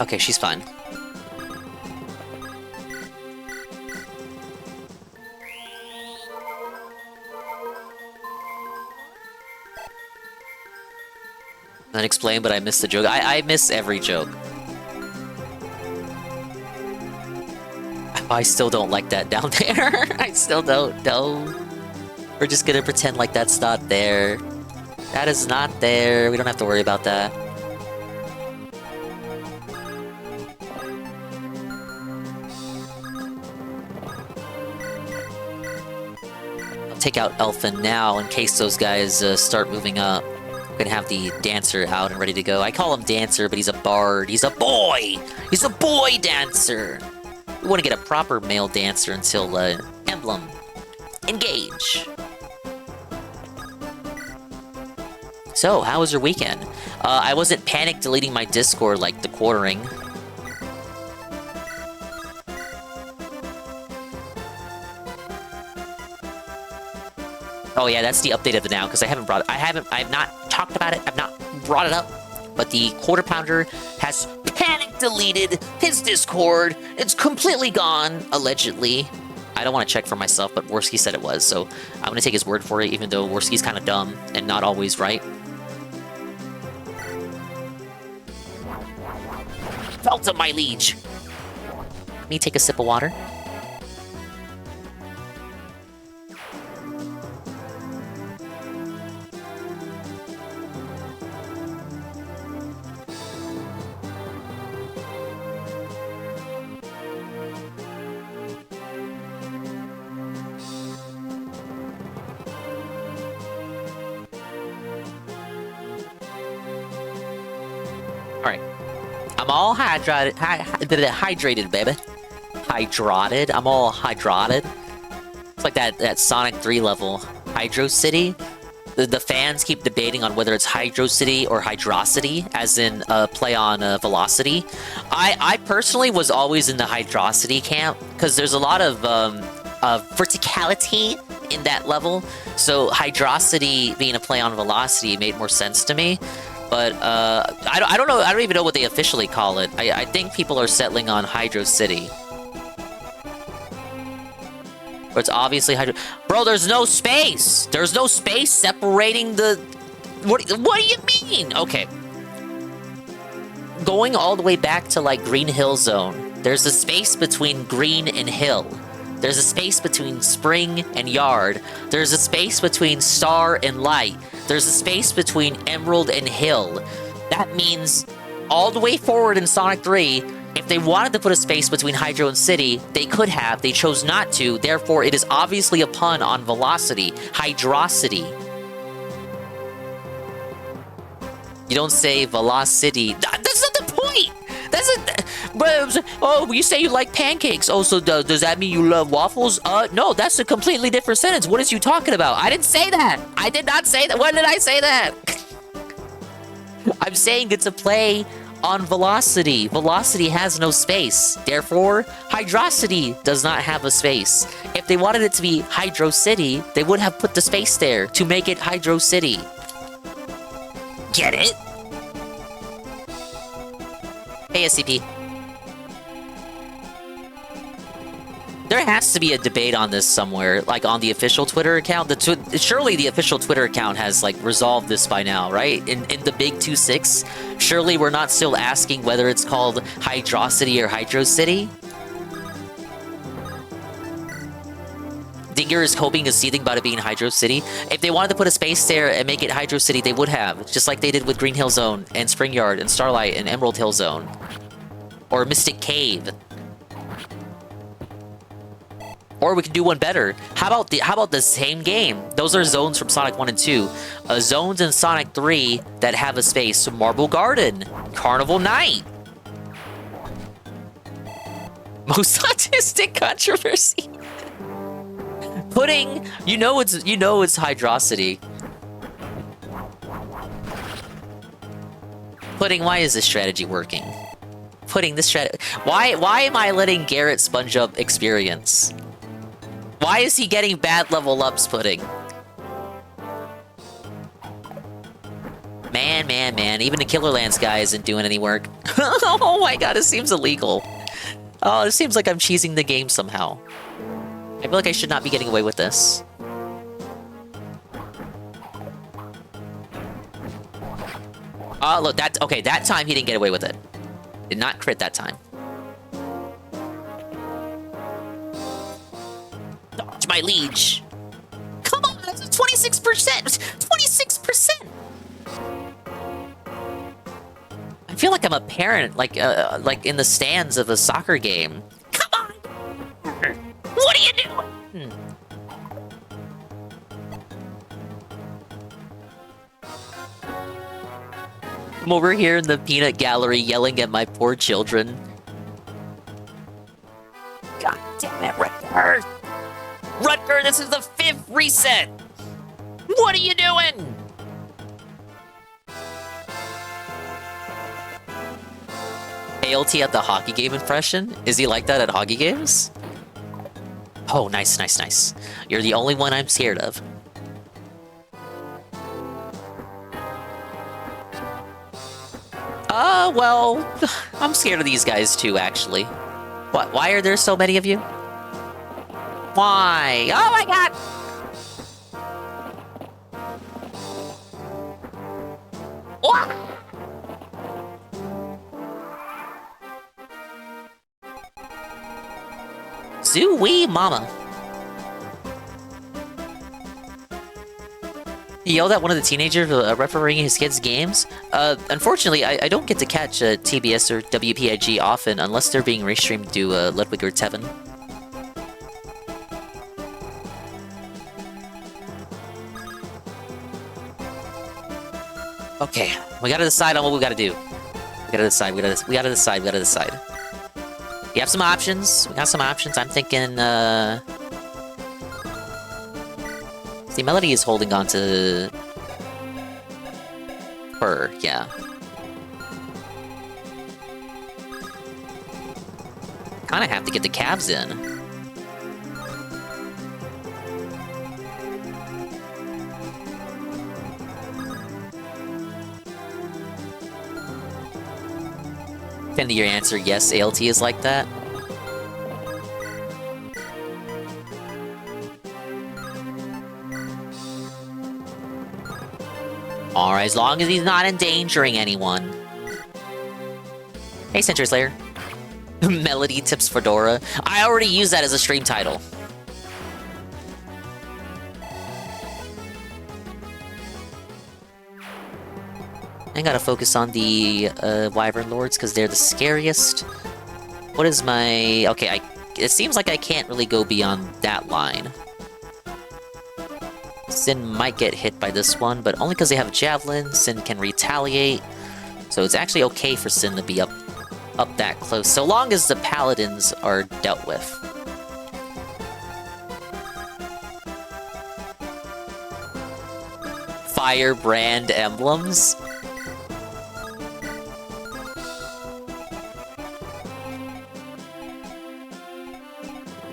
Okay, she's fine. Unexplained, but I missed the joke. I miss every joke. I still don't like that down there. I still don't know. We're just gonna pretend like that's not there. That is not there. We don't have to worry about that. I'll take out Elfin now in case those guys start moving up. We're gonna have the dancer out and ready to go. I call him dancer, but he's a bard. He's a boy! He's a boy dancer! We want to get a proper male dancer until, Emblem. Engage! So, how was your weekend? I wasn't panic deleting my Discord like the quartering. Oh yeah, that's the update of the now, because I have not talked about it, I've not brought it up, but the Quarter Pounder has panic deleted his Discord. It's completely gone, allegedly. I don't want to check for myself, but Worski said it was, so I'm going to take his word for it, even though Worski's kind of dumb and not always right. Felta, my liege! Let me take a sip of water. I'm all hydrated, baby. Hydrated. I'm all hydrated. It's like that Sonic 3 level, Hydro City. The fans keep debating on whether it's Hydro City or Hydrocity, as in play on velocity. I personally was always in the Hydrocity camp because there's a lot of verticality in that level. So Hydrocity being a play on velocity made more sense to me. But I don't know. I don't even know what they officially call it. I think people are settling on Hydro City. But it's obviously Hydro... Bro, there's no space! There's no space separating the... What do you mean? Okay. Going all the way back to, like, Green Hill Zone, there's a space between Green and Hill. There's a space between Spring and Yard. There's a space between Star and Light. There's a space between Emerald and Hill. That means all the way forward in Sonic 3... If they wanted to put a space between Hydro and City, they could have. They chose not to. Therefore, it is obviously a pun on velocity. Hydrocity. You don't say velocity. That's not the point! Oh, you say you like pancakes. Oh, so does that mean you love waffles? No, that's a completely different sentence. What is you talking about? I didn't say that. I did not say that. When did I say that? I'm saying it's a play on velocity. Velocity has no space. Therefore, Hydrocity does not have a space. If they wanted it to be Hydro City, they would have put the space there to make it Hydro City. Get it? Hey, SCP. There has to be a debate on this somewhere, like on the official Twitter account. Surely the official Twitter account has, like, resolved this by now, right? In the big 2.6, surely we're not still asking whether it's called Hydrocity or Hydro City? Dinger is hoping and seething about it being Hydro City. If they wanted to put a space there and make it Hydro City, they would have. Just like they did with Green Hill Zone, and Spring Yard, and Starlight, and Emerald Hill Zone. Or Mystic Cave. Or we can do one better. How about the same game? Those are zones from Sonic 1 and 2. Zones in Sonic 3 that have a space. So Marble Garden, Carnival Night. Most autistic controversy. Pudding, you know it's Hydrocity. Pudding, why is this strategy working? Pudding, this strategy. Why am I letting Garrett sponge up experience? Why is he getting bad level ups, Pudding? Man. Even the Killer Lance guy isn't doing any work. Oh my god, it seems illegal. Oh, it seems like I'm cheesing the game somehow. I feel like I should not be getting away with this. Oh, look, okay, that time he didn't get away with it. Did not crit that time. Dodge my liege. Come on, that's 26%! 26%! I feel like I'm a parent, like in the stands of a soccer game. Come on! What are you doing? I'm over here in the peanut gallery yelling at my poor children. God damn it, Rutger! Rutger, this is the 5th reset! What are you doing? ALT at the hockey game impression? Is he like that at hockey games? Oh, nice. You're the only one I'm scared of. Well, I'm scared of these guys too, actually. What? Why are there so many of you? Why? Oh my god! What? Zoo-wee mama. He yelled at one of the teenagers refereeing his kids' games. Unfortunately, I don't get to catch TBS or WPIG often unless they're being restreamed to Ludwig or Tevin. Okay, we gotta decide on what we gotta do. gotta decide. We gotta decide. We have some options. We got some options. I'm thinking. See, Melody is holding on to her. Yeah. Kind of have to get the calves in. Tend to your answer, yes, ALT is like that. Alright, as long as he's not endangering anyone. Hey, Sentry Slayer. Melody tips Fedora. I already used that as a stream title. I gotta focus on the Wyvern Lords because they're the scariest. What is my... Okay, it seems like I can't really go beyond that line. Sin might get hit by this one, but only because they have Javelin. Sin can retaliate. So it's actually okay for Sin to be up that close, so long as the Paladins are dealt with. Firebrand emblems?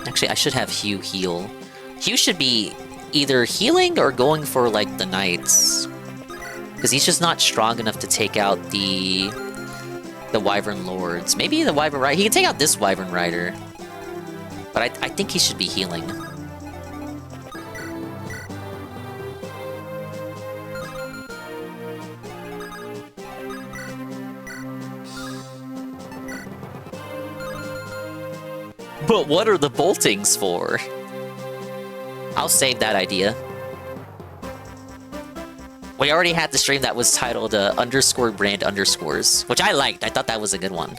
Actually, I should have Hugh heal. Hugh should be either healing or going for, like, the Knights. Because he's just not strong enough to take out the Wyvern Lords. Maybe the Wyvern Rider. He can take out this Wyvern Rider. But I think he should be healing. But what are the boltings for? I'll save that idea. We already had the stream that was titled underscore brand underscores, which I liked. I thought that was a good one.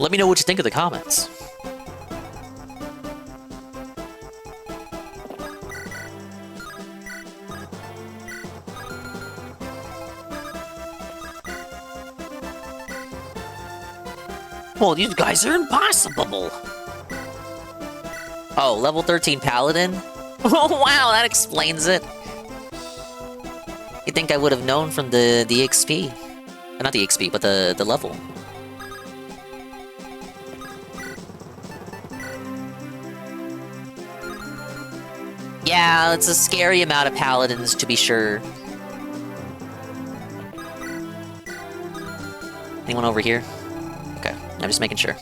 Let me know what you think in the comments. Well, you guys are impossible. Oh, level 13 Paladin? Oh, wow, that explains it. You'd think I would have known from the XP. Not the XP, but the level. Yeah, it's a scary amount of Paladins, to be sure. Anyone over here? Okay, I'm just making sure.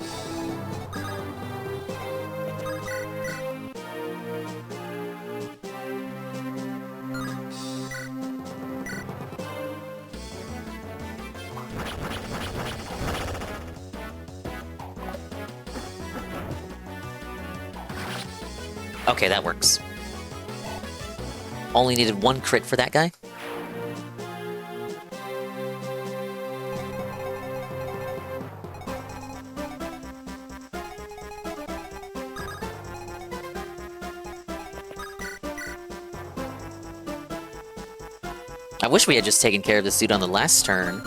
Okay, that works. Only needed one crit for that guy. I wish we had just taken care of this dude on the last turn.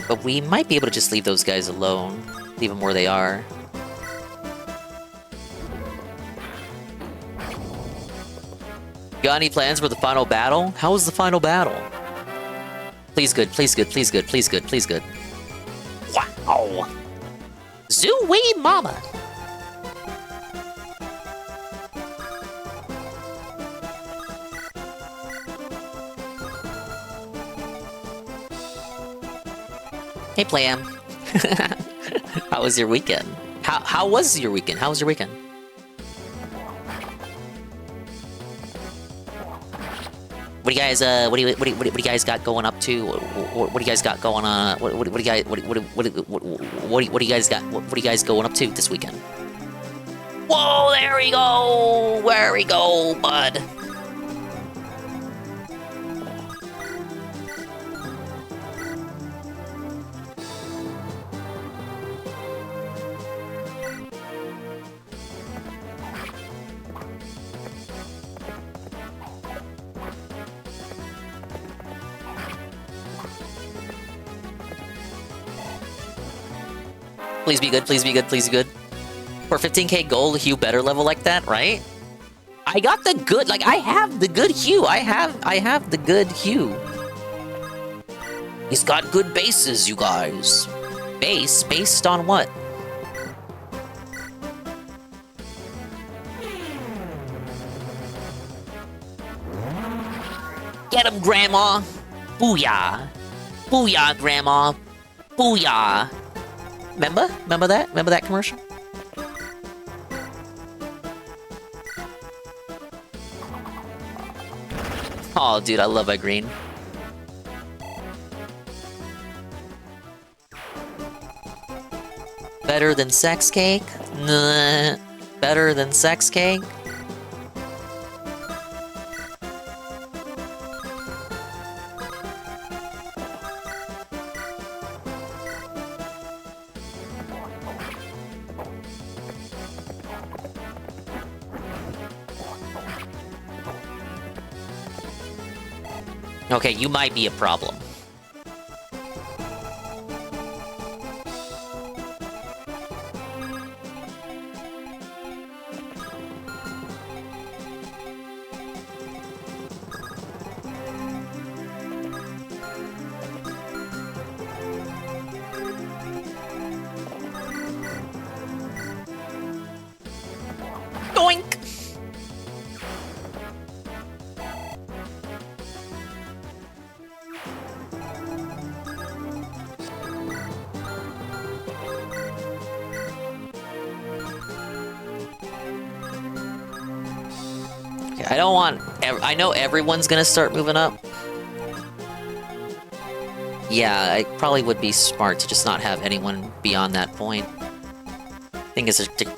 But we might be able to just leave those guys alone. Leave them where they are. Got any plans for the final battle? How was the final battle? Please good, please good, please good, please good, please good. Wow! Zoo-wee mama! Hey, Plam. How was your weekend? How was your weekend? How was your weekend? What do you guys what do you guys got going up to? What do you guys got going on? What do you guys what do you guys going up to this weekend? Whoa, there we go. There we go, bud. Please be good, please be good, please be good. For 15k gold, Hugh better level like that, right? I got the good, like, I have the good Hugh. I have the good Hugh. He's got good bases, you guys. Base? Based on what? Get him, Grandma! Booyah! Booyah, Grandma! Booyah! Remember? Remember that? Remember that commercial? Oh, dude, I love my green. Better than sex cake? Nah. Better than sex cake? Okay, you might be a problem. Doink! I don't want... I know everyone's gonna start moving up. Yeah, it probably would be smart to just not have anyone beyond that point. Thing is, they're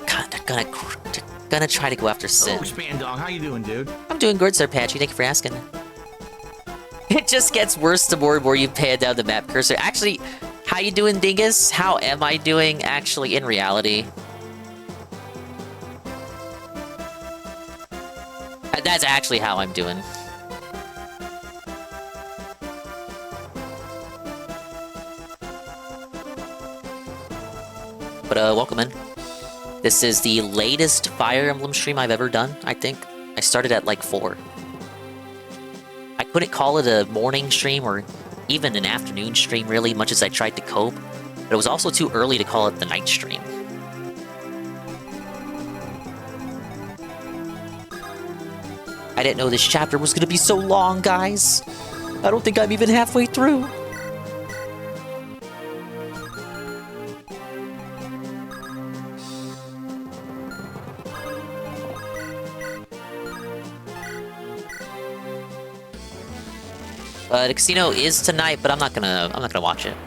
gonna try to go after Sin. Oh, Span Dog, how you doing, dude? I'm doing good, Sir Patchy. Thank you for asking. It just gets worse the more you pan down the map cursor. Actually, how you doing, Dingus? How am I doing, actually, in reality? That's actually how I'm doing. But, welcome in. This is the latest Fire Emblem stream I've ever done, I think. I started at, like, 4. I couldn't call it a morning stream or even an afternoon stream, really, much as I tried to cope. But it was also too early to call it the night stream. I didn't know this chapter was gonna be so long, guys. I don't think I'm even halfway through. The casino is tonight, but I'm not gonna watch it.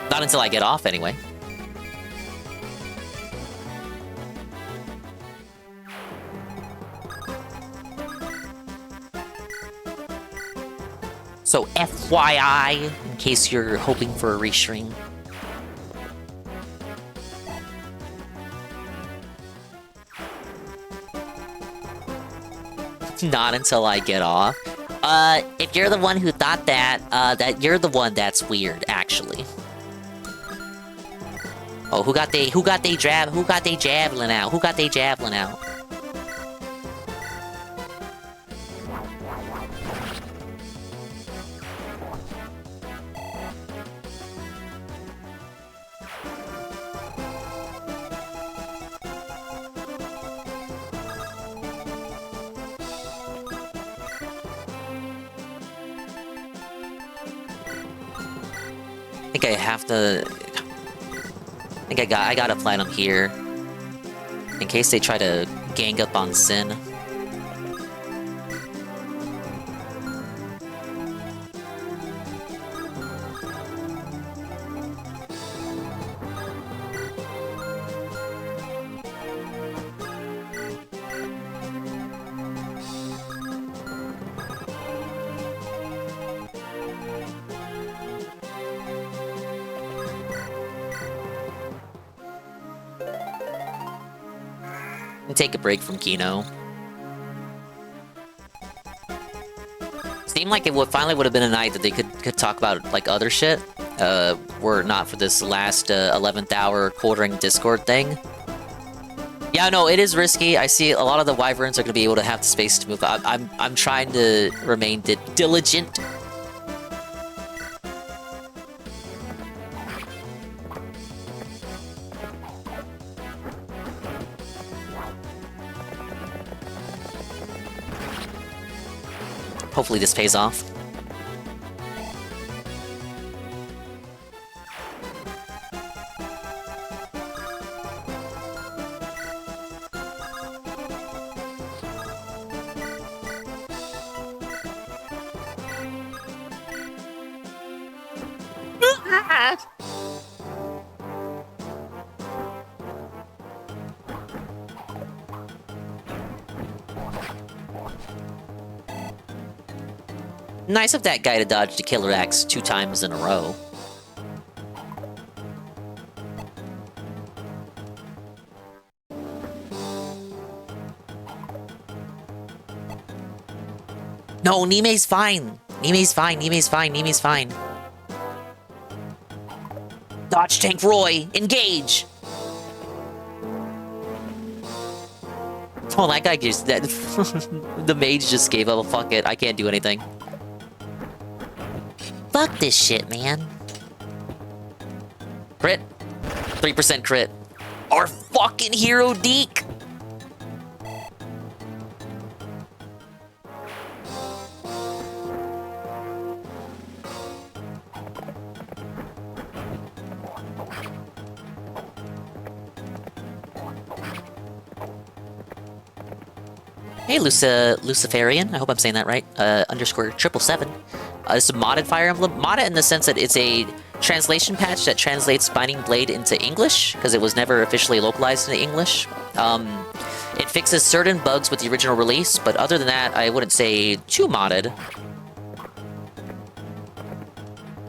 Not until I get off, anyway. So FYI, in case you're hoping for a restream. Not until I get off. If you're the one who thought that, that you're the one that's weird, actually. Oh, who got they javelin out? Who got they javelin out? I think I have to... I think I gotta plant them here. In case they try to gang up on Sin. Take a break from Kino. Seemed like it finally would have been a night that they could talk about like other shit, were it not for this last 11th hour quartering Discord thing. Yeah, no, it is risky. I see a lot of the wyverns are going to be able to have the space to move. I'm trying to remain diligent. Hopefully this pays off. Nice of that guy to dodge the killer axe 2 times in a row. No, Nime's fine. Nime's fine, Nime's fine, Nime's fine. Dodge Tank Roy, engage! Oh, that guy just... that the mage just gave up. Fuck it, I can't do anything. Fuck this shit, man. Crit. 3% crit. Our fucking hero Deke! Hey, Luciferian. I hope I'm saying that right. Underscore 777. This is modded Fire Emblem. Modded in the sense that it's a translation patch that translates Binding Blade into English, because it was never officially localized into English. It fixes certain bugs with the original release, but other than that, I wouldn't say too modded.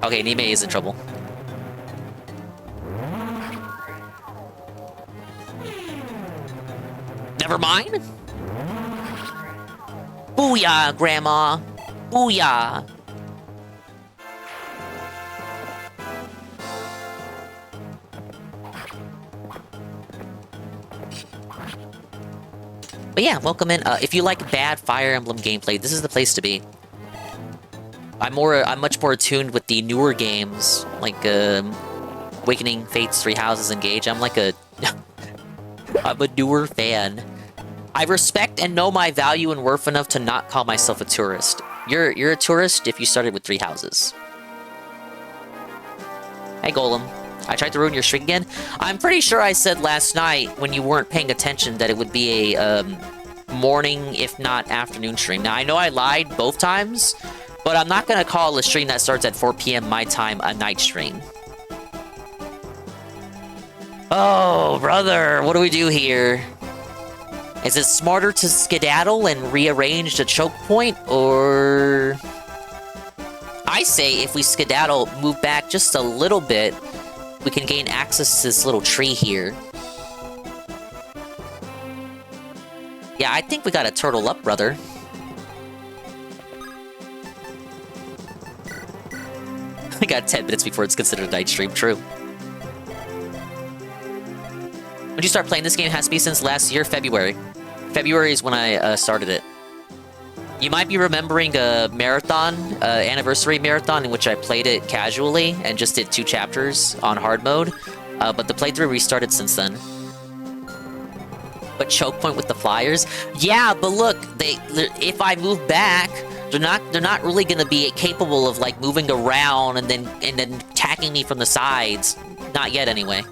Okay, Nime is in trouble. Never mind. Booyah, Grandma! Booyah! But yeah, welcome in. If you like bad Fire Emblem gameplay, this is the place to be. I'm much more attuned with the newer games, like Awakening, Fates, Three Houses, Engage. I'm like a... I'm a newer fan. I respect and know my value and worth enough to not call myself a tourist. You're a tourist if you started with 3 houses. Hey, Golem. I tried to ruin your streak again. I'm pretty sure I said last night, when you weren't paying attention, that it would be a morning, if not afternoon stream. Now, I know I lied both times, but I'm not going to call a stream that starts at 4 p.m. my time a night stream. Oh, brother. What do we do here? Is it smarter to skedaddle and rearrange the choke point, or... I say if we skedaddle, move back just a little bit, we can gain access to this little tree here. Yeah, I think we gotta turtle up, brother. We got 10 minutes before it's considered a night stream, true. When did you start playing this game? It has to be since last year, February. February is when I started it. You might be remembering a marathon, anniversary marathon, in which I played it casually and just did 2 chapters on hard mode. But the playthrough restarted since then. But choke point with the flyers? Yeah, but look, if I move back, they're not really gonna be capable of like moving around and then attacking me from the sides. Not yet, anyway.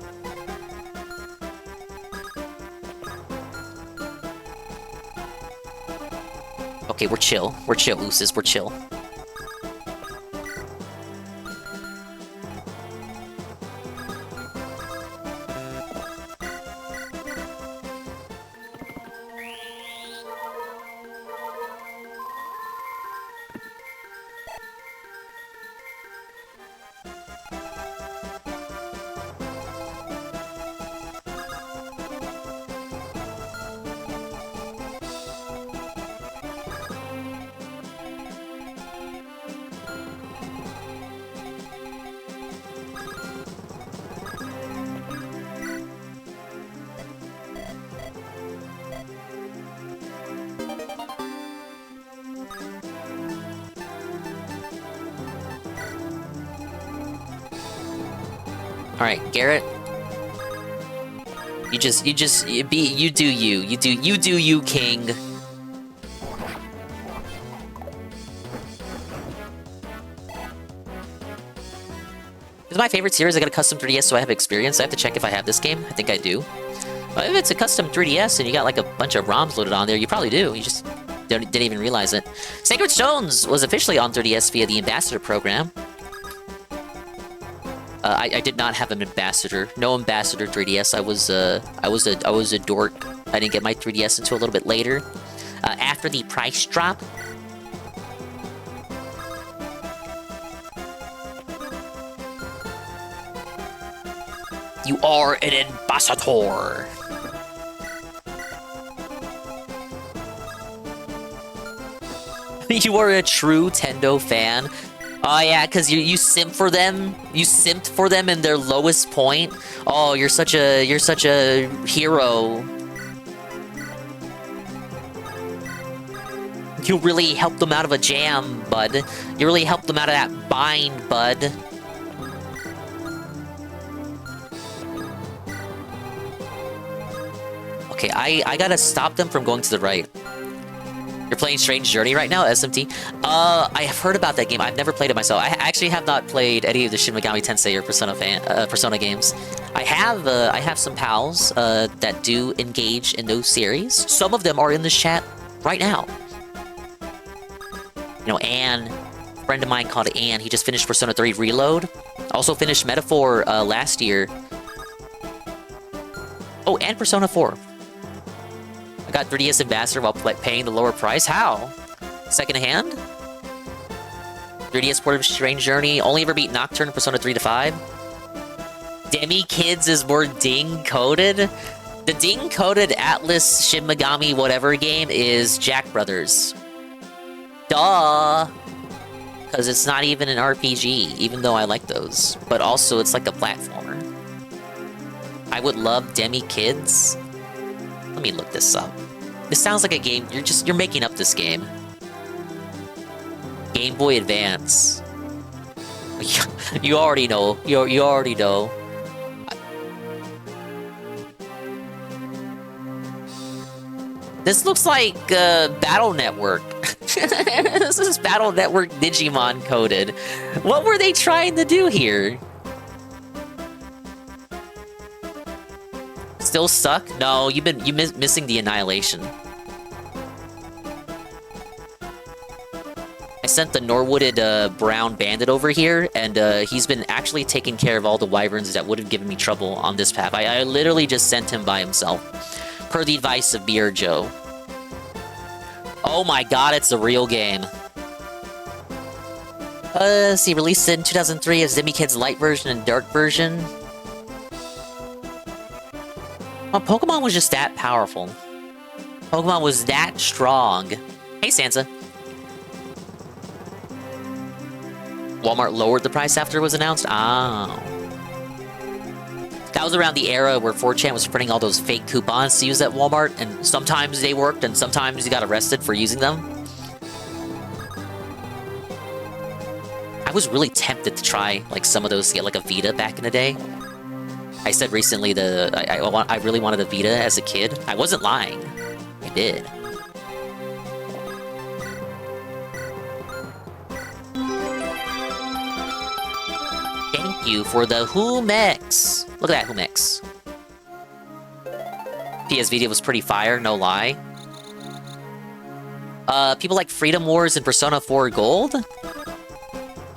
Okay, we're chill. We're chill, Usis. We're chill. Alright, Garrett. You do you, King. This is my favorite series. I got a custom 3DS, so I have experience. I have to check if I have this game. I think I do. But if it's a custom 3DS and you got like a bunch of ROMs loaded on there, you probably do. You just didn't even realize it. Sacred Stones was officially on 3DS via the Ambassador program. I did not have an ambassador. No ambassador 3DS. I was a dork. I didn't get my 3DS until a little bit later. After the price drop. You are an ambassador. You are a true Tendo fan. Oh yeah, because you simp for them. You simped for them in their lowest point. Oh, you're such a hero. You really helped them out of a jam, bud. You really helped them out of that bind, bud. Okay, I gotta stop them from going to the right. You're playing Strange Journey right now, SMT? I have heard about that game. I've never played it myself. I actually have not played any of the Shin Megami Tensei or Persona games. I have some pals that do engage in those series. Some of them are in this chat right now. You know, Anne, a friend of mine called Anne. He just finished Persona 3 Reload. Also finished Metaphor last year. Oh, and Persona 4. I got 3DS Ambassador while paying the lower price. How? Secondhand? 3DS port of Strange Journey. Only ever beat Nocturne, Persona 3 to 5. Demi Kids is more ding-coded. The ding-coded Atlas Shin Megami whatever game is Jack Brothers. Duh! Because it's not even an RPG, even though I like those. But also, it's like a platformer. I would love Demi Kids. Let me look this up. This sounds like a game. You're making up this game. Game Boy Advance. You already know. You already know. This looks like Battle Network. This is Battle Network Digimon coded. What were they trying to do here? Still stuck? No, you missing the Annihilation. I sent the Norwooded Brown Bandit over here, and he's been actually taking care of all the wyverns that would have given me trouble on this path. I literally just sent him by himself, per the advice of Beer Joe. Oh my god, it's a real game. Let's see, released in 2003 as Demi Kids Light version and Dark version. Well, Pokemon was just that powerful. Pokemon was that strong. Hey, Sansa. Walmart lowered the price after it was announced? Oh. That was around the era where 4chan was printing all those fake coupons to use at Walmart, and sometimes they worked, and sometimes you got arrested for using them. I was really tempted to try, like, some of those to get, like, a Vita back in the day. I said recently I really wanted a Vita as a kid. I wasn't lying. I did. Thank you for the Humex. Look at that Humex. PS Vita was pretty fire, no lie. People like Freedom Wars and Persona 4 Gold?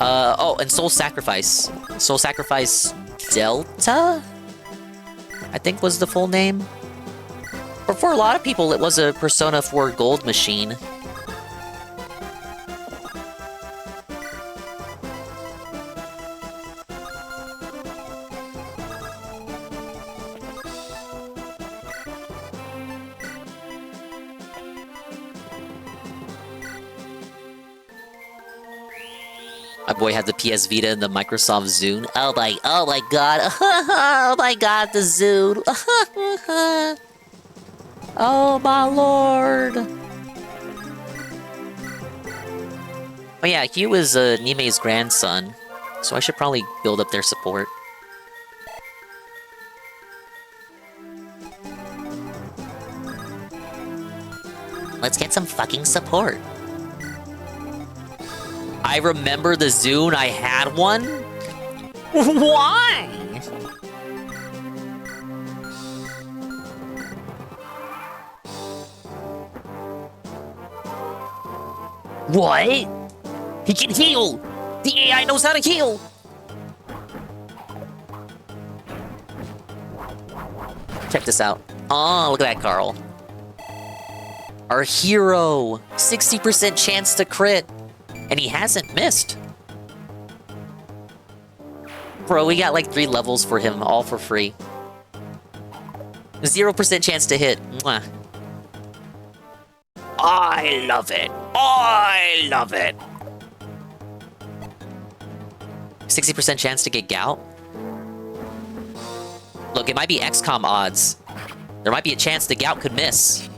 Oh, and Soul Sacrifice. Soul Sacrifice Delta? I think was the full name. But for a lot of people, it was a Persona 4 Gold machine. My boy had the PS Vita and the Microsoft Zune. Oh my god. Oh my god, the Zune. Oh my lord. Oh yeah, Hugh is Nime's grandson, so I should probably build up their support. Let's get some fucking support. I remember the Zune. I had one. Why? What? He can heal! The AI knows how to heal! Check this out. Oh, look at that, Carl. Our hero! 60% chance to crit! And he hasn't missed. Bro, we got like 3 levels for him, all for free. 0% chance to hit. Mwah. I love it. I love it. 60% chance to get gout? Look, it might be XCOM odds. There might be a chance the gout could miss.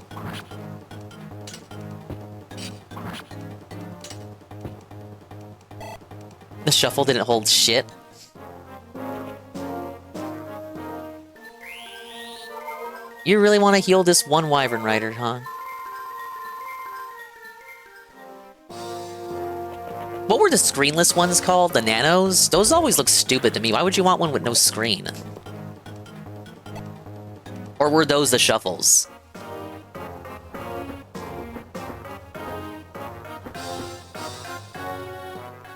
The shuffle didn't hold shit. You really want to heal this one Wyvern Rider, huh? What were the screenless ones called? The Nanos? Those always look stupid to me. Why would you want one with no screen? Or were those the shuffles?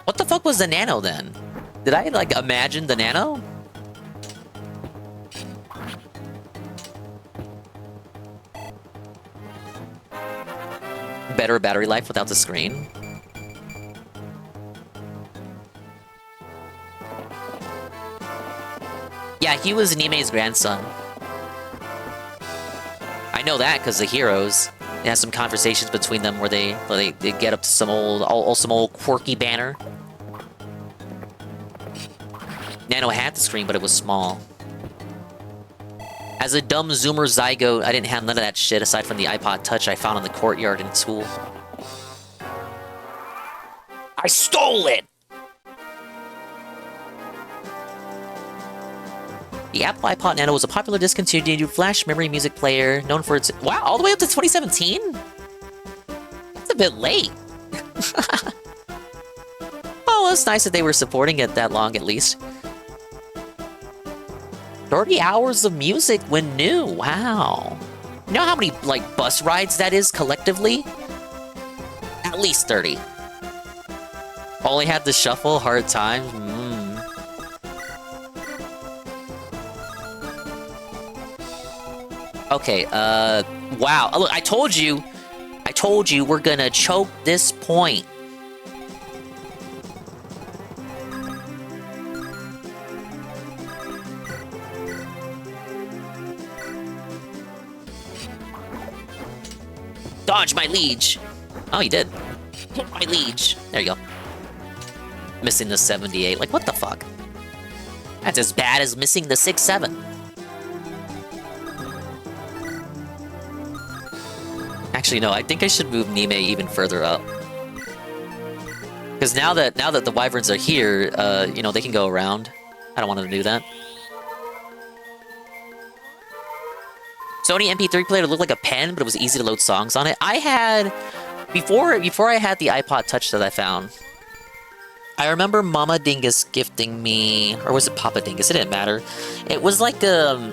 What the fuck was the Nano then? Did I, like, imagine the Nano? Better battery life without the screen? Yeah, he was Nime's grandson. I know that because the heroes. It has some conversations between them where they get up to some old quirky banner. Nano had the screen, but it was small. As a dumb Zoomer zygote, I didn't have none of that shit aside from the iPod Touch I found in the courtyard in school. I stole it! The Apple iPod Nano was a popular discontinued flash memory music player known for its... Wow, all the way up to 2017? That's a bit late. Oh, it's nice that they were supporting it that long, at least. 30 hours of music when new. Wow. You know how many, like, bus rides that is collectively? At least 30. Only had the shuffle, hard times. Okay, wow. Look, I told you we're gonna choke this point. Dodge my liege. Oh, you did. Hit my liege. There you go. Missing the 78. Like, what the fuck? That's as bad as missing the 6-7. Actually, no, I think I should move Nime even further up. Because now that the Wyverns are here, you know, they can go around. I don't want them to do that. Sony MP3 player looked like a pen, but it was easy to load songs on it. I had... Before I had the iPod Touch that I found, I remember Mama Dingus gifting me... Or was it Papa Dingus? It didn't matter. It was like a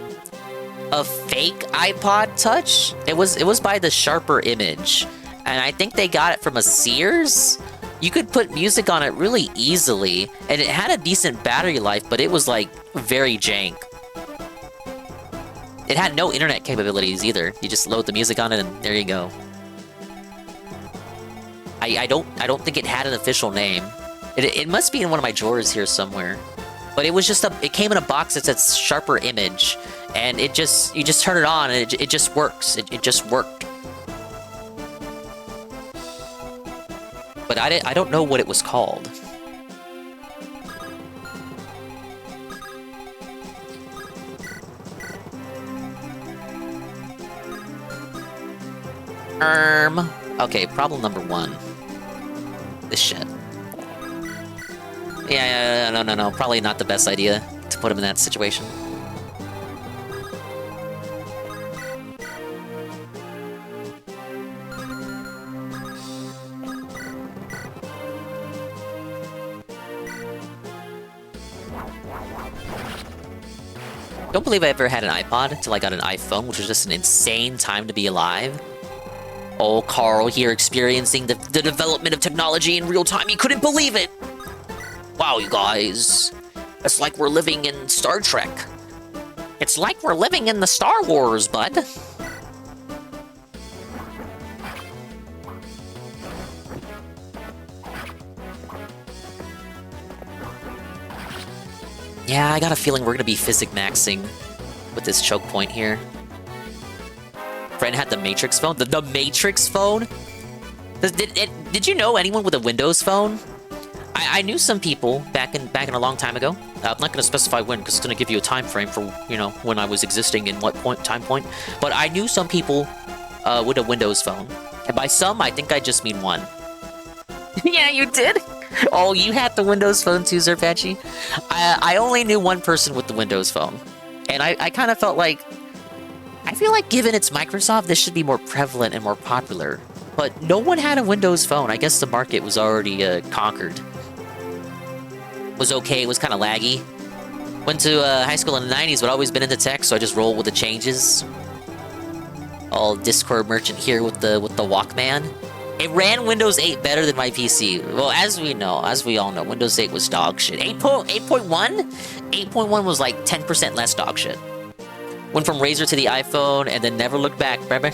fake iPod Touch. It was by the Sharper Image. And I think they got it from a Sears. You could put music on it really easily. And it had a decent battery life, but it was like very jank. It had no internet capabilities either. You just load the music on it and there you go. I don't think it had an official name. It must be in one of my drawers here somewhere. But it was just it came in a box that said Sharper Image. And you just turn it on and it just works. It just worked. But I don't know what it was called. Okay, problem number 1. This shit. Yeah, no. Probably not the best idea to put him in that situation. Don't believe I ever had an iPod until I got an iPhone, which was just an insane time to be alive. Oh, Carl here experiencing the development of technology in real time. He couldn't believe it. Wow, you guys. It's like we're living in Star Trek. It's like we're living in the Star Wars, bud. Yeah, I got a feeling we're gonna be physic maxing with this choke point here. Friend had the Matrix phone? The Matrix phone? Did you know anyone with a Windows phone? I knew some people back in a long time ago. I'm not gonna specify when because it's gonna give you a time frame for, you know, when I was existing in what time point. But I knew some people with a Windows phone. And by some, I think I just mean one. Yeah, you did? Oh, you had the Windows phone too, Zerpachi? I only knew one person with the Windows phone. And I kind of felt like... I feel like given it's Microsoft, this should be more prevalent and more popular. But no one had a Windows phone. I guess the market was already conquered. Was okay, it was kind of laggy. Went to high school in the 90s, but always been into tech, so I just roll with the changes. All Discord merchant here with the Walkman. It ran Windows 8 better than my PC. Well, as we all know, Windows 8 was dog shit. 8.1? 8.1 was like 10% less dog shit. Went from Razer to the iPhone and then never looked back, remember?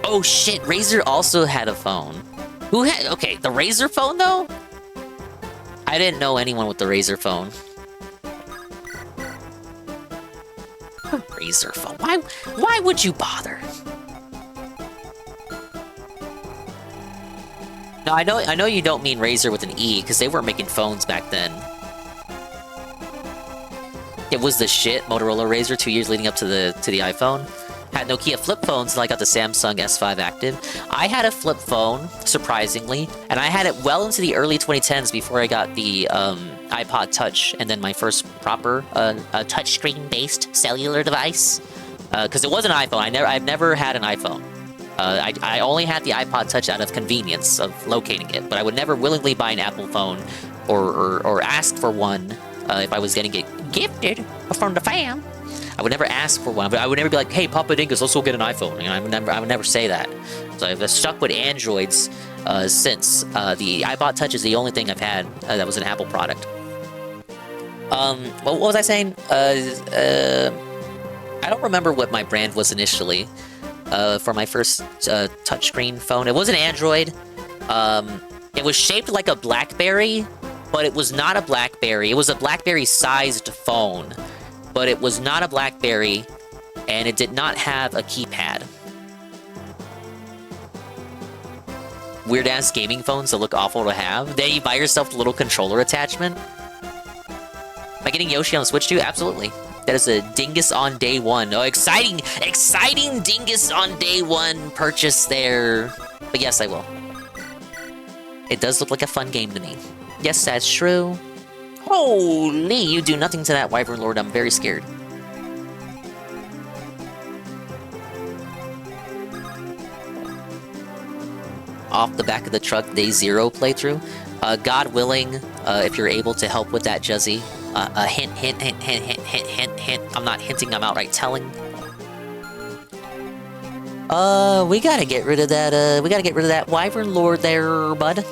Oh shit, Razer also had a phone. Who had... Okay, the Razer phone though? I didn't know anyone with the Razer phone. Razer phone. Why would you bother? No, I know you don't mean Razer with an E, because they weren't making phones back then. It was the shit, Motorola Razer, 2 years leading up to the iPhone. Had Nokia flip phones until I got the Samsung S5 Active. I had a flip phone, surprisingly, and I had it well into the early 2010s before I got the iPod Touch, and then my first proper touchscreen-based cellular device. Because it was an iPhone. I've never had an iPhone. I only had the iPod Touch out of convenience of locating it, but I would never willingly buy an Apple phone or ask for one if I was getting it gifted from the fam. I would never ask for one, but I would never be like, "Hey, Papa Dingus, let's go get an iPhone." You know, I would never say that. So I've stuck with Androids since. The iPod Touch is the only thing I've had that was an Apple product. What was I saying? I don't remember what my brand was initially. For my first touchscreen phone. It was an Android. It was shaped like a BlackBerry, but it was not a BlackBerry. It was a BlackBerry-sized phone, but it was not a BlackBerry, and it did not have a keypad. Weird-ass gaming phones that look awful to have. Then you buy yourself the little controller attachment. Am I getting Yoshi on the Switch too? Absolutely. That is a Dingus on day one. Oh, exciting Dingus on day one purchase there. But yes, I will. It does look like a fun game to me. Yes, that's true. Holy, you do nothing to that Wyvern Lord. I'm very scared. Off the back of the truck, day 0 playthrough. God willing, if you're able to help with that, Juzzy. Hint, hint, hint, hint, hint, hint, hint, hint. I'm not hinting, I'm outright telling. We gotta get rid of that, Wyvern Lord there, bud.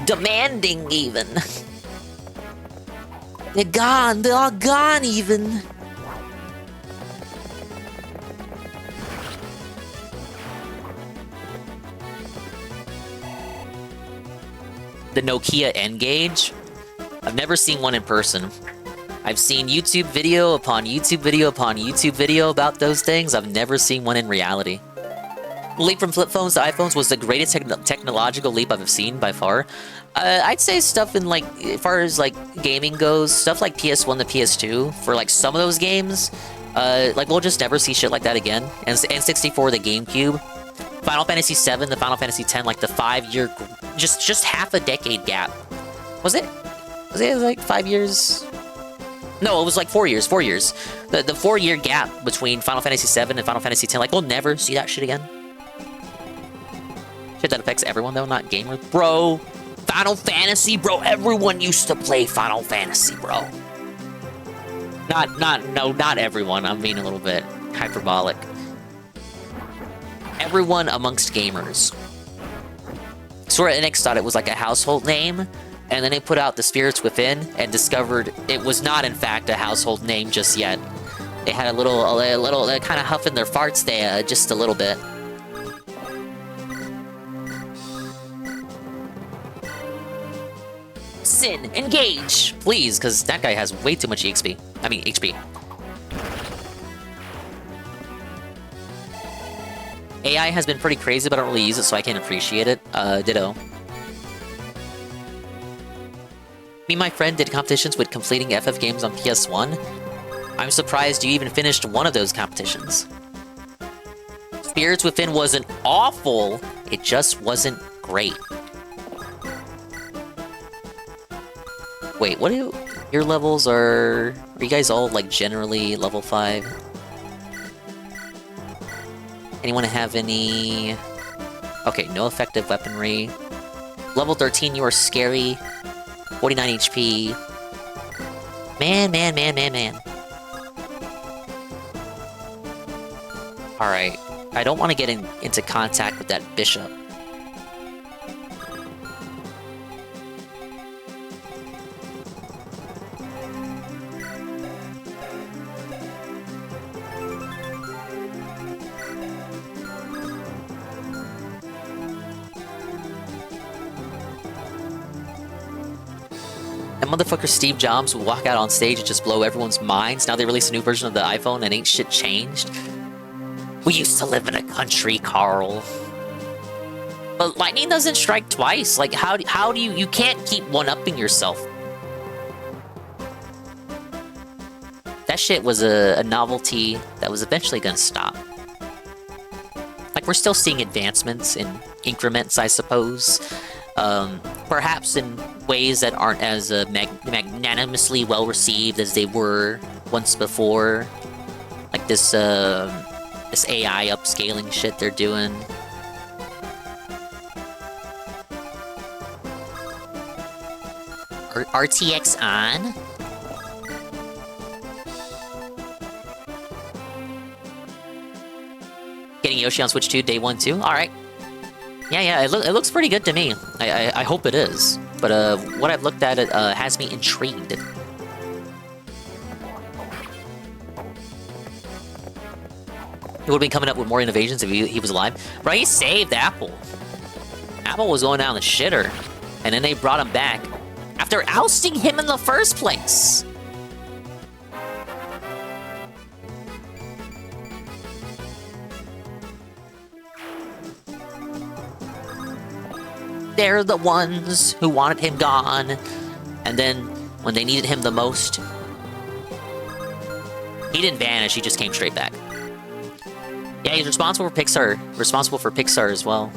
Demanding, even. They're all gone, even. The Nokia N-Gage. I've never seen one in person. I've seen YouTube video upon YouTube video upon YouTube video about those things. I've never seen one in reality. The leap from flip phones to iPhones was the greatest technological leap I've seen by far. I'd say stuff in like, as far as like gaming goes, stuff like PS1 to PS2 for like some of those games. Like we'll just never see shit like that again. And N64, the GameCube. Final Fantasy VII, the Final Fantasy X, like the 5-year, just half a decade gap. Was it like 5 years? No, it was like 4 years, 4 years. The 4-year gap between Final Fantasy VII and Final Fantasy X, like we'll never see that shit again. Shit that affects everyone though, not gamers. Bro, Final Fantasy, bro. Everyone used to play Final Fantasy, bro. Not everyone. I'm being a little bit hyperbolic. Everyone amongst gamers. Square Enix thought it was like a household name, and then they put out The Spirits Within and discovered it was not, in fact, a household name just yet. They had a little kind of huffing their farts there, just a little bit. Sin, engage, please, because that guy has way too much EXP. I mean, HP. AI has been pretty crazy, but I don't really use it, so I can't appreciate it. Ditto. Me and my friend did competitions with completing FF games on PS1. I'm surprised you even finished one of those competitions. Spirits Within wasn't awful, it just wasn't great. Wait, what do your levels are you guys all like generally level 5? Anyone have any? Okay, no effective weaponry. Level 13, you are scary. 49 HP. Man. Alright. I don't want to get into contact with that bishop. That motherfucker Steve Jobs would walk out on stage and just blow everyone's minds. Now they release a new version of the iPhone and ain't shit changed. We used to live in a country, Carl. But lightning doesn't strike twice. Like, how do you can't keep one-upping yourself. That shit was a novelty that was eventually gonna stop. Like, we're still seeing advancements in increments, I suppose. Perhaps in ways that aren't as magnanimously well-received as they were once before. Like this AI upscaling shit they're doing. RTX on? Getting Yoshi on Switch 2 day 1 too? Alright. Yeah, it looks pretty good to me. I hope it is. But what I've looked at, it has me intrigued. He would have been coming up with more innovations if he was alive. Right, he saved Apple. Apple was going down the shitter. And then they brought him back after ousting him in the first place. They're the ones who wanted him gone. And then, when they needed him the most, he didn't vanish, he just came straight back. Yeah, he's responsible for Pixar. Responsible for Pixar as well.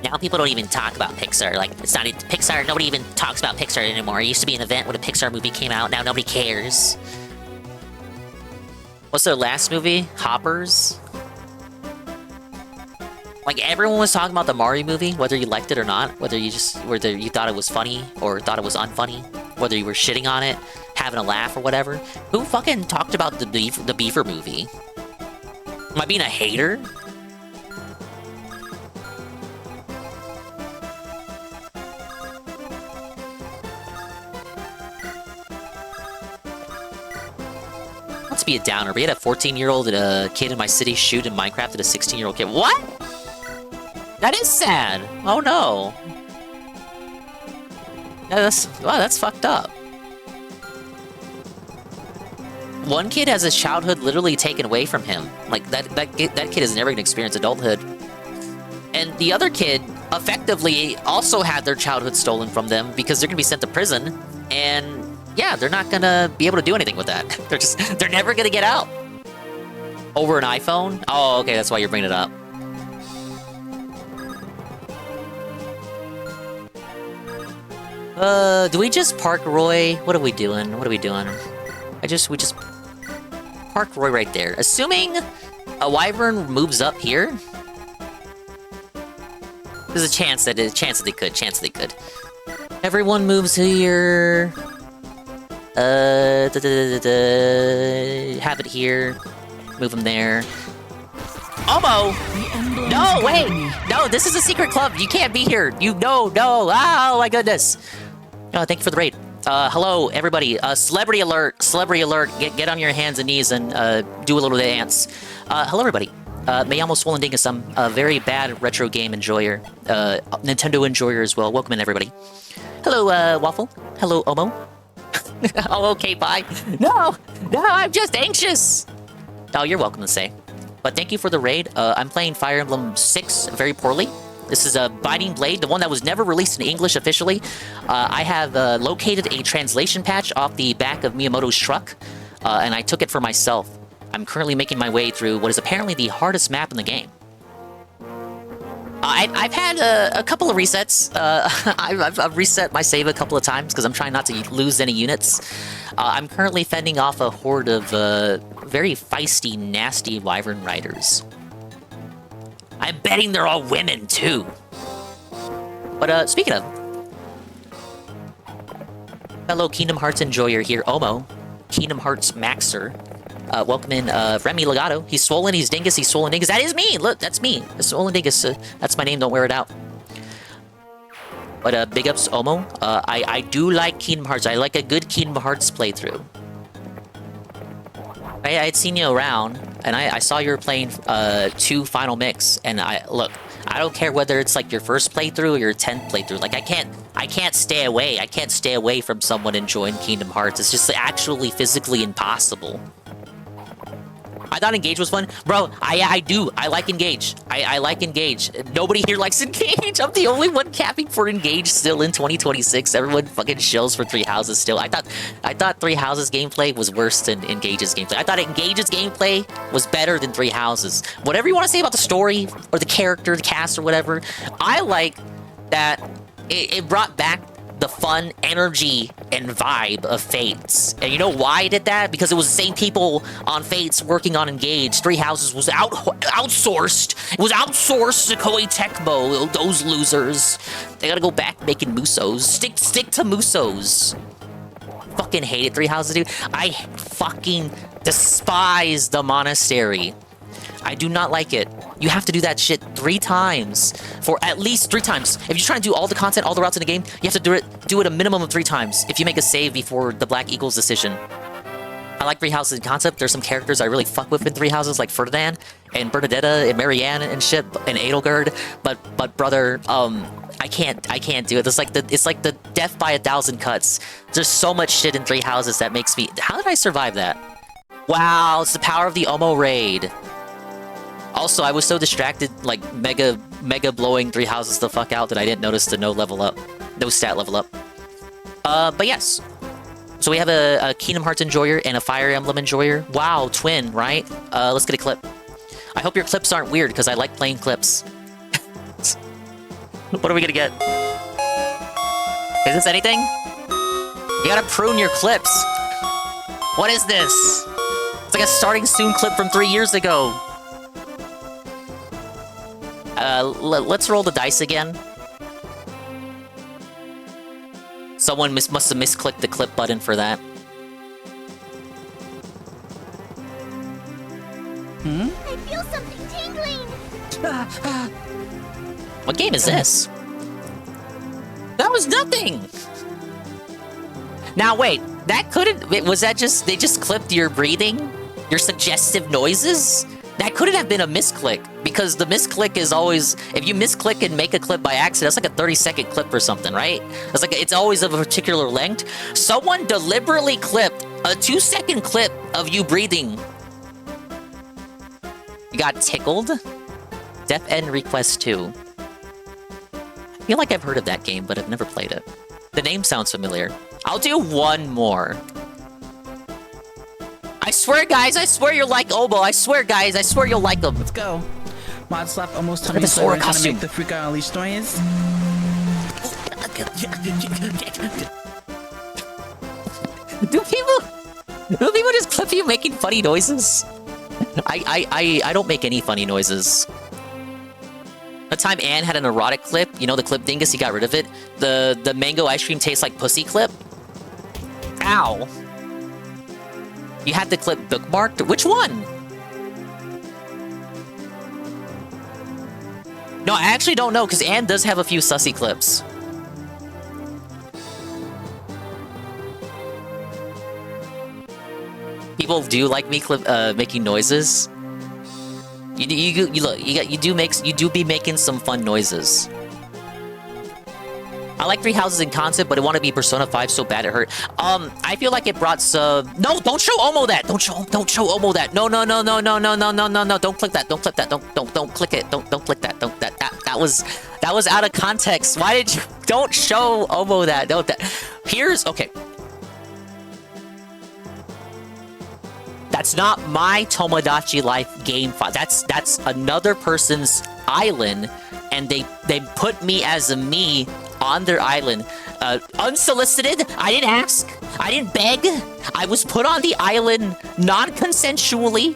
Now people don't even talk about Pixar. Like, it's not Pixar. Nobody even talks about Pixar anymore. It used to be an event when a Pixar movie came out. Now nobody cares. What's their last movie? Hoppers? Like, everyone was talking about the Mario movie, whether you liked it or not. Whether you thought it was funny or thought it was unfunny. Whether you were shitting on it, having a laugh or whatever. Who fucking talked about the Beaver movie? Am I being a hater? Let's be a downer. We had a 14-year-old kid in my city shoot in Minecraft at a 16-year-old kid. What? That is sad. Oh no. Yeah, that's fucked up. One kid has his childhood literally taken away from him. Like, that kid is never gonna experience adulthood. And the other kid effectively also had their childhood stolen from them because they're gonna be sent to prison. And yeah, they're not gonna be able to do anything with that. They're never gonna get out. Over an iPhone? Oh, okay, that's why you're bringing it up. Do we just park Roy? What are we doing? What are we doing? We just park Roy right there. Assuming a Wyvern moves up here. There's a chance that they could. Everyone moves here. Have it here. Move them there. Omo! No, wait! No, this is a secret club. You can't be here. No. Oh my goodness. Oh, thank you for the raid. Hello, everybody. Celebrity alert. Celebrity alert. Get on your hands and knees and do a little dance. Hello, everybody. Me llamo Swollen Dingus. I'm a very bad retro game enjoyer. Nintendo enjoyer as well. Welcome in, everybody. Hello, Waffle. Hello, Omo. Oh, okay, bye. No, I'm just anxious. Oh, you're welcome to say. But thank you for the raid. I'm playing Fire Emblem 6 very poorly. This is a Binding Blade, the one that was never released in English officially. I have located a translation patch off the back of Miyamoto's truck, and I took it for myself. I'm currently making my way through what is apparently the hardest map in the game. I've had a couple of resets. I've reset my save a couple of times because I'm trying not to lose any units. I'm currently fending off a horde of very feisty, nasty Wyvern riders. I'm betting they're all women, too. But, speaking of... Fellow Kingdom Hearts enjoyer here, Omo. Kingdom Hearts Maxer. Welcome in, Remy Legato. He's Swollen, he's Dingus, he's Swollen Dingus. That is me! Look, that's me. Swollen Dingus. That's my name, don't wear it out. But, big ups, Omo. I do like Kingdom Hearts. I like a good Kingdom Hearts playthrough. I had seen you around, and I saw you were playing 2 Final Mix, and look, I don't care whether it's like your first playthrough or your 10th playthrough. Like I can't stay away. I can't stay away from someone enjoying Kingdom Hearts. It's just actually physically impossible. I thought Engage was fun. Bro, I do. I like Engage. I like Engage. Nobody here likes Engage. I'm the only one capping for Engage still in 2026. Everyone fucking shills for Three Houses still. I thought Three Houses gameplay was worse than Engage's gameplay. I thought Engage's gameplay was better than Three Houses. Whatever you want to say about the story or the character, the cast or whatever, I like that it brought back the fun, energy, and vibe of Fates. And you know why I did that? Because it was the same people on Fates working on Engage. Three Houses was outsourced. It was outsourced to Koei Tecmo. Those losers. They gotta go back making Musos. Stick to Musos. Fucking hate it, Three Houses, dude. I fucking despise the monastery. I do not like it. You have to do that shit 3 times. For at least 3 times. If you're trying to do all the content, all the routes in the game, you have to do it a minimum of 3 times if you make a save before the Black Eagles decision. I like Three Houses in concept. There's some characters I really fuck with in Three Houses, like Ferdinand and Bernadetta and Marianne and shit, and Edelgard. But brother, I can't do it. It's like the death by 1,000 cuts. There's so much shit in Three Houses that makes me... How did I survive that? Wow, it's the power of the Omo raid. Also, I was so distracted, like, mega blowing Three Houses the fuck out that I didn't notice the no stat level up. But yes. So we have a Kingdom Hearts enjoyer and a Fire Emblem enjoyer. Wow, twin, right? Let's get a clip. I hope your clips aren't weird, because I like playing clips. What are we gonna get? Is this anything? You gotta prune your clips. What is this? It's like a starting soon clip from 3 years ago. Let's roll the dice again. Someone must have misclicked the clip button for that. I feel something tingling. What game is this? That was nothing! Now wait, that couldn't... Was that just... They just clipped your breathing? Your suggestive noises? That couldn't have been a misclick, because the misclick is always... If you misclick and make a clip by accident, that's like a 30-second clip or something, right? It's always of a particular length. Someone deliberately clipped a 2-second clip of you breathing. You got tickled? Death End Request 2. I feel like I've heard of that game, but I've never played it. The name sounds familiar. I'll do one more. I swear, guys, I swear you'll like Obo. I swear, guys, I swear you'll like him. Let's go. Mod slap almost Look at this aura costume. Make the freak out unleash noise. Do people just clip you making funny noises? I don't make any funny noises. The time Anne had an erotic clip, you know, the clip dingus, he got rid of it. The mango ice cream tastes like pussy clip. Ow. You had the clip bookmarked? Which one? No, I actually don't know, because Anne does have a few sussy clips. People do like me making noises. You do be making some fun noises. I like Three Houses in concept, but I want to be Persona 5 so bad it hurt. I feel like it brought some. No, don't show Omo that. Don't show Omo that. No. Don't click that. Don't click that. Don't click it. Don't click that. That was out of context. Why did you? Don't show Omo that. Don't that. Here's okay. That's not my Tomodachi Life game file. That's another person's island, and they put me as a me on their island. Unsolicited. I didn't ask. I didn't beg. I was put on the island non-consensually,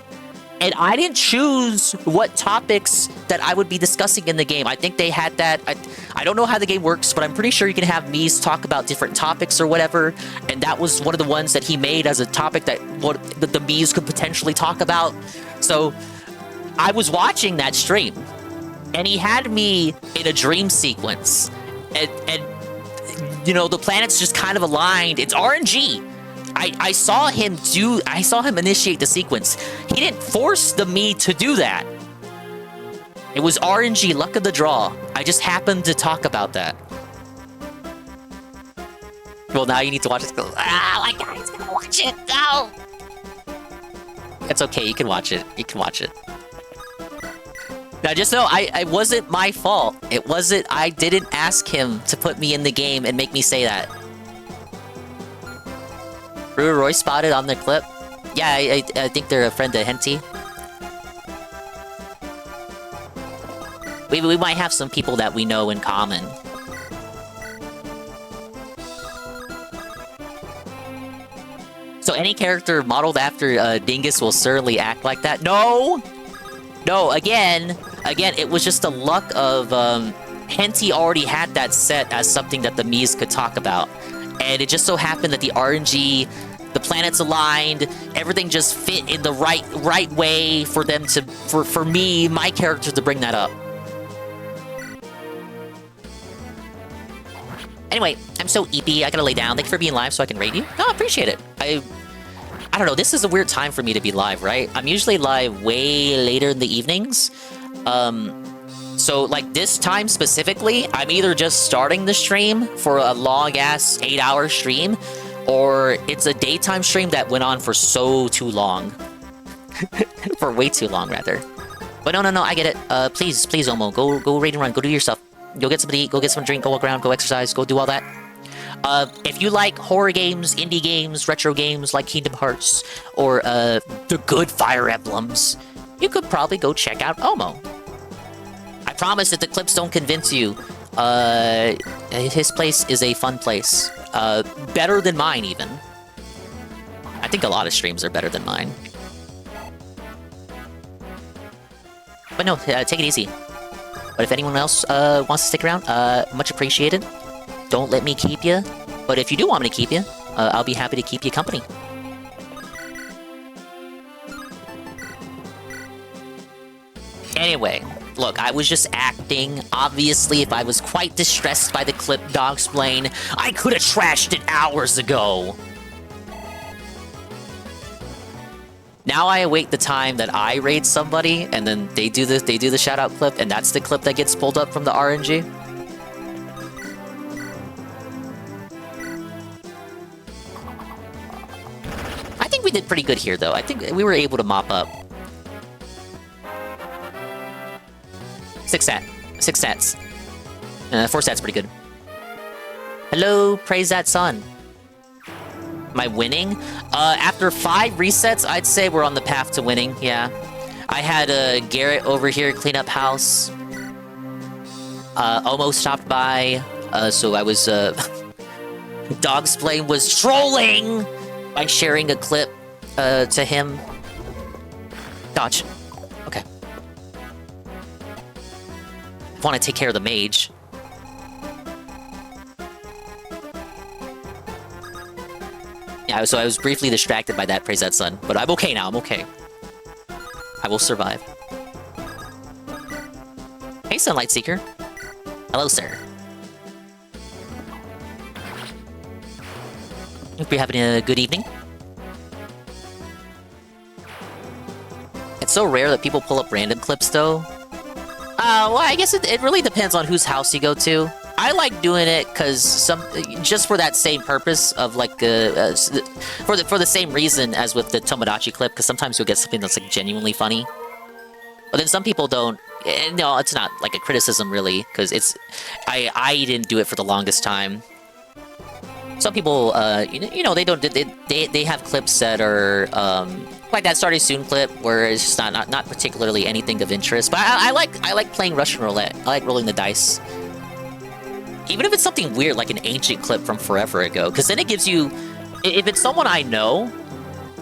and I didn't choose what topics that I would be discussing in the game. I think they had that. I don't know how the game works, but I'm pretty sure you can have me's talk about different topics or whatever, and that was one of the ones that he made as a topic that the me's could potentially talk about. So I was watching that stream, and he had me in a dream sequence, and you know, the planets just kind of aligned. It's RNG. I saw him initiate the sequence. He didn't force the me to do that. It was RNG, luck of the draw. I just happened to talk about that. Well, now you need to watch it. My guy's gonna watch it. No! It's okay, you can watch it. You can watch it. Now, just know, it wasn't my fault. It wasn't, I didn't ask him to put me in the game and make me say that. Roy spotted on the clip. Yeah, I think they're a friend of Henty. We might have some people that we know in common. So any character modeled after Dingus will certainly act like that. No! No, again, it was just the luck of Henty already had that set as something that the Mies could talk about. And it just so happened that the RNG, the planets aligned, everything just fit in the right way for them to, for me, my character to bring that up. Anyway, I'm so eepy, I gotta lay down. Thank you for being live so I can rate you. No, I appreciate it. I don't know, this is a weird time for me to be live, right? I'm usually live way later in the evenings. So, like, this time specifically, I'm either just starting the stream for a long-ass 8-hour stream, or it's a daytime stream that went on for too long. For way too long, rather. But no, I get it. Please, Omo, go raid and run, go do your stuff. Go get something to eat, go get some drink, go walk around, go exercise, go do all that. If you like horror games, indie games, retro games like Kingdom Hearts, or the good Fire Emblems, you could probably go check out Omo. I promise that the clips don't convince you. His place is a fun place. Better than mine, even. I think a lot of streams are better than mine. But no, take it easy. But if anyone else wants to stick around, much appreciated. Don't let me keep you. But if you do want me to keep you, I'll be happy to keep you company. Anyway, look, I was just acting. Obviously, if I was quite distressed by the clip Dogsplain, I could have trashed it hours ago. Now I await the time that I raid somebody, and then they do the shout-out clip, and that's the clip that gets pulled up from the RNG. I think we did pretty good here, though. I think we were able to mop up. 6 stats. 4 stats, pretty good. Hello, praise that sun. Am I winning? After 5 resets, I'd say we're on the path to winning, yeah. I had Garrett over here clean up house. Omo stopped by. So I was, Dogsplay was trolling by sharing a clip, to him. Dodge. Okay. I want to take care of the mage. Yeah, so I was briefly distracted by that, praise that sun. But I'm okay now, I'm okay. I will survive. Hey, Sunlight Seeker. Hello, sir. Hope you're having a good evening. It's so rare that people pull up random clips, though. Well, I guess it really depends on whose house you go to. I like doing it because just for that same purpose of like for the same reason as with the Tomodachi clip, because sometimes you'll get something that's like genuinely funny. But then some people don't. No, it's not like a criticism really, because I didn't do it for the longest time. Some people, you know, they have clips that are like that Starting Soon clip, where it's just not particularly anything of interest. But I like playing Russian roulette. I like rolling the dice. Even if it's something weird, like an ancient clip from forever ago, because then it gives you, if it's someone I know,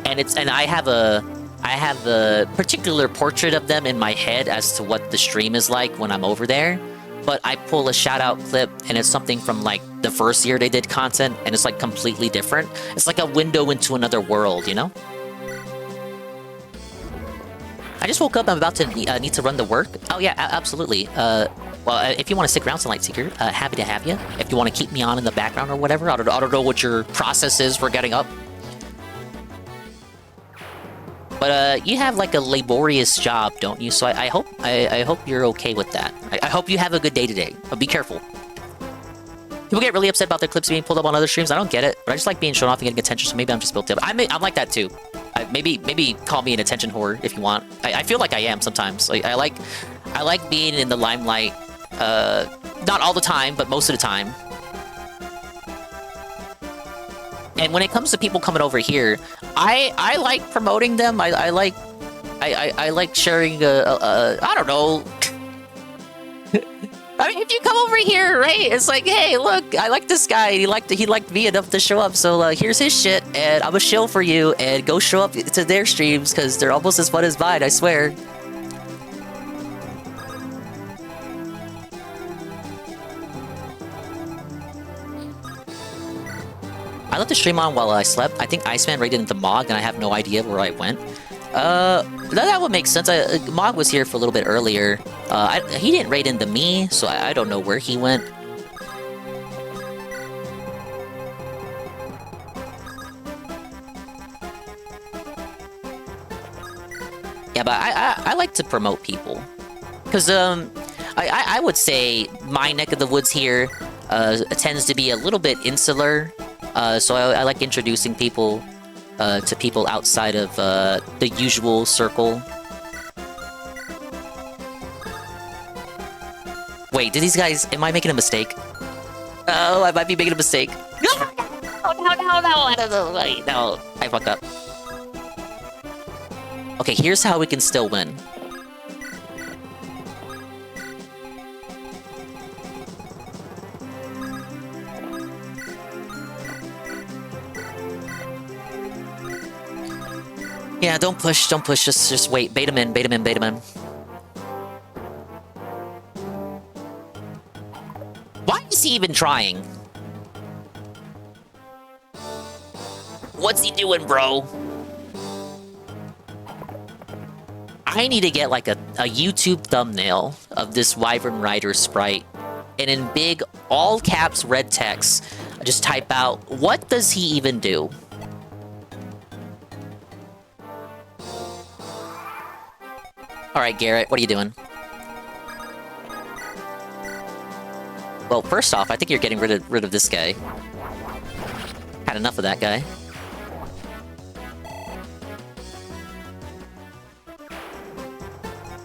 and I have a particular portrait of them in my head as to what the stream is like when I'm over there, but I pull a shout out clip and it's something from like the first year they did content, and it's like completely different. It's like a window into another world, you know? I just woke up. I'm about to need to run to work. Oh yeah, absolutely. Well, if you want to stick around, Sunlight Seeker, happy to have you. If you want to keep me on in the background or whatever, I don't know what your process is for getting up. But you have like a laborious job, don't you? So I hope you're okay with that. I hope you have a good day today. But be careful. People get really upset about their clips being pulled up on other streams. I don't get it, but I just like being shown off and getting attention. So maybe I'm just built up. I'm like that too. Maybe call me an attention whore if you want. I feel like I am sometimes. Like I like being in the limelight. Not all the time, but most of the time. And when it comes to people coming over here, I like promoting them. I like sharing. I don't know. I mean, if you come over here, right? It's like, hey, look, I like this guy. He liked me enough to show up. So here's his shit, and I'm a shill for you. And go show up to their streams because they're almost as fun as mine. I swear. I left the stream on while I slept. I think Iceman raided into Mog, and I have no idea where I went. That would make sense. Mog was here for a little bit earlier. He didn't raid into me, so I don't know where he went. Yeah, but I like to promote people. Because, I would say my neck of the woods here tends to be a little bit insular. So I like introducing people to people outside of the usual circle. Wait, did these guys... Am I making a mistake? Oh, I might be making a mistake. No! I don't know. Wait, no, I fucked up. Okay, here's how we can still win. Yeah, don't push, just wait. Bait him in. Why is he even trying? What's he doing, bro? I need to get like a YouTube thumbnail of this Wyvern Rider sprite, and in big, all caps, red text, I just type out, what does he even do? Alright, Garrett, what are you doing? Well, first off, I think you're getting rid of this guy. Had enough of that guy.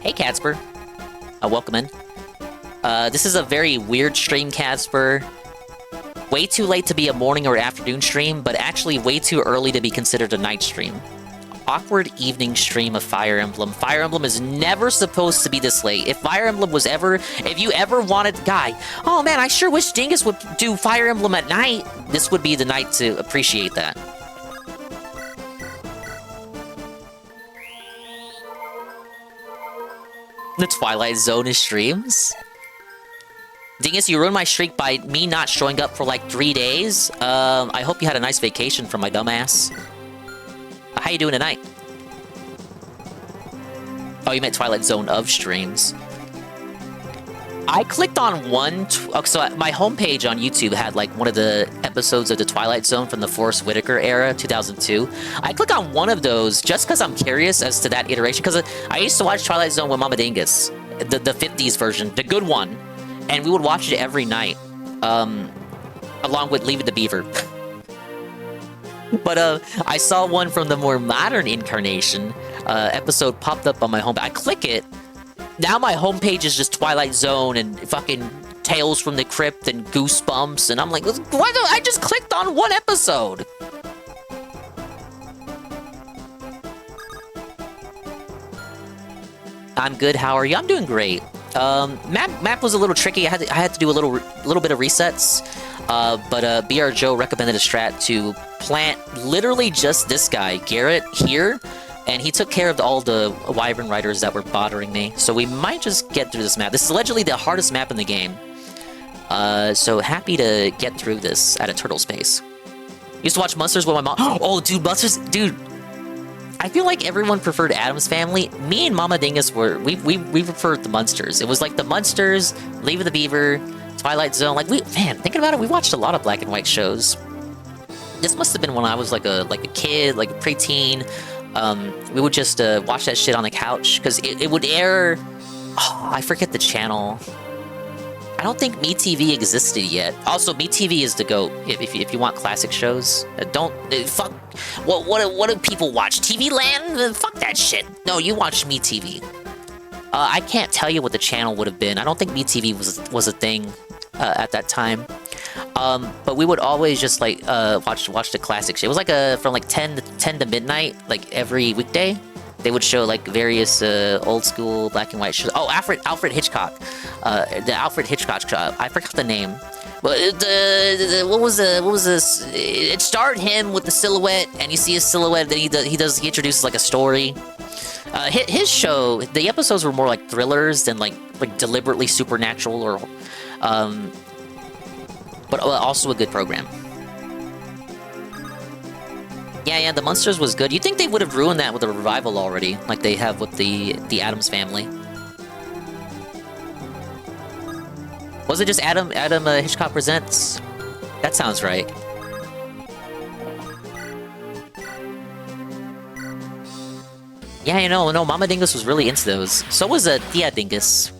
Hey, Catsper. Welcome in. This is a very weird stream, Catsper. Way too late to be a morning or afternoon stream, but actually way too early to be considered a night stream. awkward evening stream of Fire Emblem. Fire Emblem is never supposed to be this late. If Fire Emblem was ever... If you ever wanted... Guy, oh man, I sure wish Dingus would do Fire Emblem at night. This would be the night to appreciate that. The Twilight Zone is streams? Dingus, you ruined my streak by me not showing up for like 3 days. I hope you had a nice vacation from my dumbass. How you doing tonight? Oh, you meant Twilight Zone of streams. I clicked on one... so my homepage on YouTube had like one of the episodes of the Twilight Zone from the Forrest Whitaker era, 2002. I clicked on one of those just because I'm curious as to that iteration, because I used to watch Twilight Zone with Mama Dingus, the 50s version, the good one, and we would watch it every night, along with Leave It to Beaver. But I saw one from the more modern incarnation. Episode popped up on my homepage. I click it. Now my homepage is just Twilight Zone and fucking Tales from the Crypt and Goosebumps, and I'm like, why don't I just clicked on one episode? I'm good. How are you? I'm doing great. Map was a little tricky. I had to do a little bit of resets. But BR Joe recommended a strat to plant literally just this guy, Garrett, here, and he took care of all the Wyvern Riders that were bothering me. So we might just get through this map. This is allegedly the hardest map in the game. So happy to get through this at a turtle space. Used to watch Monsters with my mom. Oh, dude, Monsters, dude. I feel like everyone preferred Addams Family. Me and Mama Dingus we preferred the Munsters. It was like the Munsters, Leave It the Beaver, Twilight Zone. Like man, thinking about it, we watched a lot of black and white shows. This must have been when I was like a kid, like a preteen. We would just watch that shit on the couch because it would air. Oh, I forget the channel. I don't think MeTV existed yet. Also, MeTV is the GOAT if you want classic shows. Fuck. What do people watch? TV Land? Fuck that shit. No, you watch MeTV. I can't tell you what the channel would have been. I don't think MeTV was a thing at that time. But we would always just like watch the classic shit. It was like from like 10 to midnight, like every weekday. They would show like various old school black and white shows. Oh, Alfred Hitchcock, the Alfred Hitchcock show. I forgot the name. But what was this? It starred him with the silhouette, and you see his silhouette. Then he introduces like a story. His show, the episodes were more like thrillers than like deliberately supernatural or, but also a good program. Yeah, the Munsters was good. You'd think they would have ruined that with a revival already, like they have with the Addams Family. Was it just Adam Hitchcock Presents? That sounds right. Yeah, no, Mama Dingus was really into those. So was Thea Dingus.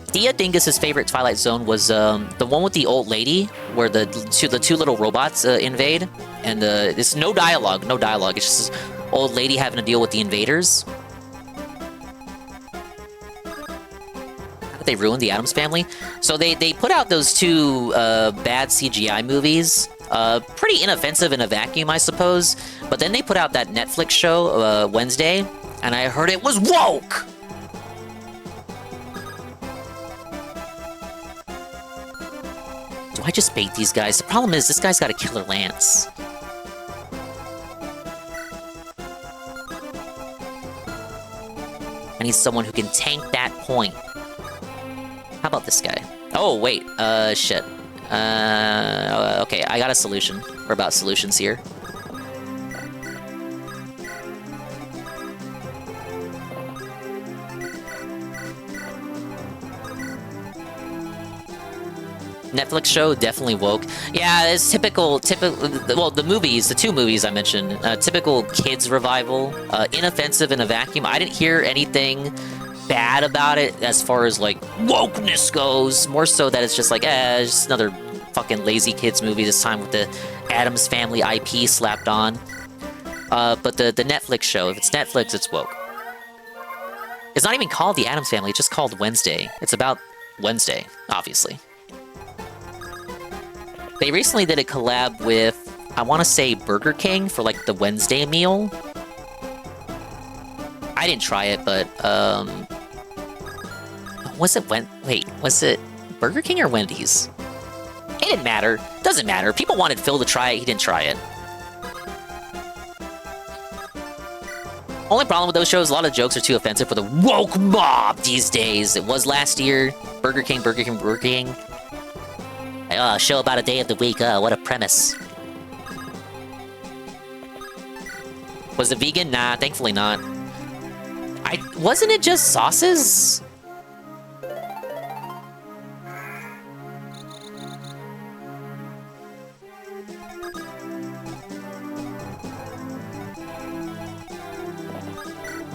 Thea Dingus's favorite Twilight Zone was the one with the old lady, where the two little robots invade, and it's no dialogue. It's just this old lady having to deal with the invaders. How did they ruin the Addams Family? So they put out those two bad CGI movies. Pretty inoffensive in a vacuum, I suppose. But then they put out that Netflix show Wednesday, and I heard it was woke. Do I just bait these guys? The problem is, this guy's got a killer lance. I need someone who can tank that point. How about this guy? Oh, wait. Shit. Okay, I got a solution. We're about solutions here. Netflix show, definitely woke. Yeah, it's typical, well, the two movies I mentioned, typical kids revival, inoffensive in a vacuum. I didn't hear anything bad about it as far as, like, wokeness goes. More so that it's just like, just another fucking lazy kids movie, this time with the Addams Family IP slapped on. But the Netflix show, if it's Netflix, it's woke. It's not even called the Addams Family, it's just called Wednesday. It's about Wednesday, obviously. They recently did a collab with, I want to say, Burger King for, like, the Wednesday meal. I didn't try it, but was it was it Burger King or Wendy's? It didn't matter. Doesn't matter. People wanted Phil to try it. He didn't try it. Only problem with those shows, a lot of jokes are too offensive for the woke mob these days. It was last year. Burger King. Show about a day of the week. What a premise. Was it vegan? Nah, thankfully not. Wasn't it just sauces?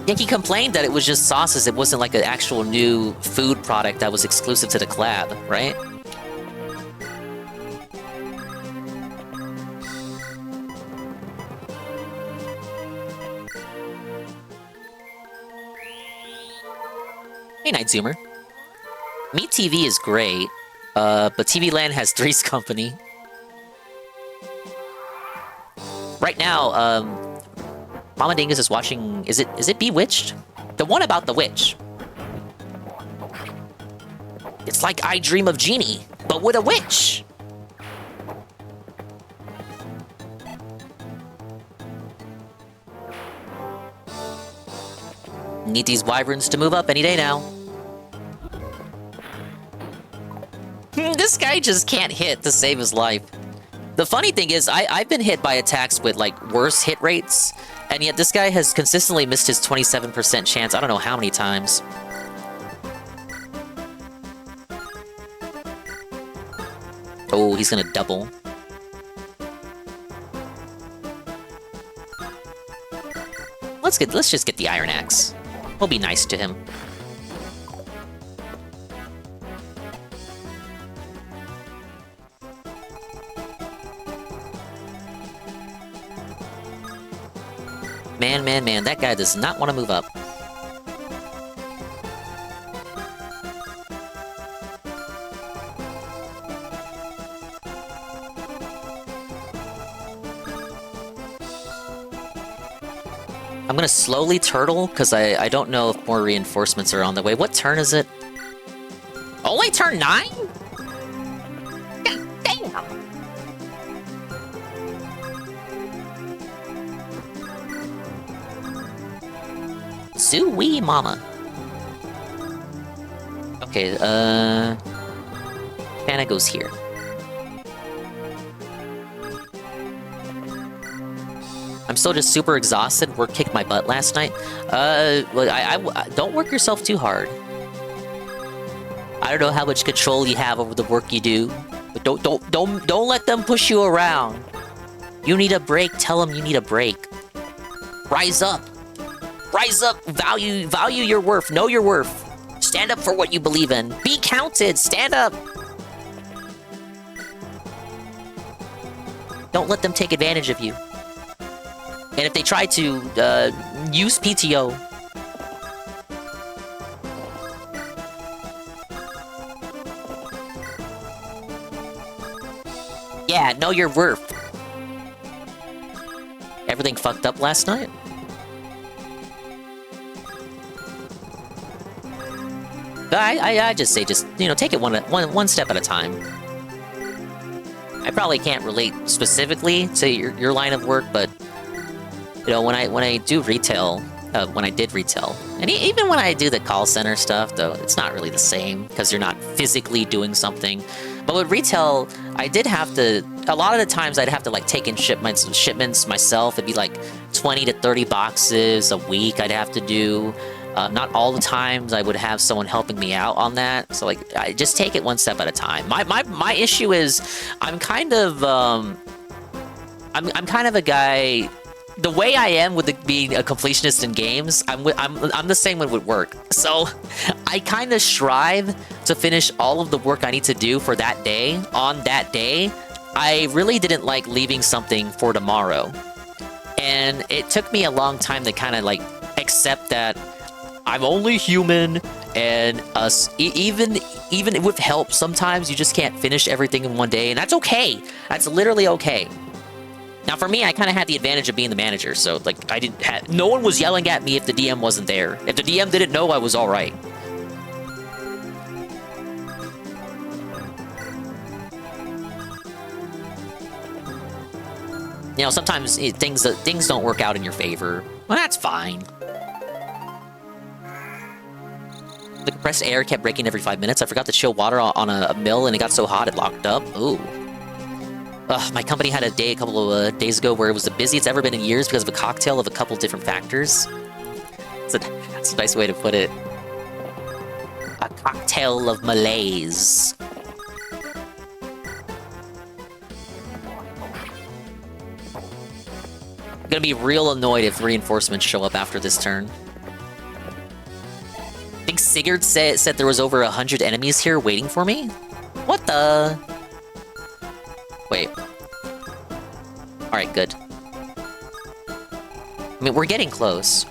Yankee complained that it was just sauces. It wasn't like an actual new food product that was exclusive to the collab, right? Hey, Night Zoomer. Meat TV is great, but TV Land has Three's Company. Right now, Mama Dingus is watching... Is it Bewitched? The one about the witch. It's like I Dream of Jeannie, but with a witch. Need these wyverns to move up any day now. This guy just can't hit to save his life. The funny thing is, I've been hit by attacks with, like, worse hit rates, and yet this guy has consistently missed his 27% chance I don't know how many times. Oh, he's gonna double. Let's just get the Iron Axe. We'll be nice to him. Man, that guy does not want to move up. I'm gonna slowly turtle, because I don't know if more reinforcements are on the way. What turn is it? Only turn 9? God damn! Zoo-wee mama. Okay, Anna goes here. I'm still just super exhausted. Work kicked my butt last night. Don't work yourself too hard. I don't know how much control you have over the work you do, but don't let them push you around. You need a break. Tell them you need a break. Rise up. Rise up. Value your worth. Know your worth. Stand up for what you believe in. Be counted. Stand up. Don't let them take advantage of you. And if they try to use PTO, yeah, know your worth. Everything fucked up last night? But I just say, take it one step at a time. I probably can't relate specifically to your line of work, but when I do retail, when I did retail, and even when I do the call center stuff, though, it's not really the same because you're not physically doing something. But with retail, I did have to. A lot of the times, I'd have to like take in shipments myself. It'd be like 20 to 30 boxes a week. I'd have to do. Not all the times I would have someone helping me out on that. So like, I just take it one step at a time. My issue is, I'm kind of I'm kind of a guy. The way I am with being a completionist in games, I'm the same one with work. So I kind of strive to finish all of the work I need to do for that day on that day. I really didn't like leaving something for tomorrow. And it took me a long time to kind of like accept that I'm only human, and even with help, sometimes you just can't finish everything in one day, and that's okay. That's literally okay. Now, for me, I kind of had the advantage of being the manager, so, like, I didn't have... No one was yelling at me if the DM wasn't there. If the DM didn't know, I was all right. You know, sometimes things don't work out in your favor. Well, that's fine. The compressed air kept breaking every 5 minutes. I forgot to chill water on a mill, and it got so hot it locked up. Ooh. My company had a day a couple of days ago where it was the busiest it's ever been in years because of a cocktail of a couple different factors. That's a nice way to put it. A cocktail of malaise. I'm gonna be real annoyed if reinforcements show up after this turn. I think Sigurd said there was over 100 enemies here waiting for me? What the... Wait. Alright, good. I mean, we're getting close.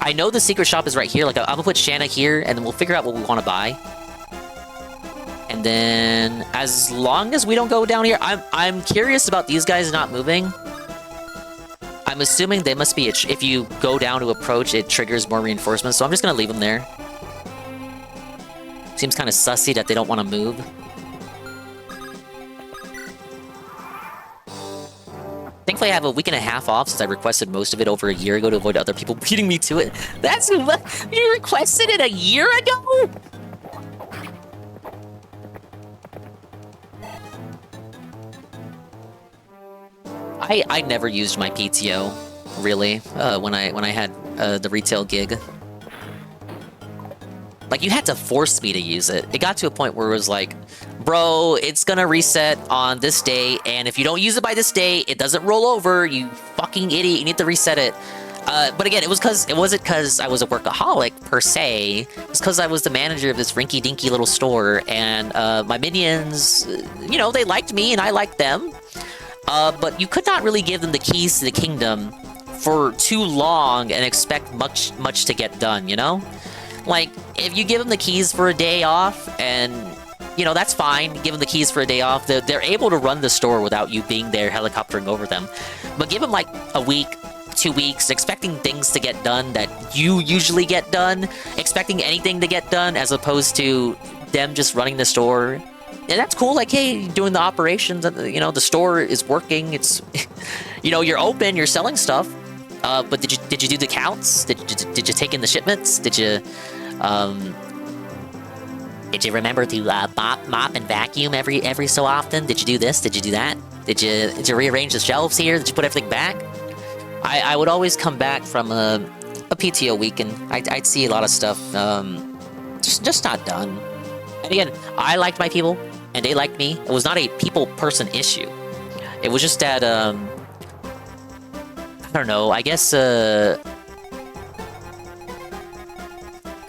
I know the secret shop is right here. Like, I'm gonna put Shanna here, and then we'll figure out what we want to buy. And then, as long as we don't go down here... I'm curious about these guys not moving. I'm assuming they must be... If you go down to approach, it triggers more reinforcements, so I'm just gonna leave them there. Seems kind of sussy that they don't want to move. Thankfully, I have a week and a half off since I requested most of it over a year ago to avoid other people beating me to it. That's... You requested it a year ago?! I never used my PTO, really, when I had the retail gig. Like, you had to force me to use it. It got to a point where it was like, bro, it's gonna reset on this day, and if you don't use it by this day, it doesn't roll over, you fucking idiot, you need to reset it. But again, it wasn't because I was a workaholic, per se. It was because I was the manager of this rinky-dinky little store, and my minions, you know, they liked me, and I liked them. But you could not really give them the keys to the kingdom for too long and expect much to get done, you know? Like, if you give them the keys for a day off, and, you know, that's fine. Give them the keys for a day off. They're able to run the store without you being there helicoptering over them. But give them, like, a week, 2 weeks, expecting things to get done that you usually get done, expecting anything to get done, as opposed to them just running the store. Yeah, that's cool. Like, hey, doing the operations, you know, the store is working. It's, you know, you're open, you're selling stuff. But did you do the counts? Did you take in the shipments? Did you remember to mop and vacuum every so often? Did you do this? Did you do that? Did you rearrange the shelves here? Did you put everything back? I would always come back from a PTO week, and I'd see a lot of stuff just not done. And again, I liked my people, and they liked me. It was not a people-person issue. It was just that, I don't know, I guess, because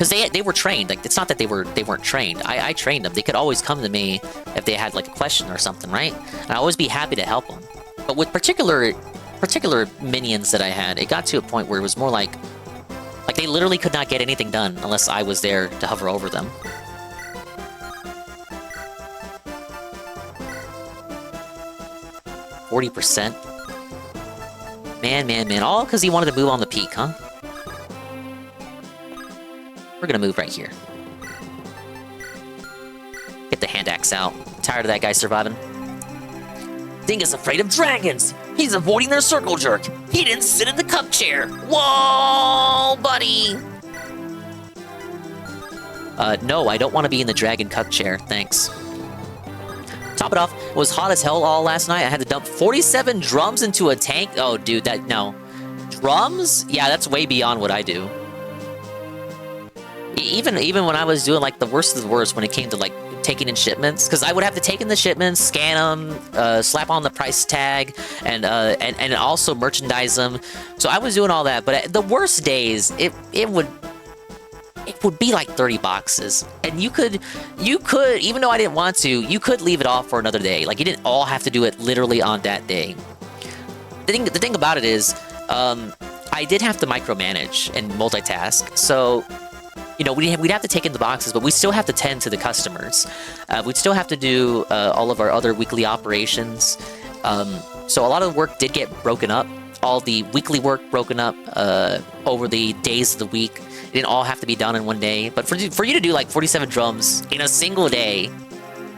they were trained. Like, it's not that they weren't trained. I trained them. They could always come to me if they had, like, a question or something, right? And I'd always be happy to help them. But with particular minions that I had, it got to a point where it was more like they literally could not get anything done unless I was there to hover over them. %. Man. All because he wanted to move on the peak, huh? We're gonna move right here. Get the hand axe out. Tired of that guy surviving. Ding is afraid of dragons! He's avoiding their circle jerk! He didn't sit in the cup chair! Whoa, buddy! No, I don't want to be in the dragon cup chair, thanks. Top it off, it was hot as hell all last night. I had to dump 47 drums into a tank. Oh, dude, no. Drums? Yeah, that's way beyond what I do. Even when I was doing, like, the worst of the worst when it came to, like, taking in shipments, because I would have to take in the shipments, scan them, slap on the price tag, and also merchandise them. So I was doing all that, but the worst days, it would be like 30 boxes. And you could, even though I didn't want to, you could leave it off for another day. Like, you didn't all have to do it literally on that day. The thing about it is, I did have to micromanage and multitask. So, you know, we'd have to take in the boxes, but we still have to tend to the customers. We'd still have to do all of our other weekly operations. So a lot of the work did get broken up. All the weekly work broken up over the days of the week. It didn't all have to be done in one day. But for you to do like 47 drums in a single day,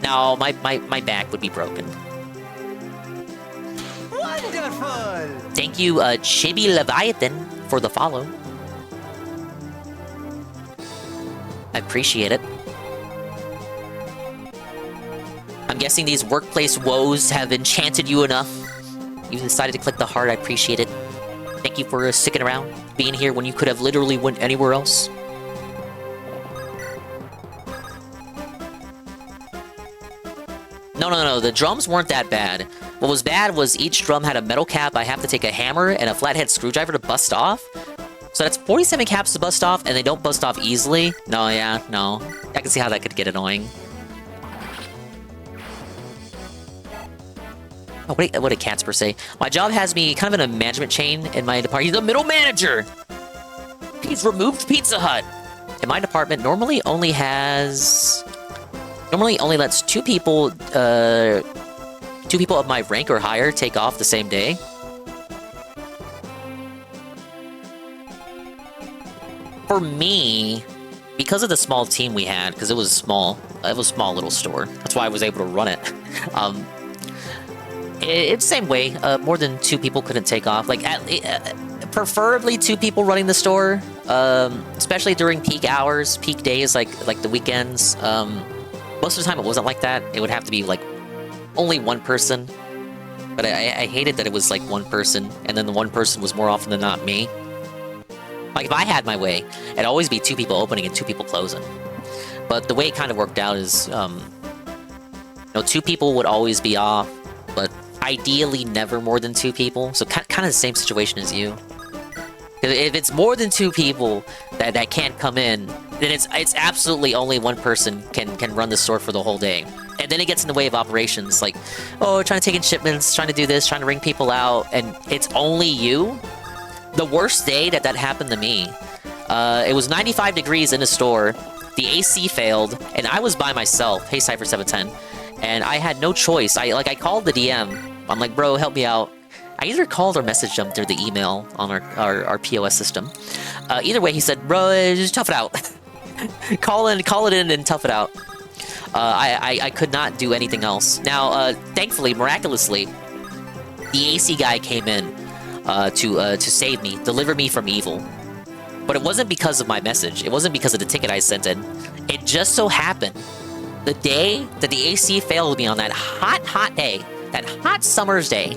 now my back would be broken. Wonderful! Thank you, Chibi Leviathan, for the follow. I appreciate it. I'm guessing these workplace woes have enchanted you enough. You decided to click the heart. I appreciate it. Thank you for sticking around, being here when you could have literally went anywhere else. No, the drums weren't that bad. What was bad was each drum had a metal cap I have to take a hammer and a flathead screwdriver to bust off. So that's 47 caps to bust off, and they don't bust off easily. No. I can see how that could get annoying. Oh, what did Casper say? My job has me kind of in a management chain in my department. He's the middle manager! He's removed Pizza Hut! And my department normally only lets two people of my rank or higher take off the same day. For me, because of the small team we had, because it was a small little store. That's why I was able to run it. It's the same way. More than two people couldn't take off. Like, preferably two people running the store, especially during peak hours, peak days, like the weekends. Most of the time, it wasn't like that. It would have to be like only one person. But I hated that it was like one person, and then the one person was more often than not me. Like, if I had my way, it'd always be two people opening and two people closing. But the way it kind of worked out is, two people would always be off, but ideally never more than two people. So kind of the same situation as you. If it's more than two people that can't come in, then it's absolutely only one person can run the store for the whole day. And then it gets in the way of operations, like, oh, trying to take in shipments, trying to do this, trying to ring people out, and it's only you. The worst day that happened to me, it was 95 degrees in the store, the AC failed, and I was by myself, hey Cypher710, and I had no choice. I called the DM, I'm like, bro, help me out. I either called or messaged him through the email on our POS system. Either way, he said, bro, just tough it out. call it in and tough it out. I could not do anything else. Now, thankfully, miraculously, the AC guy came in to save me, deliver me from evil. But it wasn't because of my message. It wasn't because of the ticket I sent in. It just so happened, the day that the AC failed me on that hot day, that hot summer's day,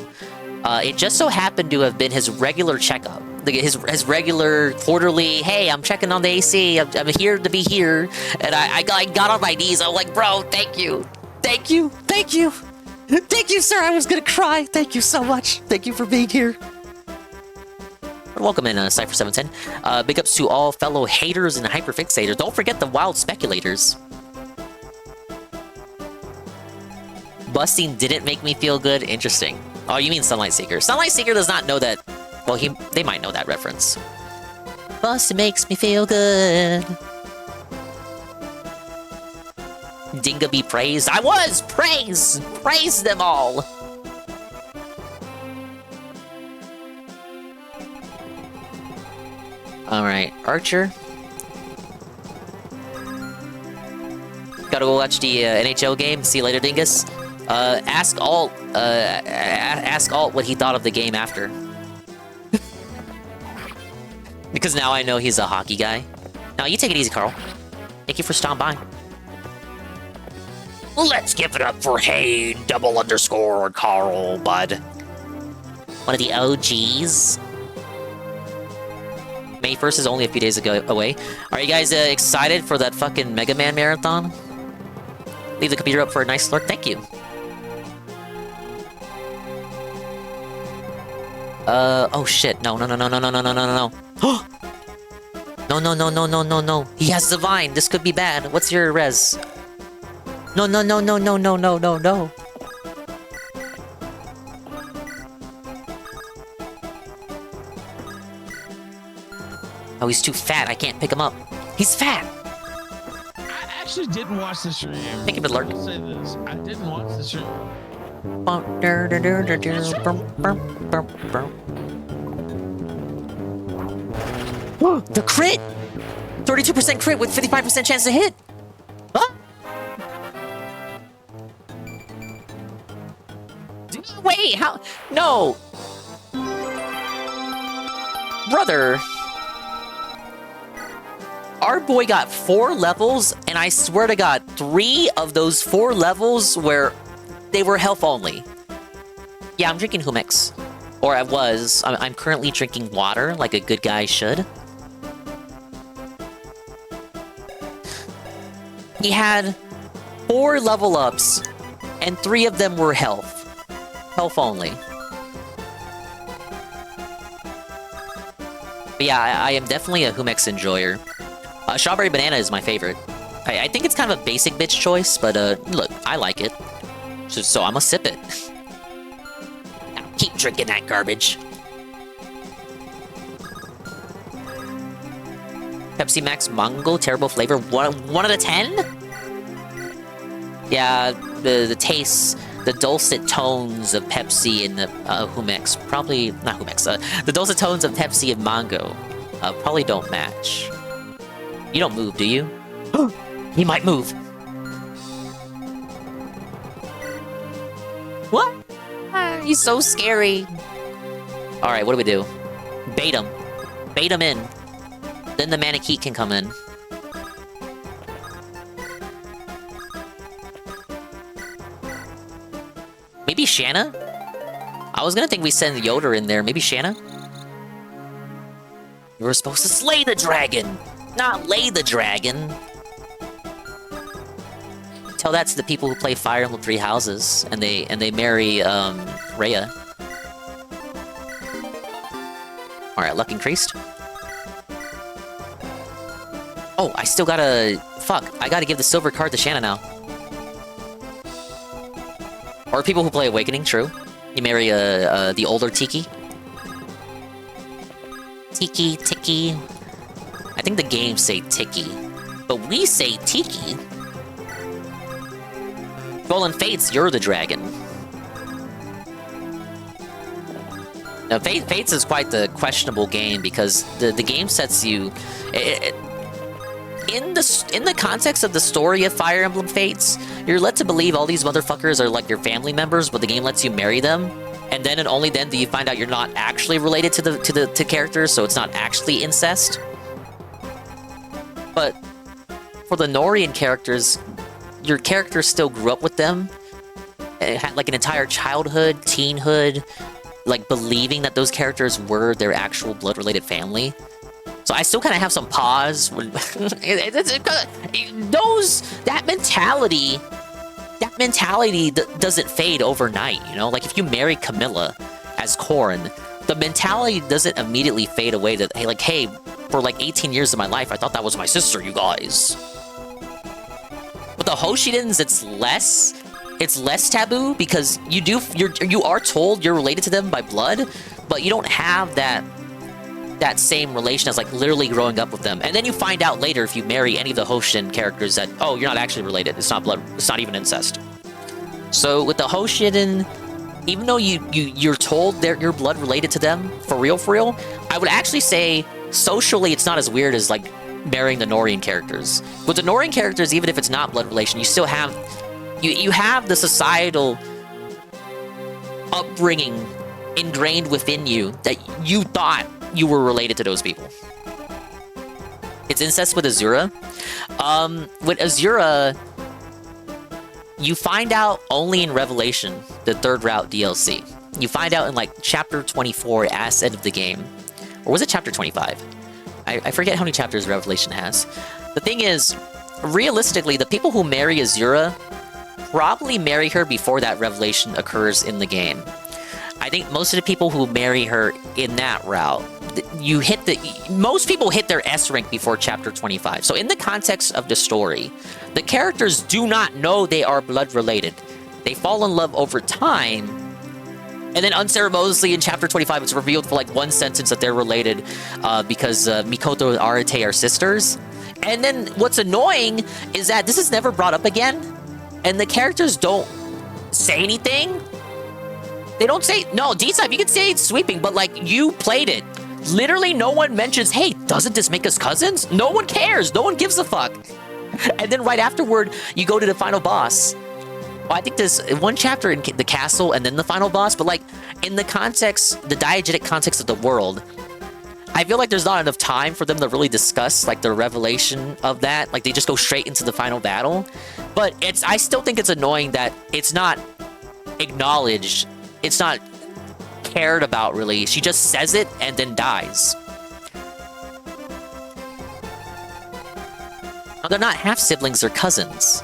it just so happened to have been his regular checkup. His regular quarterly, hey, I'm checking on the AC, I'm here to be here. And I got on my knees, I'm like, bro, thank you. Thank you, sir, I was gonna cry. Thank you so much. Thank you for being here. Welcome in, Cypher710. Big ups to all fellow haters and hyperfixators. Don't forget the wild speculators. Busting didn't make me feel good. Interesting. Oh, you mean Sunlight Seeker. Sunlight Seeker does not know that. Well, they might know that reference. Busting makes me feel good. Dinga be praised. I was! Praise! Praise them all! Alright, Archer. Gotta go watch the NHL game. See you later, Dingus. Ask Alt what he thought of the game after. Because now I know he's a hockey guy. Now, you take it easy, Carl. Thank you for stopping by. Let's give it up for hey, __ Carl, bud. One of the OGs. May 1st is only a few days away. Are you guys excited for that fucking Mega Man marathon? Leave the computer up for a nice lurk. Thank you. Oh shit. No. No. He has Divine. This could be bad. What's your res? No. Oh, he's too fat. I can't pick him up. He's fat. I actually didn't watch the stream. Thank you, Midlark. I'll say this. I didn't watch the stream. The crit! 32% crit with 55% chance to hit! Huh? Wait, how? No! Brother! Our boy got 4 levels, and I swear to God, 3 of those 4 levels where they were health only. Yeah, I'm drinking Humex. Or I was. I'm currently drinking water, like a good guy should. He had 4 level ups, and 3 of them were health. Health only. But yeah, I am definitely a Humex enjoyer. Strawberry banana is my favorite. I think it's kind of a basic bitch choice, but look, I like it. So I'm gonna sip it. Now keep drinking that garbage. Pepsi Max Mango, terrible flavor. 1 out of 10? Yeah, the taste, the dulcet tones of Pepsi and the Humex, probably, not Humex, the dulcet tones of Pepsi and Mango probably don't match. You don't move, do you? He might move. What? He's so scary. Alright, what do we do? Bait him. Bait him in. Then the Manakee can come in. Maybe Shanna? I was gonna think we send Yoda in there. Maybe Shanna? You were supposed to slay the dragon, not lay the dragon. Tell that to the people who play Fire Emblem 3 Houses, and they marry Rhea. All right, luck increased. Oh, I still gotta... Fuck, I gotta give the silver card to Shanna now. Or people who play Awakening, true. You marry the older Tiki. Tiki. I think the games say Tiki, but we say Tiki. Golden Fates, you're the dragon. Now, Fates is quite the questionable game because the game sets you... In the context of the story of Fire Emblem Fates, you're led to believe all these motherfuckers are like your family members, but the game lets you marry them, and then and only then do you find out you're not actually related to the characters, so it's not actually incest. But for the Norian characters, your character still grew up with them, and had like an entire childhood, teenhood, like believing that those characters were their actual blood-related family. So I still kind of have some pause when that mentality doesn't fade overnight, you know? Like if you marry Camilla as Corrin, the mentality doesn't immediately fade away that, hey, for like 18 years of my life, I thought that was my sister, you guys. With the Hoshidans, it's less taboo because you are told you're related to them by blood, but you don't have that same relation as like literally growing up with them. And then you find out later if you marry any of the Hoshin characters that, oh, you're not actually related. It's not blood. It's not even incest. So with the Hoshin, even though you're told you're blood related to them, for real, I would actually say socially it's not as weird as like marrying the Norian characters. With the Norian characters, even if it's not blood relation, you still have you have the societal upbringing ingrained within you that you thought you were related to those people. It's incest with Azura. With Azura, you find out only in Revelation, the Third Route DLC. You find out in like chapter 24 as end of the game. Or was it chapter 25? I forget how many chapters Revelation has. The thing is, realistically, the people who marry Azura probably marry her before that revelation occurs in the game. I think most of the people who marry her in that route, most people hit their S rank before chapter 25. So in the context of the story, the characters do not know they are blood related. They fall in love over time, and then unceremoniously in chapter 25, it's revealed for like one sentence that they're related because Mikoto and Arate are sisters. And then what's annoying is that this is never brought up again, and the characters don't say anything. They don't say, no, D-Type, you can say it's sweeping, but like, you played it. Literally no one mentions, hey, doesn't this make us cousins? No one cares. No one gives a fuck. And then right afterward, you go to the final boss. Well, I think there's one chapter in the castle and then the final boss, but like, in the context, the diegetic context of the world, I feel like there's not enough time for them to really discuss like the revelation of that. Like, they just go straight into the final battle. But I still think it's annoying that it's not acknowledged. It's not cared about, really. She just says it and then dies. No, they're not half-siblings, they're cousins.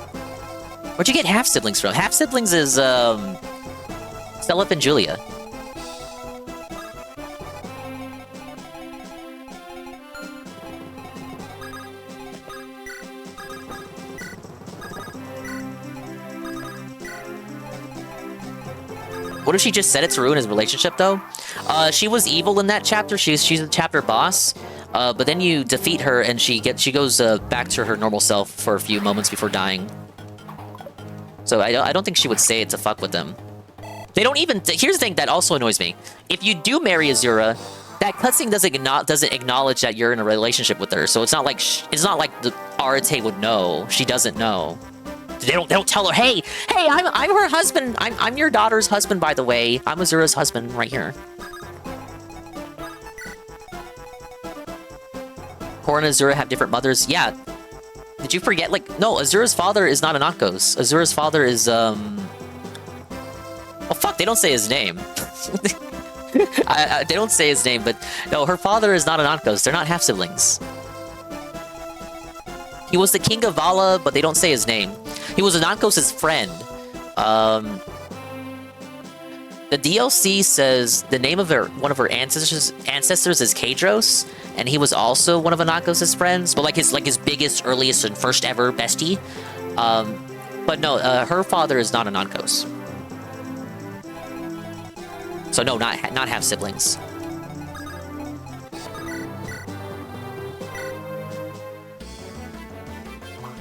Where'd you get half-siblings from? Half-siblings is, Seliph and Julia. What if she just said it to ruin his relationship, though? She was evil in that chapter. She's a chapter boss. But then you defeat her, and she goes back to her normal self for a few moments before dying. So I don't think she would say it to fuck with them. They don't even... Here's the thing that also annoys me. If you do marry Azura, that cutscene doesn't acknowledge that you're in a relationship with her. So it's not like the Arate would know. She doesn't know. They don't tell her, hey, I'm her husband. I'm your daughter's husband, by the way. I'm Azura's husband right here. Korra and Azura have different mothers. Yeah. Did you forget? Like, no, Azura's father is not Anakos. Azura's father is, Oh, fuck, they don't say his name. They don't say his name, but no, her father is not Anakos. They're not half-siblings. He was the king of Vala, but they don't say his name. He was Anakos' friend. The DLC says the name of one of her ancestors is Kadros, and he was also one of Anakos' friends, but like his biggest, earliest, and first ever bestie. But no, her father is not Anakos. So no, not half siblings.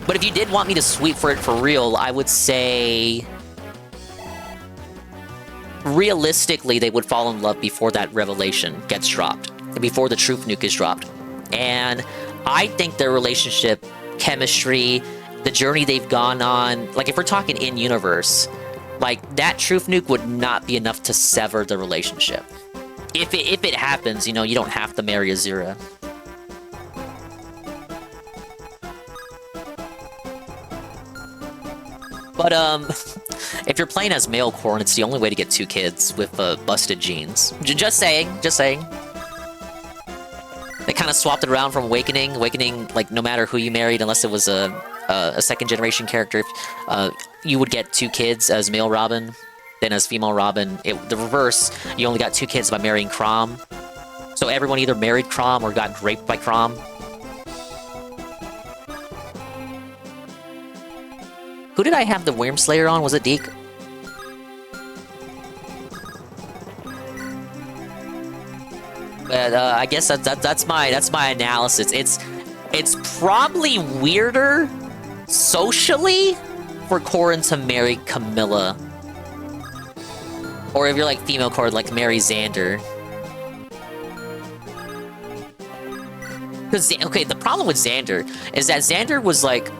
But if you did want me to sweep for it for real, I would say... realistically, they would fall in love before that revelation gets dropped. And before the truth nuke is dropped. And I think their relationship, chemistry, the journey they've gone on... Like, if we're talking in-universe, like, that truth nuke would not be enough to sever the relationship. If it happens, you know, you don't have to marry Azura. But, if you're playing as male Korra, it's the only way to get 2 kids with, busted genes. Just saying. They kind of swapped it around from Awakening. Awakening, like, no matter who you married, unless it was a second-generation character, you would get 2 kids as male Robin. Then as female Robin, the reverse, you only got 2 kids by marrying Crom. So everyone either married Crom or got raped by Crom. Who did I have the Worm Slayer on? Was it Deke? But I guess that's my analysis. It's probably weirder socially for Korra to marry Camilla, or if you're like female Korra, like marry Xander. Because okay, the problem with Xander is that Xander was like.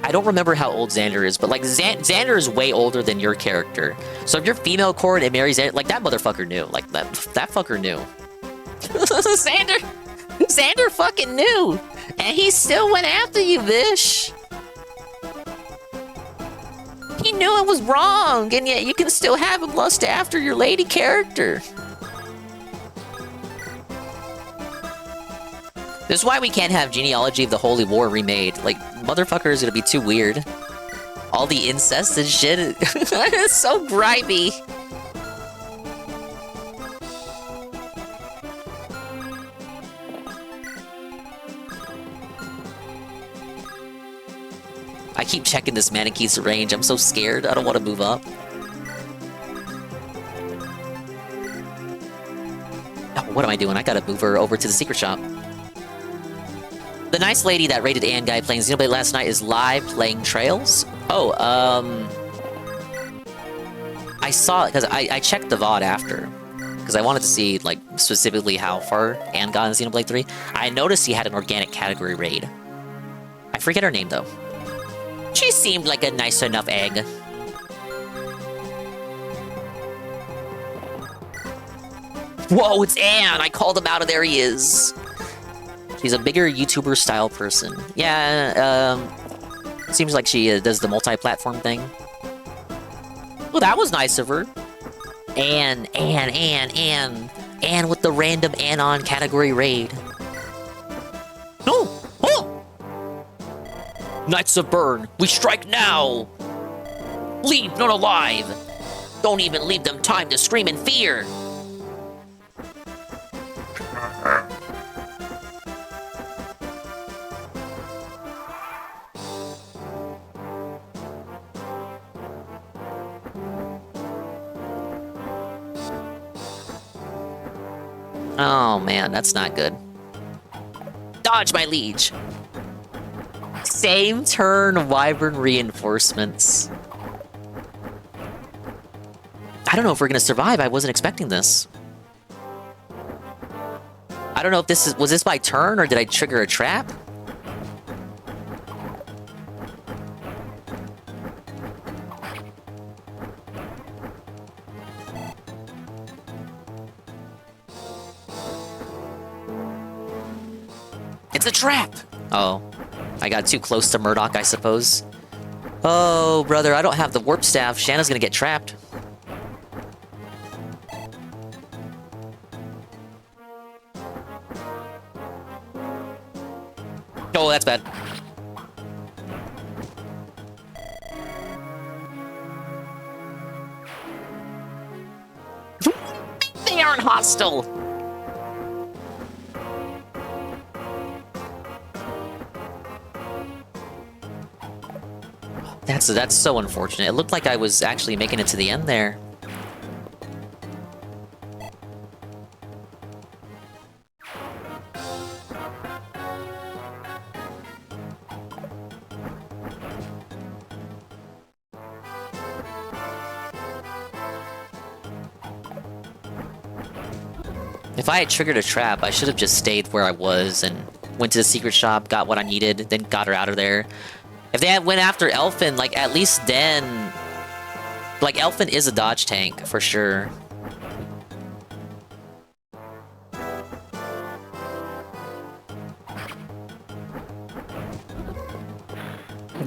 I don't remember how old Xander is, but like Xander is way older than your character. So if you're female Korra and marries Xander, like that motherfucker knew. Like that fucker knew. Xander fucking knew. And he still went after you, Vish. He knew it was wrong, and yet you can still have him lust after your lady character. This is why we can't have Genealogy of the Holy War remade. Like, motherfucker is gonna be too weird. All the incest and shit. It's so grimy. I keep checking this Manichee's range. I'm so scared. I don't want to move up. Oh, what am I doing? I gotta move her over to the secret shop. The nice lady that rated Ann Guy playing Xenoblade last night is live playing Trails. Oh, I saw it because I checked the VOD after. Because I wanted to see, like, specifically how far Anne got in Xenoblade 3. I noticed he had an organic category raid. I forget her name, though. She seemed like a nice enough egg. Whoa, it's Anne! I called him out, and there he is. She's a bigger YouTuber-style person. Yeah, seems like she does the multi-platform thing. Well, that was nice of her. Anne with the random Anon category raid. No! Oh! Knights of Burn, we strike now! Leave none alive! Don't even leave them time to scream in fear! Oh man, that's not good. Dodge, my liege! Same turn, Wyvern reinforcements. I don't know if we're gonna survive. I wasn't expecting this. I don't know if this was this my turn or did I trigger a trap? It's a trap! Oh. I got too close to Murdoch, I suppose. Oh, brother, I don't have the warp staff. Shanna's gonna get trapped. Oh, that's bad. They aren't hostile! That's so unfortunate. It looked like I was actually making it to the end there. If I had triggered a trap, I should have just stayed where I was and went to the secret shop, got what I needed, then got her out of there. If they had went after Elfin, like, at least then... Like, Elfin is a dodge tank, for sure.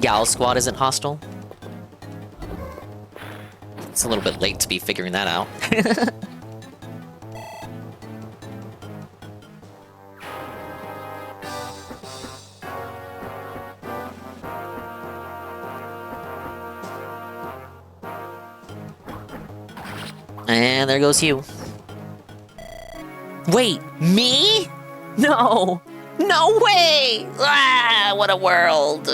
Gal Squad isn't hostile. It's a little bit late to be figuring that out. And there goes Hugh. Wait, me? No! No way! Ah, what a world!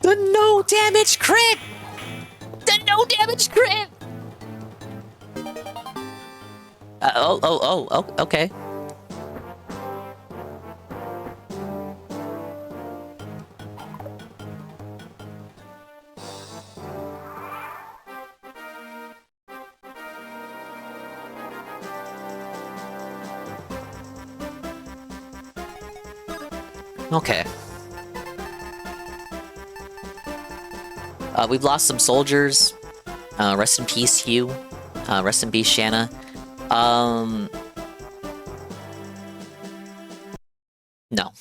The no damage crit! The no damage crit! Oh, okay. Okay. We've lost some soldiers. Rest in peace, Hugh. Rest in peace, Shanna. No.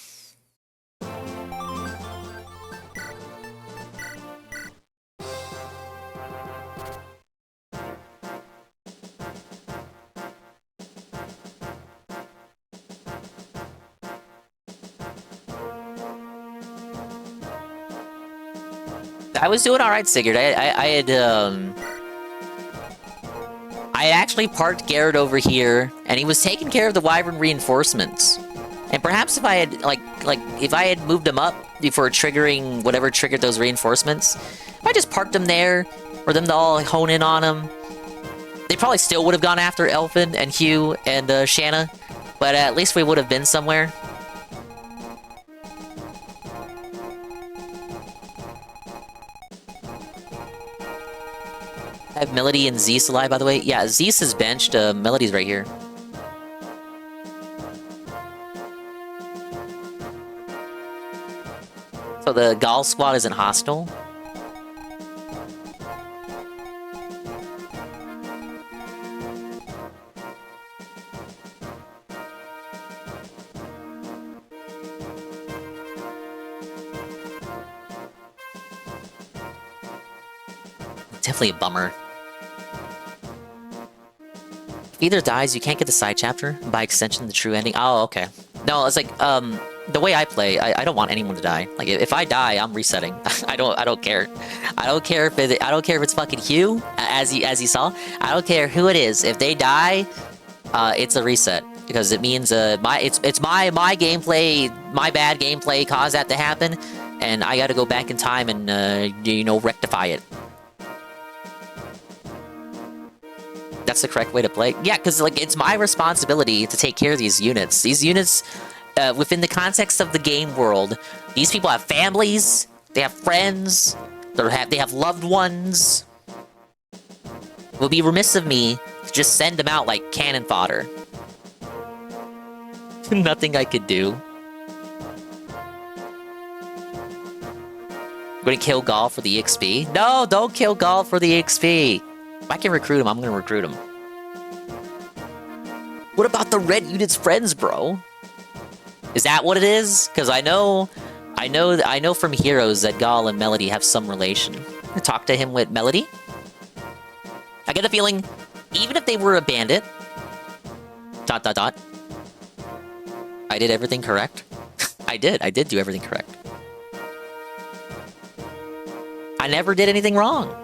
I was doing alright, Sigurd. I actually parked Garrett over here, and he was taking care of the Wyvern reinforcements. And perhaps if I had, if I had moved him up before triggering whatever triggered those reinforcements, if I just parked him there, for them to all hone in on him, they probably still would have gone after Elfin and Hugh and Shanna, but at least we would have been somewhere. I have Melody and Zeus alive, by the way. Yeah, Zeus is benched. Melody's right here. So the Gaul squad isn't hostile. Definitely a bummer. If either dies, you can't get the side chapter. By extension, the true ending. Oh, okay. No, it's like, the way I play, I don't want anyone to die. Like, if I die, I'm resetting. I don't care. I don't care if it's fucking Hugh, as you saw. I don't care who it is. If they die, it's a reset. Because it means, it's my gameplay, my bad gameplay caused that to happen. And I gotta go back in time and, you know, rectify it. That's the correct way to play. Yeah, because like it's my responsibility to take care of these units. These units, within the context of the game world, these people have families, they have friends, they have loved ones. It would be remiss of me to just send them out like cannon fodder. Nothing I could do. I'm gonna kill Gaul for the XP. No, don't kill Gaul for the XP. If I can recruit him, I'm gonna recruit him. What about the red unit's friends, bro? Is that what it is? Because I know from Heroes that Gaul and Melody have some relation. I talk to him with Melody. I get a feeling, even if they were a bandit, ... I did everything correct. I did do everything correct. I never did anything wrong.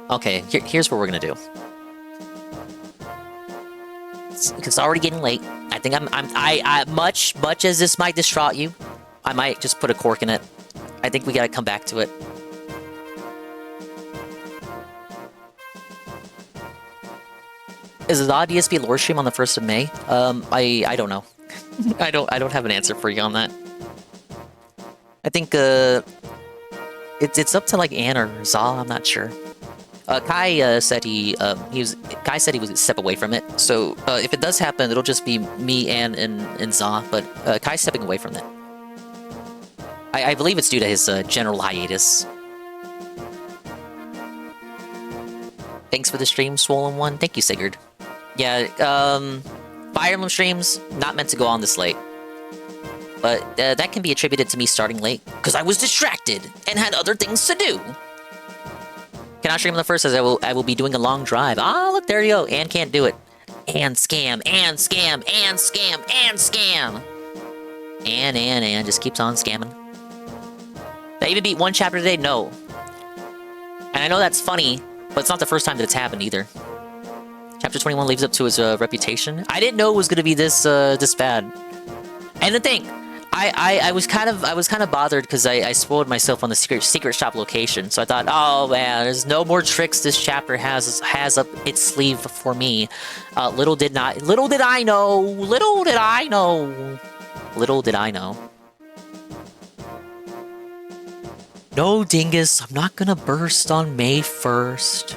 Okay, here's what we're gonna do. It's already getting late. I think much as this might distraught you, I might just put a cork in it. I think we gotta come back to it. Is Zod DSP lore stream on the 1st of May? I don't know. I don't have an answer for you on that. I think it's up to like Ann or Za, I'm not sure. Kai said he was step away from it. So if it does happen, it'll just be me, Ann, and Za. But Kai's stepping away from it. I believe it's due to his general hiatus. Thanks for the stream, Swollen One. Thank you, Sigurd. Yeah, Fire Emblem streams not meant to go on this late. But that can be attributed to me starting late because I was distracted and had other things to do. Cannot stream on the 1st as I will be doing a long drive. Ah, look, there you go. And can't do it. And scam, and scam, and scam, and scam. And just keeps on scamming. Did I even beat one chapter today? No. And I know that's funny, but it's not the first time that it's happened either. Chapter 21 leaves up to his reputation. I didn't know it was gonna be this bad. And the thing, I was kind of bothered because I spoiled myself on the secret shop location. So I thought, oh man, there's no more tricks this chapter has up its sleeve for me. Little did I know. No, Dingus, I'm not gonna burst on May 1st.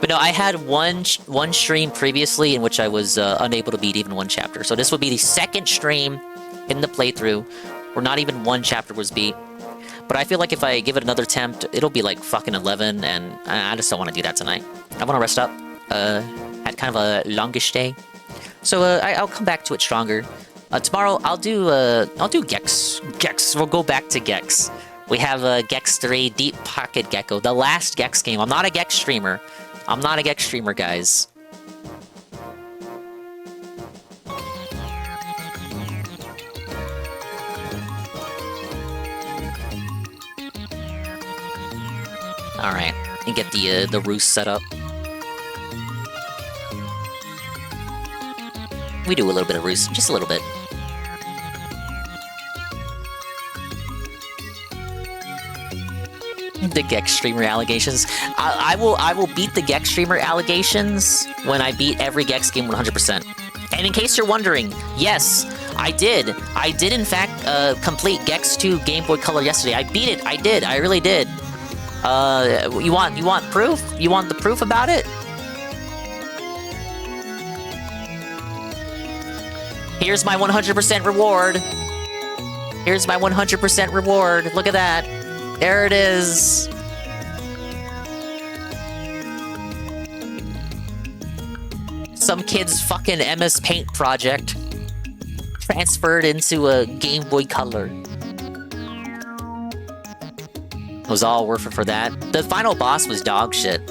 But no, I had one stream previously in which I was unable to beat even one chapter. So this would be the second stream in the playthrough where not even one chapter was beat. But I feel like if I give it another attempt, it'll be like fucking 11, and I just don't want to do that tonight. I want to rest up. Had kind of a longish day. So I'll come back to it stronger. Tomorrow I'll do Gex. We'll go back to Gex. We have Gex 3 Deep Pocket Gecko, the last Gex game. I'm not a Gex streamer. Guys. Alright, and get the roost set up. We do a little bit of roost, just a little bit. The Gex streamer allegations. I will beat the Gex streamer allegations when I beat every Gex game 100%. And in case you're wondering, yes, I did. I did in fact complete Gex 2 Game Boy Color yesterday. I beat it. I did. I really did. You want proof? You want the proof about it? Here's my 100% reward. Here's my 100% reward. Look at that. There it is. Some kid's fucking MS Paint project transferred into a Game Boy Color. It was all worth it for that. The final boss was dog shit.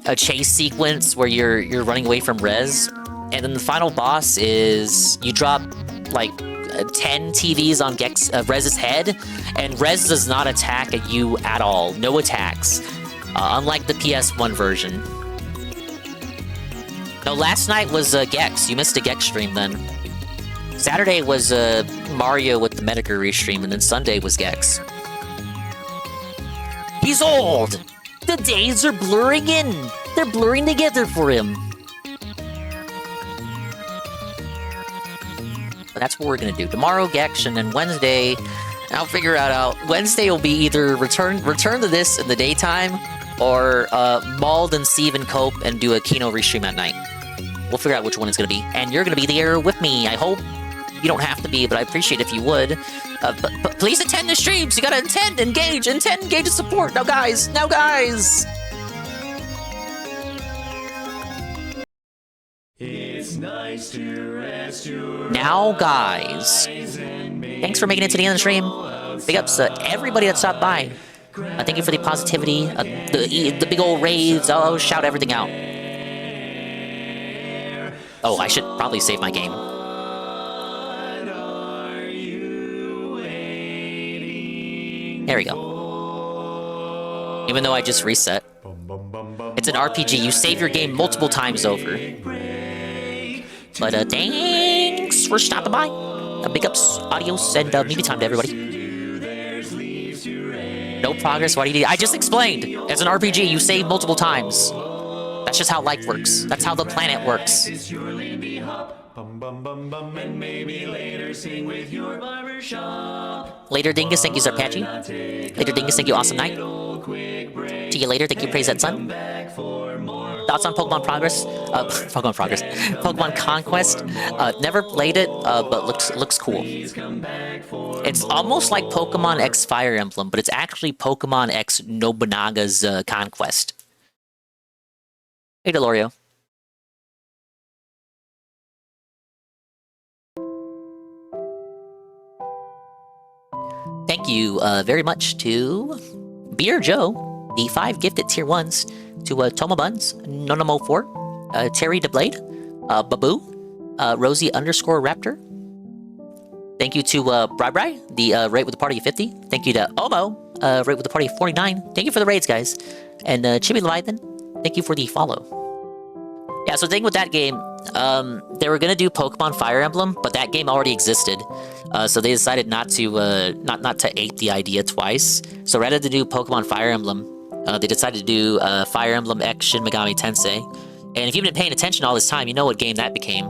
A chase sequence where you're running away from Rez, and then the final boss is you drop like 10 TVs on Rez's head, and Rez does not attack at you at all. No attacks. Unlike the PS1 version. No, last night was Gex. You missed a Gex stream then. Saturday was Mario with the Medicare restream, and then Sunday was Gex. He's old! The days are blurring in! They're blurring together for him. But that's what we're gonna do. Tomorrow, Gex, and then Wednesday, I'll figure it out. Wednesday will be either return to this in the daytime, or Mauled and Steven cope and do a Kino restream at night. We'll figure out which one it's gonna be. And you're gonna be there with me, I hope. You don't have to be, but I appreciate if you would. But please attend the streams. You gotta engage and support. Now, guys. It's nice to rest your Now, guys. Thanks for making it to the end of the stream. Big ups to everybody that stopped by. Thank you for the positivity, the big old raves. I'll shout everything out. Oh, I should probably save my game. There we go. Even though I just reset. It's an RPG. You save your game multiple times over. But thanks for stopping by. Big ups, adios, and maybe time to everybody. No progress, why do you need... I just explained. As an RPG, you save multiple times. That's just how life works. That's how the planet works. Later, Dingus, thank you, Zarpachi. Later, Dingus, thank you, Awesome Night. See you later, thank you, Praise That Sun. Thoughts on Pokemon Progress? Pokemon Conquest. Never played it, but looks cool. It's almost like Pokemon X Fire Emblem, but it's actually Pokemon X Nobunaga's Conquest. Hey, Delorio. Thank you very much to Beer Joe, the 5 gifted tier 1s, to Toma Buns, Nonomo4, Terry DeBlade, Babu, Rosie _Raptor. Thank you to Bri, the rate with the party of 50. Thank you to Omo, rate with the party of 49. Thank you for the raids, guys. And Chibi Leviathan, thank you for the follow. Yeah, so the thing with that game, they were gonna do Pokemon Fire Emblem, but that game already existed. So they decided not to not to ape the idea twice. So rather than do Pokemon Fire Emblem, they decided to do Fire Emblem X Shin Megami Tensei. And if you've been paying attention all this time, you know what game that became.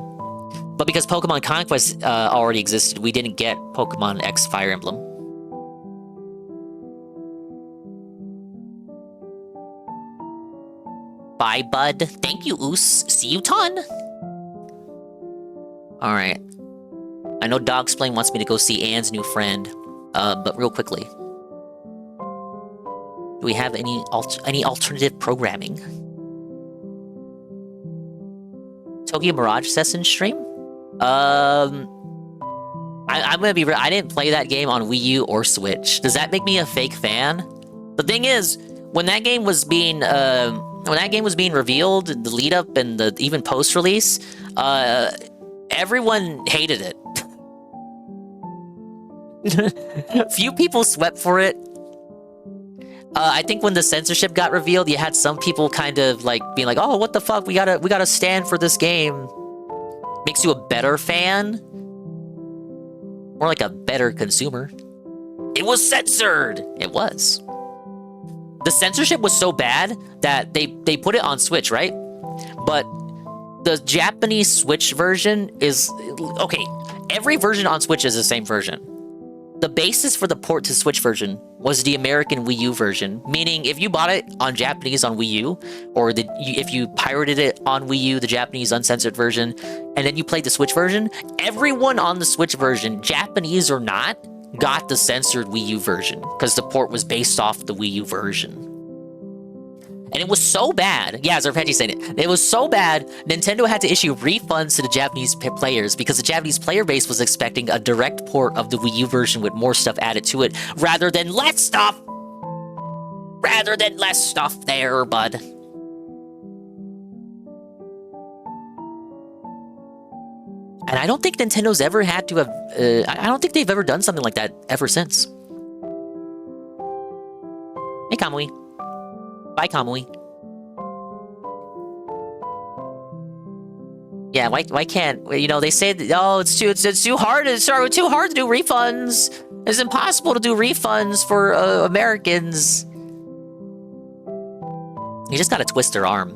But because Pokemon Conquest already existed, we didn't get Pokemon X Fire Emblem. Bye, bud. Thank you, Oos. See you, ton. Alright. I know Dogsplain wants me to go see Anne's new friend, but real quickly. Do we have any alternative programming? Tokyo Mirage Session stream? I'm gonna be real. I didn't play that game on Wii U or Switch. Does that make me a fake fan? The thing is, when that game was being revealed, the lead up and the even post release, everyone hated it. Few people swept for it. I think when the censorship got revealed, you had some people kind of like being like, "Oh, what the fuck? We gotta stand for this game." Makes you a better fan, more like a better consumer. It was censored. It was. The censorship was so bad that they put it on Switch, right? But the Japanese Switch version is... Okay, every version on Switch is the same version. The basis for the port to Switch version was the American Wii U version, meaning if you bought it on Japanese on Wii U, or if you pirated it on Wii U, the Japanese uncensored version, and then you played the Switch version, everyone on the Switch version, Japanese or not, got the censored Wii U version, because the port was based off the Wii U version. And it was so bad, yeah, as Arpeggio said it was so bad, Nintendo had to issue refunds to the Japanese players because the Japanese player base was expecting a direct port of the Wii U version with more stuff added to it, rather than less stuff! Rather than less stuff there, bud. And I don't think Nintendo's ever had to have... I don't think they've ever done something like that ever since. Hey, Kamui. Bye, Kamui. Yeah, why can't... You know, they say that, oh, it's too hard to do refunds. It's impossible to do refunds for Americans. You just gotta twist their arm.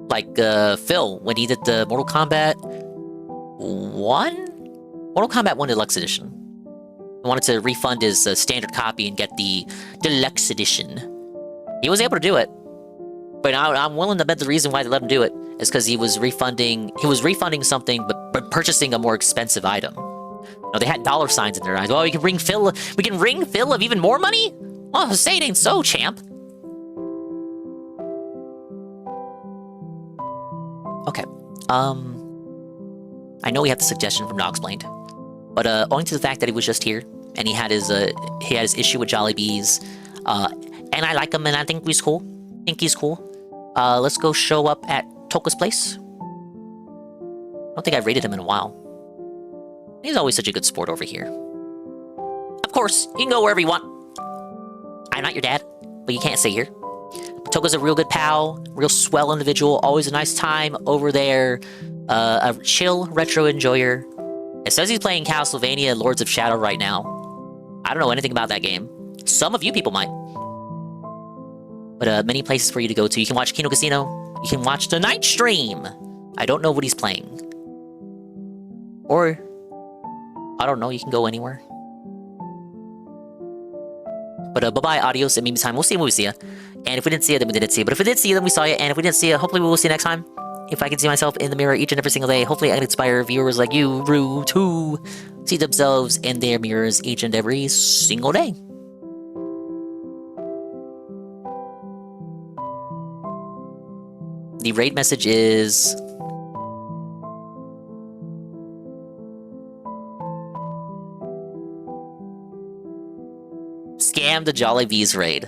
Like Phil, when he did the Mortal Kombat 1? Mortal Kombat 1 Deluxe Edition. He wanted to refund his standard copy and get the Deluxe Edition. He was able to do it. But I'm willing to bet the reason why they let him do it is because he was refunding something but purchasing a more expensive item. You know, they had dollar signs in their eyes. Oh, we can ring Phil of even more money? Oh, say it ain't so, champ. Okay. I know we have the suggestion from Noxplained, but owing to the fact that he was just here and he had his issue with Jollibees, and I like him and I think he's cool. Let's go show up at Toka's place. I don't think I've raided him in a while. He's always such a good sport over here. Of course, you can go wherever you want. I'm not your dad, but you can't stay here. Toka's a real good pal, real swell individual, always a nice time over there. A chill retro enjoyer. It says he's playing Castlevania Lords of Shadow right now. I don't know anything about that game. Some of you people might. But many places for you to go to. You can watch Kino Casino. You can watch the night stream. I don't know what he's playing. Or, I don't know, you can go anywhere. But bye-bye, adios, and maybe time. We'll see you when we see ya. And if we didn't see you, then we didn't see you. But if we did see you, then we saw you. And if we didn't see you, hopefully we will see you next time. If I can see myself in the mirror each and every single day, hopefully I can inspire viewers like you, Rue, to see themselves in their mirrors each and every single day. The raid message is... Scam the Jollibees raid.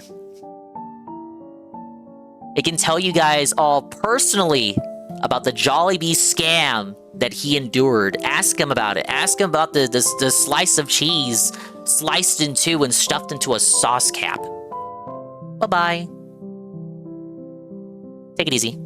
It can tell you guys all personally about the Jollibee scam that he endured. Ask him about it. Ask him about the slice of cheese sliced in two and stuffed into a sauce cap. Bye-bye. Take it easy.